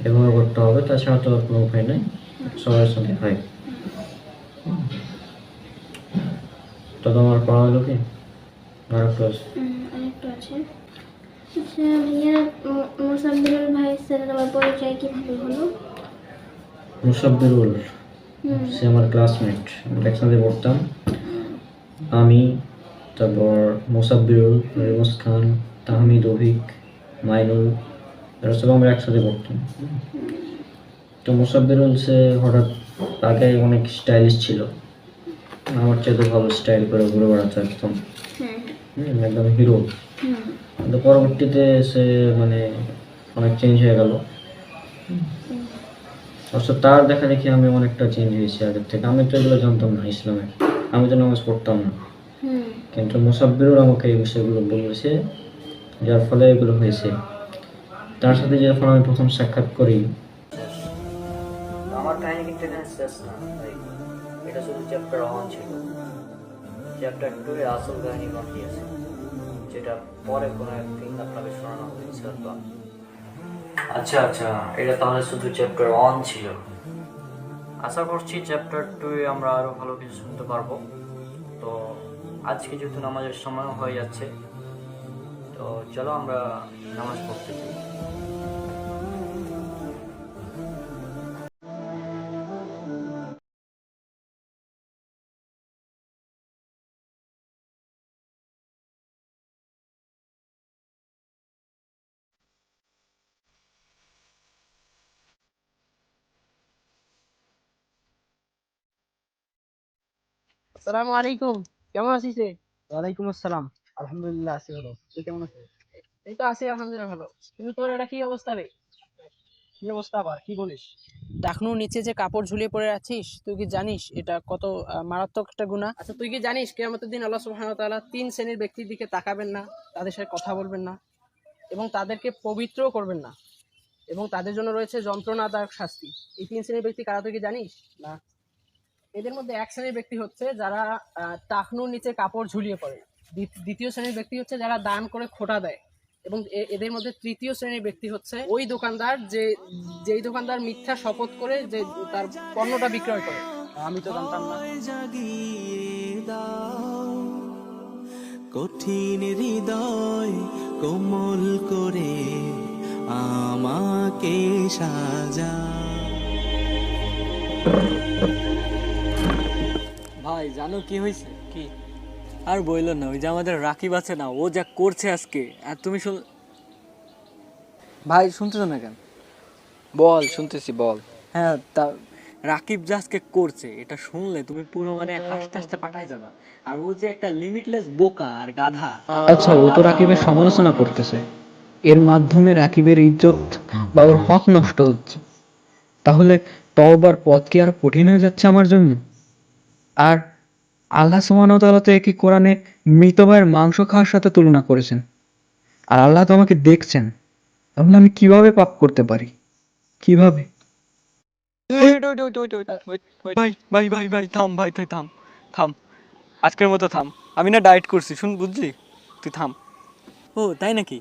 Speaker 1: এভাবে করতে হবে, তাছাড়া তো আর কোনো উপায় নেই, সবার সাথে হয়। তো তোমার পড়া হলো কি? আর একটু আছে।
Speaker 4: আরেকটু আছে। আচ্ছা ভাইয়া, মোসাম্বিরুল ভাইয়ের সাথে তোমার পরিচয় কিভাবে হলো?
Speaker 1: মুসাব্বিরুল, সে আমার ক্লাসমেট, আমরা একসাথে পড়তাম। আমি, তারপর মুসাব্বিরুল, রেমস খান, তাহমিদ, অভিক, মাইনুল, এরা সব আমরা একসাথে পড়তাম। তো মুসাব্বিরুল সে হঠাৎ আগে অনেক স্টাইলিশ ছিল, আমার চাইতে ভালো স্টাইল করে ঘুরে বেড়াতো একদম, একদম হিরো। কিন্তু পরবর্তীতে সে মানে অনেক চেঞ্জ হয়ে গেল। অবশ্য তার দেখা দেখি আমি অনেকটা চেঞ্জ হয়েছি আগের থেকে। আমি তো এগুলো জানতাম না ইসলামের, আমি তো নামাজ পড়তাম না, কিন্তু মুসাব্বিরুল আমাকে এই বিষয়গুলো বলেছে, যার ফলে এগুলো হয়েছে। তার সাথে যখন আমি প্রথম সাক্ষাৎ করি,
Speaker 2: আমার কাহিনী কিন্তু এখানে শেষ না ভাই, এটা শুধু চ্যাপ্টার 1 ছিল। চ্যাপ্টার 2 এ আসল কাহিনী বাকি আছে, যেটা পরে কোনো একদিন আপনাকে শোনানো হবে ইনশাআল্লাহ। আচ্ছা আচ্ছা, এটা তাহলে শুধু চ্যাপ্টার 1 ছিল। আশা করছি চ্যাপ্টার 2 এ আমরা আরো ভালো কিছু শুনতে পারবো। তো আজকে যেহেতু নামাজের সময় হয়ে যাচ্ছে, তো চলো আমরা নামাজ পড়তে যাই।
Speaker 3: আসসালামু আলাইকুম, কেমন আছিস রে?
Speaker 8: ওয়ালাইকুম আসসালাম। আলহামদুলিল্লাহ আছি ভালো। তুই কেমন আছিস?
Speaker 3: এই তো আছি আলহামদুলিল্লাহ ভালো। কিন্তু তোর এটা কি অবস্থা রে?
Speaker 8: কি অবস্থা আবার, কি বলিস?
Speaker 3: টাকনুর নিচে যে কাপড় ঝুলিয়ে পড়ে আছিস, তুই কি জানিস এটা কত মারাত্মক একটা গুনাহ? আচ্ছা তুই কি জানিস কিয়ামতের দিন আল্লাহ সুবহানাহু ওয়া তাআলা 3 শ্রেণীর ব্যক্তির দিকে তাকাবেন না, তাদের সাথে কথা বলবেন না এবং তাদেরকে পবিত্রও করবেন না, এবং তাদের জন্য রয়েছে যন্ত্রণাদায়ক শাস্তি। এই 3 শ্রেণীর ব্যক্তি কারা তুই কি জানিস? না। এদের মধ্যে এক শ্রেণীর ব্যক্তি হচ্ছে যারা টাকনুর নিচে কাপড় ঝুলিয়ে পড়ে। দ্বিতীয় শ্রেণীর ব্যক্তি হচ্ছে যারা দান করে খোটা দেয়, এবং এদের মধ্যে তৃতীয় শ্রেণীর ব্যক্তি হচ্ছে ওই দোকানদার যেই দোকানদার মিথ্যা শপথ করে যে তার পণ্যটা বিক্রয় করে।
Speaker 8: আমি তো জানতাম না।
Speaker 10: কঠিন হৃদয় কোমল করে আমাকে সাজা।
Speaker 11: ভাই জানো কি হয়েছে? কি? আর বইল না, ওই যে আমাদের রাকিব আছে না, ও যা করছে আজকে। আর তুমি ভাই শুনতেছো না কেন?
Speaker 5: বল, শুনতেছি, বল।
Speaker 11: হ্যাঁ, তা রাকিব যা আজকে করছে এটা শুনলে তুমি পুরো মানে হাসতে হাসতে পাঠায় যাবা। আর ও যে একটা লিমিটলেস বোকা আর গাধা।
Speaker 8: আচ্ছা, ও তো রাকিবের সমালোচনা করতেছে, এর মাধ্যমে রাকিবের ইজ্জত বা ওর হক নষ্ট হচ্ছে। তাহলে তওবার পথ কি আর কঠিন হয়ে যাচ্ছে আমার জন্য? আর আল্লাহ সুবহানাহু ওয়া তাআলা তো একই কোরআনে মৃত ভাইয়ের মাংস খাওয়ার সাথে তুলনা করেছেন। আর আল্লাহ তো আমাকে দেখছেন, তাহলে আমি কিভাবে পাপ করতে পারি? কিভাবে?
Speaker 11: ভাই ভাই ভাই ভাই থাম, ভাই তুই থাম, থাম, আজকের মতো থাম। আমি না ডায়েট করছি, শুন, বুঝলি? তুই থাম। ও তাই নাকি?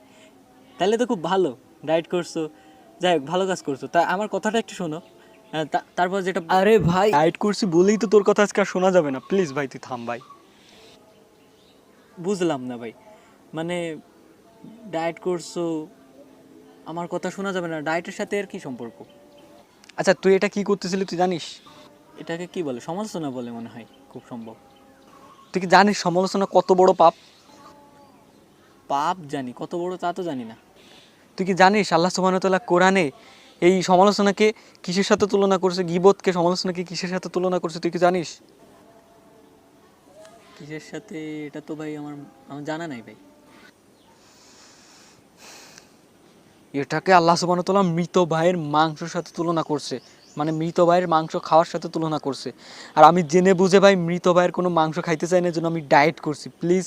Speaker 11: তাহলে তো খুব ভালো, ডায়েট করছো, যাই হোক ভালো কাজ করছো। তা আমার কথাটা একটু শোনো। তারপর যেটা, আরে ভাই ডায়েট করছি বলেই তো তোর কথা আজকে আর শোনা যাবে না। প্লিজ ভাই তুই থাম ভাই। বুঝলাম না ভাই, মানে ডায়েট করছো আমার কথা শোনা যাবে না, ডায়েটের সাথে এর কি সম্পর্ক? আচ্ছা তুই এটা কি করতেছিলি তুই জানিস? এটাকে কি বলে? সমালোচনা বলে মনে হয়, খুব সম্ভব। তুই কি জানিস সমালোচনা কত বড় পাপ? পাপ জানি, কত বড় তা তো জানি না। তুই কি জানিস আল্লাহ সুবহানাহু ওয়া তাআলা কোরআনে এই সমালোচনাকে কিসের সাথে তুলনা করছে? গীবতকে, সমালোচনাকে কিসের সাথে তুলনা করছে তুই কি জানিস? কিসের সাথে এটা তো ভাই আমার জানা নাই ভাই। এটাকে আল্লাহ সুবহানাহু ওয়া তাআলা মৃত ভাইয়ের মাংসের সাথে তুলনা করছে, মানে মৃত ভাইয়ের মাংস খাওয়ার সাথে তুলনা করছে। আর আমি জেনে বুঝে ভাই মৃত ভাইয়ের কোনো মাংস খাইতে চাই না, জন্য আমি ডায়েট করছি। প্লিজ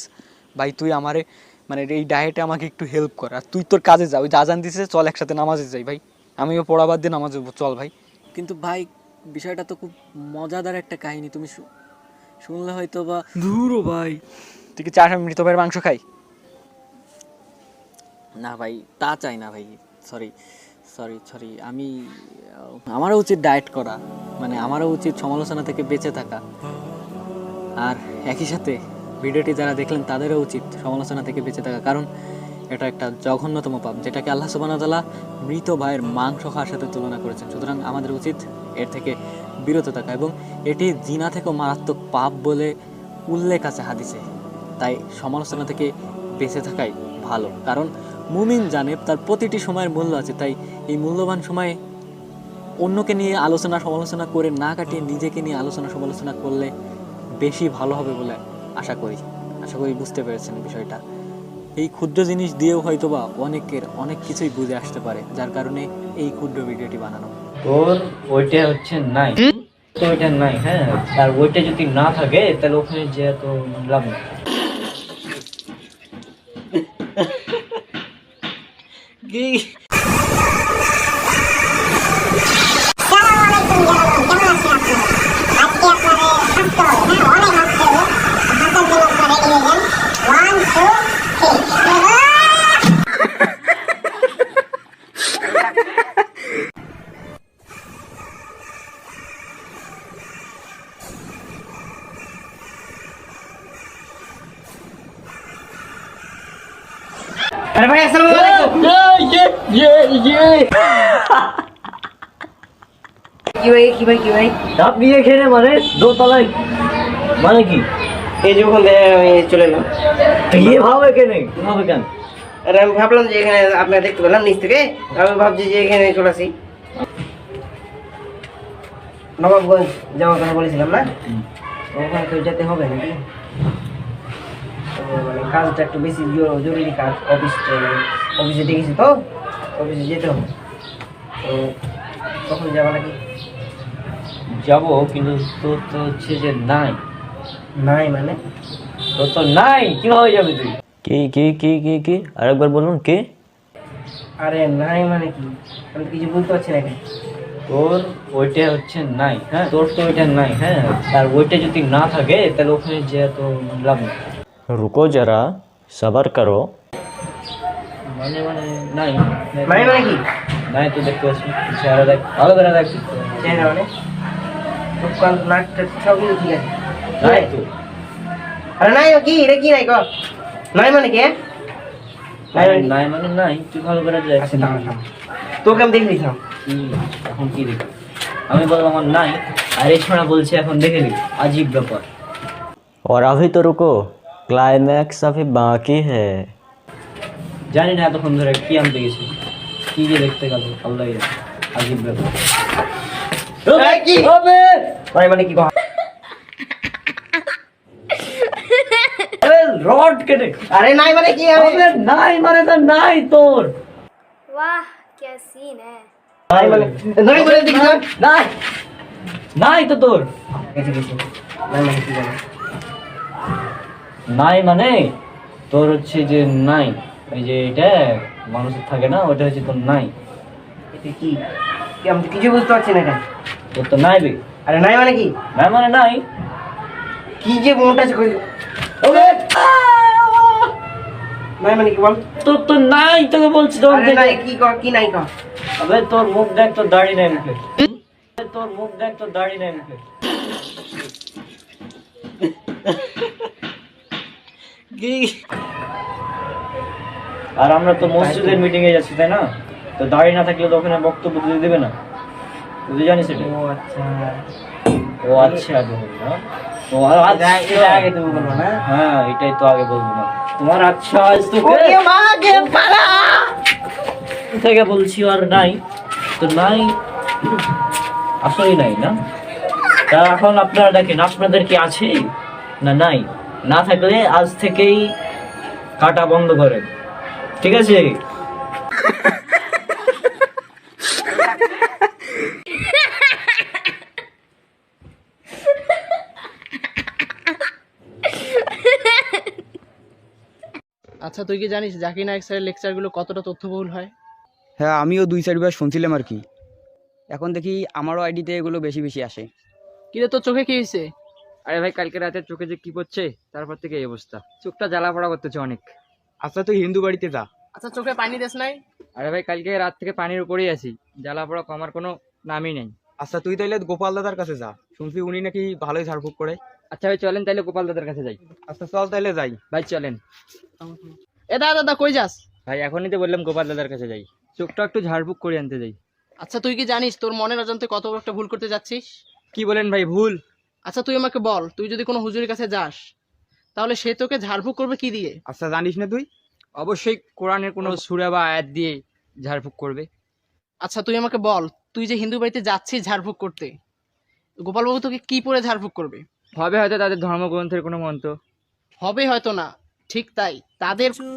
Speaker 11: ভাই তুই আমারে মানে এই ডায়েটে আমাকে একটু হেল্প কর। আর তুই তোর কাজে যা, ওই আজান দিছে, চল একসাথে নামাজে যাই ভাই। আমিও পড়াবাদ দিয়ে নামাজে চল ভাই। কিন্তু ভাই বিষয়টা তো খুব মজাদার একটা কাহিনী, তুমি শুনলে হয়তো বা ধুরো ভাই। তুই কি চাস আমি মৃত ভাইয়ের মাংস খাই? না ভাই তা চাই না ভাই, সরি সরি সরি। আমারও উচিত ডায়েট করা, মানে আমারও উচিত সমালোচনা থেকে বেঁচে থাকা। আর একই সাথে ভিডিওটি যারা দেখলেন তাদেরও উচিত সমালোচনা থেকে বেঁচে থাকা, কারণ এটা একটা জঘন্যতম পাপ যেটাকে আল্লাহ সুবহানাহু ওয়া তাআলা মৃত ভাইয়ের মাংস খাওয়ার সাথে তুলনা করেছেন। সুতরাং আমাদের উচিত এর থেকে বিরত থাকা, এবং এটি জিনা থেকেও মারাত্মক পাপ বলে উল্লেখ আছে হাদিসে। তাই সমালোচনা থেকে বেঁচে থাকাই ভালো, কারণ মুমিন জানে তার প্রতিটি সময়ের মূল্য আছে। তাই এই মূল্যবান সময়ে অন্যকে নিয়ে আলোচনা সমালোচনা করে না কাটিয়ে নিজেকে নিয়ে আলোচনা সমালোচনা করলে বেশি ভালো হবে বলে আশা করি বুঝতে পেরেছেন বিষয়টা। এই ক্ষুদ্র জিনিস দিয়েও হয়তোবা অনেকের অনেক কিছুই বুঝে আসতে পারে, যার কারণে এই ক্ষুদ্র ভিডিওটি বানানো।
Speaker 2: তোর ওইটা হচ্ছে নাই, তো ওইটা নাই, হ্যাঁ। আর ওইটা যদি না থাকে তাহলে ওখানে যে তো লাভ নেই।
Speaker 3: আরে ভাই আসসালামু আলাইকুম। কি ভাই
Speaker 2: ডাব নিয়ে খেলে মানে দোতলায়, মানে কি?
Speaker 3: এই যে ওখান থেকে আমি চলে এলাম।
Speaker 2: এভাবে কেন এভাবে কেন?
Speaker 3: আরে আমি ভাবলাম যে এখানে আপনাকে দেখতে পেলাম নিচ থেকে, আমি ভাবছি যে এখানে চলে আসি। নবাবগঞ্জ যাওয়ার কথা বলেছিলাম না, ওখানে তো যেতে হবে নাকি? তো মানে কাজটা একটু বেশি জরুরি কাজ, অফিসে ডেকেছি তো, অফিসে যেতে হবে। তো কখন যাবা নাকি?
Speaker 2: যাবো, কিন্তু তোর তো হচ্ছে যে নাই।
Speaker 3: নাই মানে?
Speaker 2: তোর তো নাই, কিভাবে যাবে তুই? কি আরেকবার বলুন কে?
Speaker 3: আরে নাই মানে কি, আমি তো কিছু বলতে পারছি না।
Speaker 2: তোর ওইটা হচ্ছে নাই, হ্যাঁ। তোর তো ওইটা নাই, হ্যাঁ। আর ওইটা যদি না থাকে তাহলে ওখানে যে তো লাভ নেই।
Speaker 12: रुको जरा सबर करो।
Speaker 2: মানে নাই
Speaker 3: মানে কি?
Speaker 2: নাই তো দেখতে পাচ্ছি, চেহারা দেখ, ভালো করে দেখ।
Speaker 3: চেহারা মানে খুব কাল নাকটা সব কিছু ঠিক আছে।
Speaker 2: নাই তো।
Speaker 3: আরে নাই কি রে, কি নাই গো? নাই মানে কি?
Speaker 2: নাই মানে নাই, তুই ভালো করে দেখ।
Speaker 3: আচ্ছা দাঁড়া, তোকে আমি দেখে দিতাম।
Speaker 2: এখন কি দেখ? আমি বললাম আমার নাই, আর এই ছোড়া বলছে এখন দেখে নি। আজীব ব্যাপার।
Speaker 12: और अभी तो रुको, क्लाइमैक्स अभी बाकी है।
Speaker 2: জানি না এতক্ষণ ধরে কি আনতে গেছি, কি যে দেখতে গেল, আল্লাহ জানে। আজীব ব্যাপার।
Speaker 3: কি হবে? নাই মানে কি গো?
Speaker 2: রড কেটে।
Speaker 3: আরে নাই মানে কি?
Speaker 2: নাই মানে তো নাই তোর।
Speaker 4: वाह क्या सीन है।
Speaker 3: নাই মানে নাই বলে দেখি না।
Speaker 2: নাই নাই তো তোর।
Speaker 3: গেছে নাই মানে কি জানো?
Speaker 2: নাই মানে তোর হচ্ছে যে নাই, এই যে এটা মানুষের থাকে না, ওটা হচ্ছে তোর নাই।
Speaker 3: এটা কি? আমি তো কিছু বুঝতে পারছি না।
Speaker 2: তোর তো নাই বে।
Speaker 3: আরে নাই মানে কি?
Speaker 2: নাই মানে নাই।
Speaker 3: কি যে মনটা আছে কই? ওরে নাই মানে কি বল?
Speaker 2: তোর তো নাই, তোকে বলছি তো।
Speaker 3: আরে নাই কি কর, কি নাই কর?
Speaker 2: আবে তোর মুখ দেখ, তোর দাড়ি নাই মুখে। তোর মুখ দেখ, তোর দাড়ি নাই মুখে। আর আমরা তো মসজিদের মিটিং এ যাচ্ছি, তাই না? তো দাড়ি না থাকলে তো ওখানে বক্তব্য দিতে দেবে না। তুই জানিস এটা?
Speaker 1: ও আচ্ছা,
Speaker 2: ও আচ্ছা আগে বলবো না? ও
Speaker 1: এটা
Speaker 2: আচ্ছা
Speaker 1: আগে তুমি বলবো না?
Speaker 2: হ্যাঁ, এটাই তো আগে বলবো না। তোমার আচ্ছা আজ তো থেকে বলছি আর নাই তো নাই, আসলেই নাই না। তা এখন আপনারা দেখেন আপনাদের কি আছে না নাই, না থাকলে আজ থেকেই কাটা বন্ধ করেন, ঠিক আছে?
Speaker 3: আচ্ছা তুই কি জানিস জাকির নায়েক স্যারের লেকচারগুলো কতটা তথ্যবহুল হয়?
Speaker 13: হ্যাঁ, আমিও 2-4বার শুনছিলাম আর কি। এখন দেখি আমারও আইডিতে এগুলো বেশি বেশি আসে।
Speaker 3: কিরে তোর চোখে কি হয়েছে?
Speaker 13: আরে ভাই, কালকে রাতে চোখে যে কি পড়ছে, তারপর থেকে এই অবস্থা। চোখটা জ্বালা পড়া করতেছে অনেক। আচ্ছা তুই হিন্দু বাড়িতে যা।
Speaker 3: আচ্ছা চোখে পানি দেস নাই?
Speaker 13: আরে ভাই, কালকে রাত থেকে পানির উপরেই আছি, জ্বালা পড়া কমার কোনো নামই নেই। আচ্ছা তুই তাইলে গোপাল দাদার কাছে যা, শুনছি উনি নাকি ভালোই ঝাড়ফুঁক করে। আচ্ছা ভাই চলেন তাইলে গোপাল দাদার কাছে যাই। আচ্ছা চল তাইলে যাই ভাই, চলেন।
Speaker 3: এ দাদা কই যাস?
Speaker 13: ভাই এখনই তো বললাম গোপাল দাদার কাছে যাই, চোখটা একটু ঝাড়ফুঁক করে আনতে যাই।
Speaker 3: আচ্ছা তুই কি জানিস তোর মনের অজান্তে কত বড় একটা ভুল করতে যাচ্ছিস?
Speaker 13: কি বলেন ভাই, ভুল?
Speaker 3: আচ্ছা তুই আমাকে বল, তুই যদি কোনো হুজুরের কাছে যাস তাহলে সে তোকে ঝাড়ফুঁক করবে কি দিয়ে?
Speaker 13: আচ্ছা জানিস না তুই? অবশ্যই কোরআনের কোনো সূরা বা আয়াত দিয়ে ঝাড়ফুঁক করবে।
Speaker 3: আচ্ছা তুই আমাকে বল, তুই যে হিন্দু বাড়িতে যাচ্ছিস ঝাড়ফুঁক করতে, গোপালবাবু তোকে কি পরে ঝাড়ফুঁক করবে?
Speaker 13: হবে হয়তো তাদের ধর্মগ্রন্থের কোনো মন্ত্র।
Speaker 3: হবে হয়তো না, ঠিক তাই,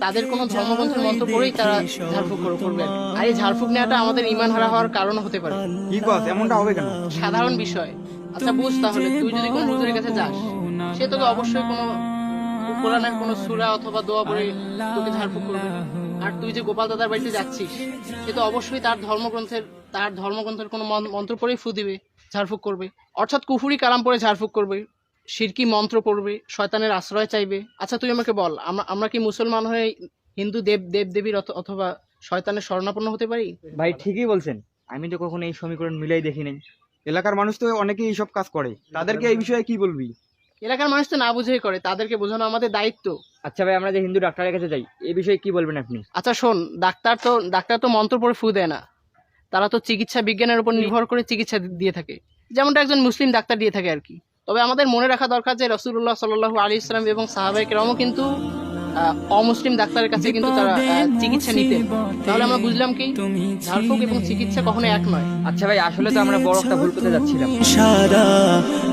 Speaker 3: তাদের কোনো ধর্মগ্রন্থের মন্ত্র পড়েই তারা ঝাড়ফুঁক করবে। আর এই ঝাড়ফুঁক নেওয়াটা আমাদের ঈমান হারা হওয়ার কারণ হতে পারে।
Speaker 13: কি কথা, এমনটা হবে কেন?
Speaker 3: সাধারণ বিষয়। আচ্ছা বুঝ তাহলে, তুই যদি কোনো হুজুরের কাছে যাস সে তোকে অবশ্যই কোনো কোরআনের কোনো সূরা অথবা দোয়া পড়ে তোকে ঝাড়ফুঁক করবে। আর তুই যে গোপাল দাদার বাড়িতে যাচ্ছিস সে তো অবশ্যই তার ধর্মগ্রন্থের কোনো মন্ত্র পড়েই ফু দিবে, ঝাড়ফুঁক করবে। অর্থাৎ কুফুরি কালাম পড়ে ঝাড়ফুঁক করবে, শিরকি মন্ত্র পড়বে, শয়তানের আশ্রয় চাইবে। আচ্ছা তুই আমাকে বল, আমরা কি মুসলমান হয়ে হিন্দু দেবদেবীর অথবা শয়তানের শরণাপন্ন হতে পারি?
Speaker 13: ভাই ঠিকই বলছেন, আমি তো কখনো এই সমীকরণ মিলাই দেখি নাই। এলাকার মানুষ তো অনেকেই এইসব কাজ করে, তাদেরকে এই বিষয়ে কি বলবি?
Speaker 3: এলাকার মানুষ তো না বুঝেই করে, তাদেরকে বোঝানো আমাদের দায়িত্ব।
Speaker 13: আচ্ছা ভাই, আমরা যে হিন্দু ডাক্তারের কাছে যাই এই বিষয়ে কি বলবেন আপনি?
Speaker 3: আচ্ছা শোন, ডাক্তার তো মন্ত্র পড়ে ফু দেয় না, তারা তো চিকিৎসা বিজ্ঞানের উপর নির্ভর করে চিকিৎসা দিয়ে থাকে, যেমনটা একজন মুসলিম ডাক্তার দিয়ে থাকে আর কি। তবে আমাদের মনে রাখা দরকার যে রাসূলুল্লাহ সাল্লাল্লাহু আলাইহি সাল্লাম এবং সাহাবায়ে কেরামও কিন্তু অমুসলিম ডাক্তারের কাছে কিন্তু তারা চিকিৎসা নিতেন। তাহলে আমরা বুঝলাম কি ঝাড়ফুঁক এবং চিকিৎসা কখনো এক নয়।
Speaker 13: আচ্ছা ভাই, আসলে তো আমরা বড় একটা ভুল করতে যাচ্ছিলাম।
Speaker 10: সারা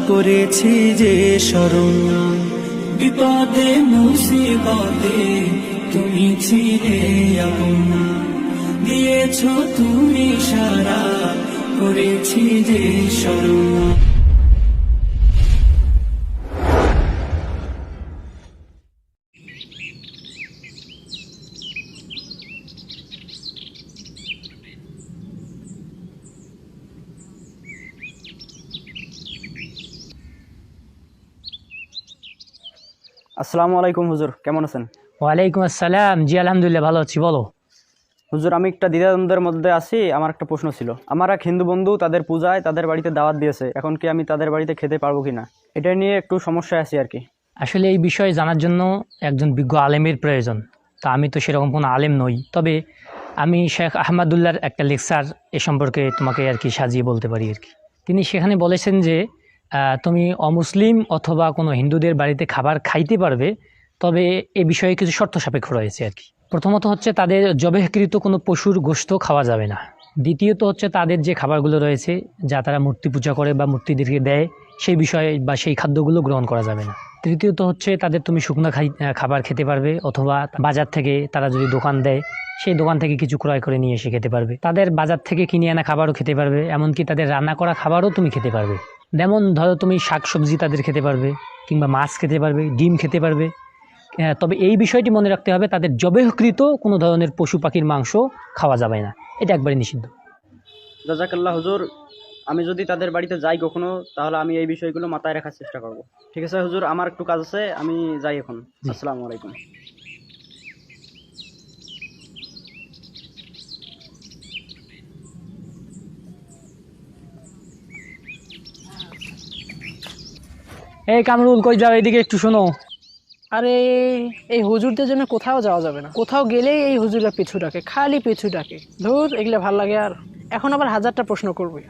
Speaker 10: করেছি যে স্মরণ, বিপদে মুসিবতে তুমি ছিলে আপন, দিয়েছো তুমি সারা করেছি যে স্মরণ।
Speaker 13: আসসালামু আলাইকুম হুজুর, কেমন আছেন?
Speaker 2: ওয়ালাইকুম আসসালাম, জি আলহামদুলিল্লাহ ভালো আছি, বলো।
Speaker 13: হুজুর আমি একটা দ্বিধাদ্বন্দ্বের মধ্যে আছি, আমার একটা প্রশ্ন ছিল। আমার এক হিন্দু বন্ধু তাদের পূজায় তাদের বাড়িতে দাওয়াত দিয়েছে, এখন কি আমি তাদের বাড়িতে খেতে পারবো কিনা, এটা নিয়ে একটু সমস্যায় আছি আর কি।
Speaker 2: আসলে এই বিষয়ে জানার জন্য একজন বিজ্ঞ আলেমের প্রয়োজন, তা আমি তো সেরকম কোনো আলেম নই, তবে আমি শেখ আহমদুল্লাহর একটা লেকচার এ সম্পর্কে তোমাকে আর কি সাজিয়ে বলতে পারি আর কি। তিনি সেখানে বলেছেন যে তুমি অমুসলিম অথবা কোনো হিন্দুদের বাড়িতে খাবার খাইতে পারবে, তবে এ বিষয়ে কিছু শর্ত সাপেক্ষ রয়েছে আর কি। প্রথমত হচ্ছে তাদের জবেহকৃত কোনো পশুর গোশত খাওয়া যাবে না। দ্বিতীয়ত হচ্ছে তাদের যে খাবারগুলো রয়েছে যা তারা মূর্তি পূজা করে বা মূর্তিদেরকে দেয় সেই বিষয়ে বা সেই খাদ্যগুলো গ্রহণ করা যাবে না। তৃতীয়ত হচ্ছে তাদের তুমি শুকনো খাবার খেতে পারবে, অথবা বাজার থেকে তারা যদি দোকান দেয় সেই দোকান থেকে কিছু ক্রয় করে নিয়ে এসে খেতে পারবে। তাদের বাজার থেকে কিনে আনা খাবারও খেতে পারবে, এমনকি তাদের রান্না করা খাবারও তুমি খেতে পারবে। যেমন ধরো তুমি শাকসবজি তাদের খেতে পারবে, কিংবা মাছ খেতে পারবে, ডিম খেতে পারবে। তবে এই বিষয়টি মনে রাখতে হবে, তাদের জবেহকৃত কোনো ধরনের পশু পাখির মাংস খাওয়া যাবে না, এটা একবারে নিষিদ্ধ।
Speaker 13: জাযাকাল্লাহ হুজুর, আমি যদি তাদের বাড়িতে যাই কখনো তাহলে আমি এই বিষয়গুলো মাথায় রাখার চেষ্টা করব। ঠিক আছে হুজুর, আমার একটু কাজ আছে, আমি যাই এখন। আসসালামু আলাইকুম।
Speaker 2: এই কামরুল, কই যাও, এদিকে একটু শোনো।
Speaker 3: আরে এই হুজুরদের জন্য কোথাও যাওয়া যাবে না, কোথাও গেলেই এই হুজুররা পিছু ডাকে, খালি পিছু ডাকে। ধুর, এগুলো ভাল লাগে। আর এখন আবার হাজারটা প্রশ্ন করবে।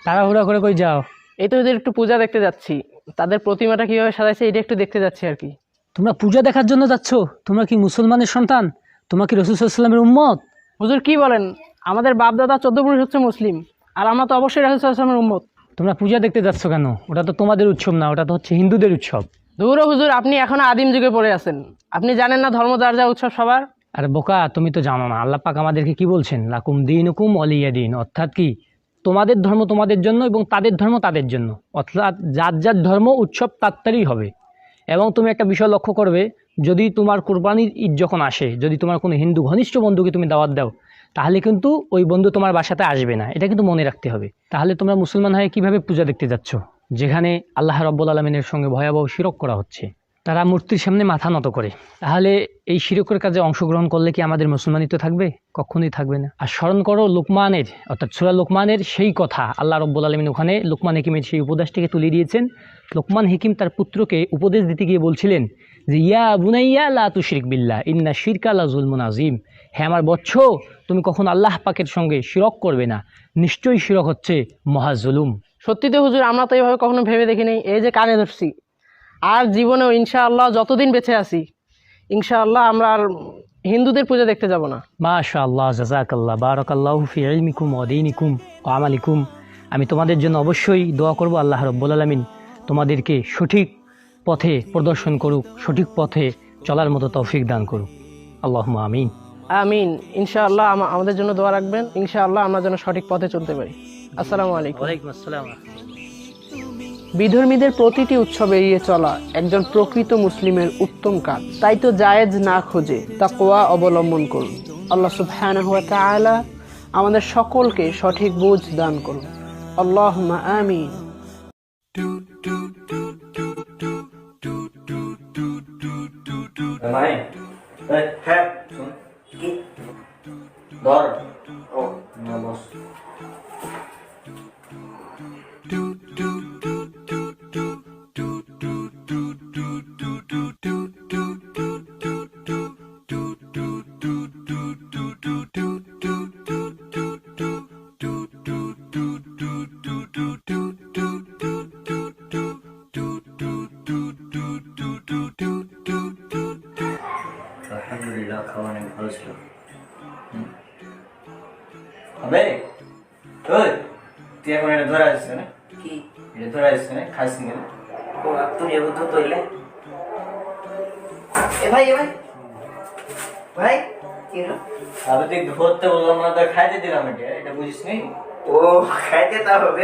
Speaker 14: তাড়াহুড়া করে কই যাও? এই তো ওদের একটু পূজা দেখতে যাচ্ছি, তাদের প্রতিমাটা কিভাবে সাজাইছে এটা একটু দেখতে যাচ্ছি আর কি।
Speaker 15: তোমরা পূজা দেখার জন্য যাচ্ছ? তোমরা কি মুসলমানের সন্তান? তোমরা কি রাসূল সাল্লাল্লাহু আলাইহি ওয়াসাল্লামের উম্মত?
Speaker 14: হুজুর কি বলেন, আমাদের বাপ দাদা 14 পুরুষ হচ্ছে মুসলিম, আর আমরা তো অবশ্যই রাসূল সাল্লাল্লাহু আলাইহি ওয়াসাল্লামের উম্মত।
Speaker 15: তোমরা পূজা দেখতে যাচ্ছ কেন? ওটা তো তোমাদের উৎসব না, ওটা তো হচ্ছে হিন্দুদের উৎসব।
Speaker 14: ধুর হুজুর, আপনি এখনো আদিম যুগে পড়ে আছেন, আপনি জানেন না ধর্ম যার যা উৎসব সবার।
Speaker 15: আরে বোকা, তুমি তো জানো না আল্লাহ পাক আমাদেরকে কি বলছেন, লাকুম দীনুকুম ওয়ালিয়া দীন, অর্থাৎ কি তোমাদের ধর্ম তোমাদের জন্য এবং তাদের ধর্ম তাদের জন্য, অর্থাৎ যার যার ধর্ম উৎসব তারই হবে। এবং তুমি একটা বিষয় লক্ষ্য করবে, যদি তোমার কোরবানির ঈদ যখন আসে, যদি তোমার কোনো হিন্দু ঘনিষ্ঠ বন্ধুকে তুমি দাওয়াত দাও, তাহলে কিন্তু ওই বন্ধু তোমার বাসাতে আসবে না, এটা কিন্তু মনে রাখতে হবে। তাহলে তোমরা মুসলমান হয়ে কিভাবে পূজা দেখতে যাচ্ছ, যেখানে আল্লাহ রাব্বুল আলামিনের সঙ্গে ভয়াবহ শিরক করা হচ্ছে? তারা মূর্তির সামনে মাথা নত করে। তাহলে এই শিরকের কাজে অংশগ্রহণ করলে কি আমাদের মুসলমানিত্ব থাকবে? কখনোই থাকবে না। আর স্মরণ করো লুকমানের, অর্থাৎ সূরা লুকমানের সেই কথা, আল্লাহ রাব্বুল আলামিন ওখানে লুকমান হিকিমের সেই উপদেশটিকে তুলে দিয়েছেন। লুকমান হিকিম তার পুত্রকে উপদেশ দিতে গিয়ে বলছিলেন যে ইয়া বুনাইয়া লা তুশরিক বিল্লাহ ইন্না শিরকা লা যুলমুন আযীম, হ্যাঁ আমার বৎস, তুমি কখন আল্লাহ পাকের সঙ্গে শিরক করবে না, নিশ্চয়ই শিরক হচ্ছে মহা জুলুম।
Speaker 14: সত্যি তো হুজুর, আমরা তো এইভাবে কখনো ভেবে দেখিনি, এই যে কানে ধরছি। আর জীবনেও ইনশাআল্লাহ যতদিন বেঁচে আছি, ইনশাআল্লাহ আমরা আর হিন্দুদের পূজা দেখতে যাব না।
Speaker 15: মাশাআল্লাহ, জাযাকাল্লাহ, বারাকাল্লাহু ফি ইলমিকুম ওয়া দীনিকুম ওয়া আমালিকুম। আমি তোমাদের জন্য অবশ্যই দোয়া করব, আল্লাহ রাব্বুল আলামিন তোমাদেরকে সঠিক পথে প্রদর্শন করুক, সঠিক পথে চলার মতো তৌফিক দান করুক। আল্লাহুম্মা আমিন।
Speaker 14: আমিন। ইনশাআল্লাহ আমাদের জন্য দোয়া রাখবেন, ইনশাআল্লাহ আমরা যেন সঠিক পথে চলতে পারি। আসসালামু আলাইকুম।
Speaker 15: ওয়ালাইকুম আসসালাম।
Speaker 14: বিধর্মীদের প্রতিটি উৎসব এড়িয়ে চলা একজন প্রকৃত মুসলিমের উত্তম কাজ। তাই তো জায়েজ না খুঁজে তাকওয়া অবলম্বন করুন। আল্লাহ সুবহানাহু ওয়া তাআলা আমাদের সকলকে সঠিক বুঝ দান করুন। আল্লাহুম্মা আমিন।
Speaker 2: ভাই হ্যাঁ শুন কি ধর ও না বস আলহামদুলিল্লাহ, খাওয়া অনেক ভালো ছিল। হবে ওই তুই এখন এটা ধরে আসছিস না? কি এটা ধরে আসছিস না? খাস নি কেন? ও তুমি এবার তো তৈলে
Speaker 3: এ ভাই ভাই কি হলো?
Speaker 2: আবে তুই ধরতে বললাম না, তো খাইতে দিলাম, এটা বুঝিস নি?
Speaker 3: ও খাইতে তা হবে।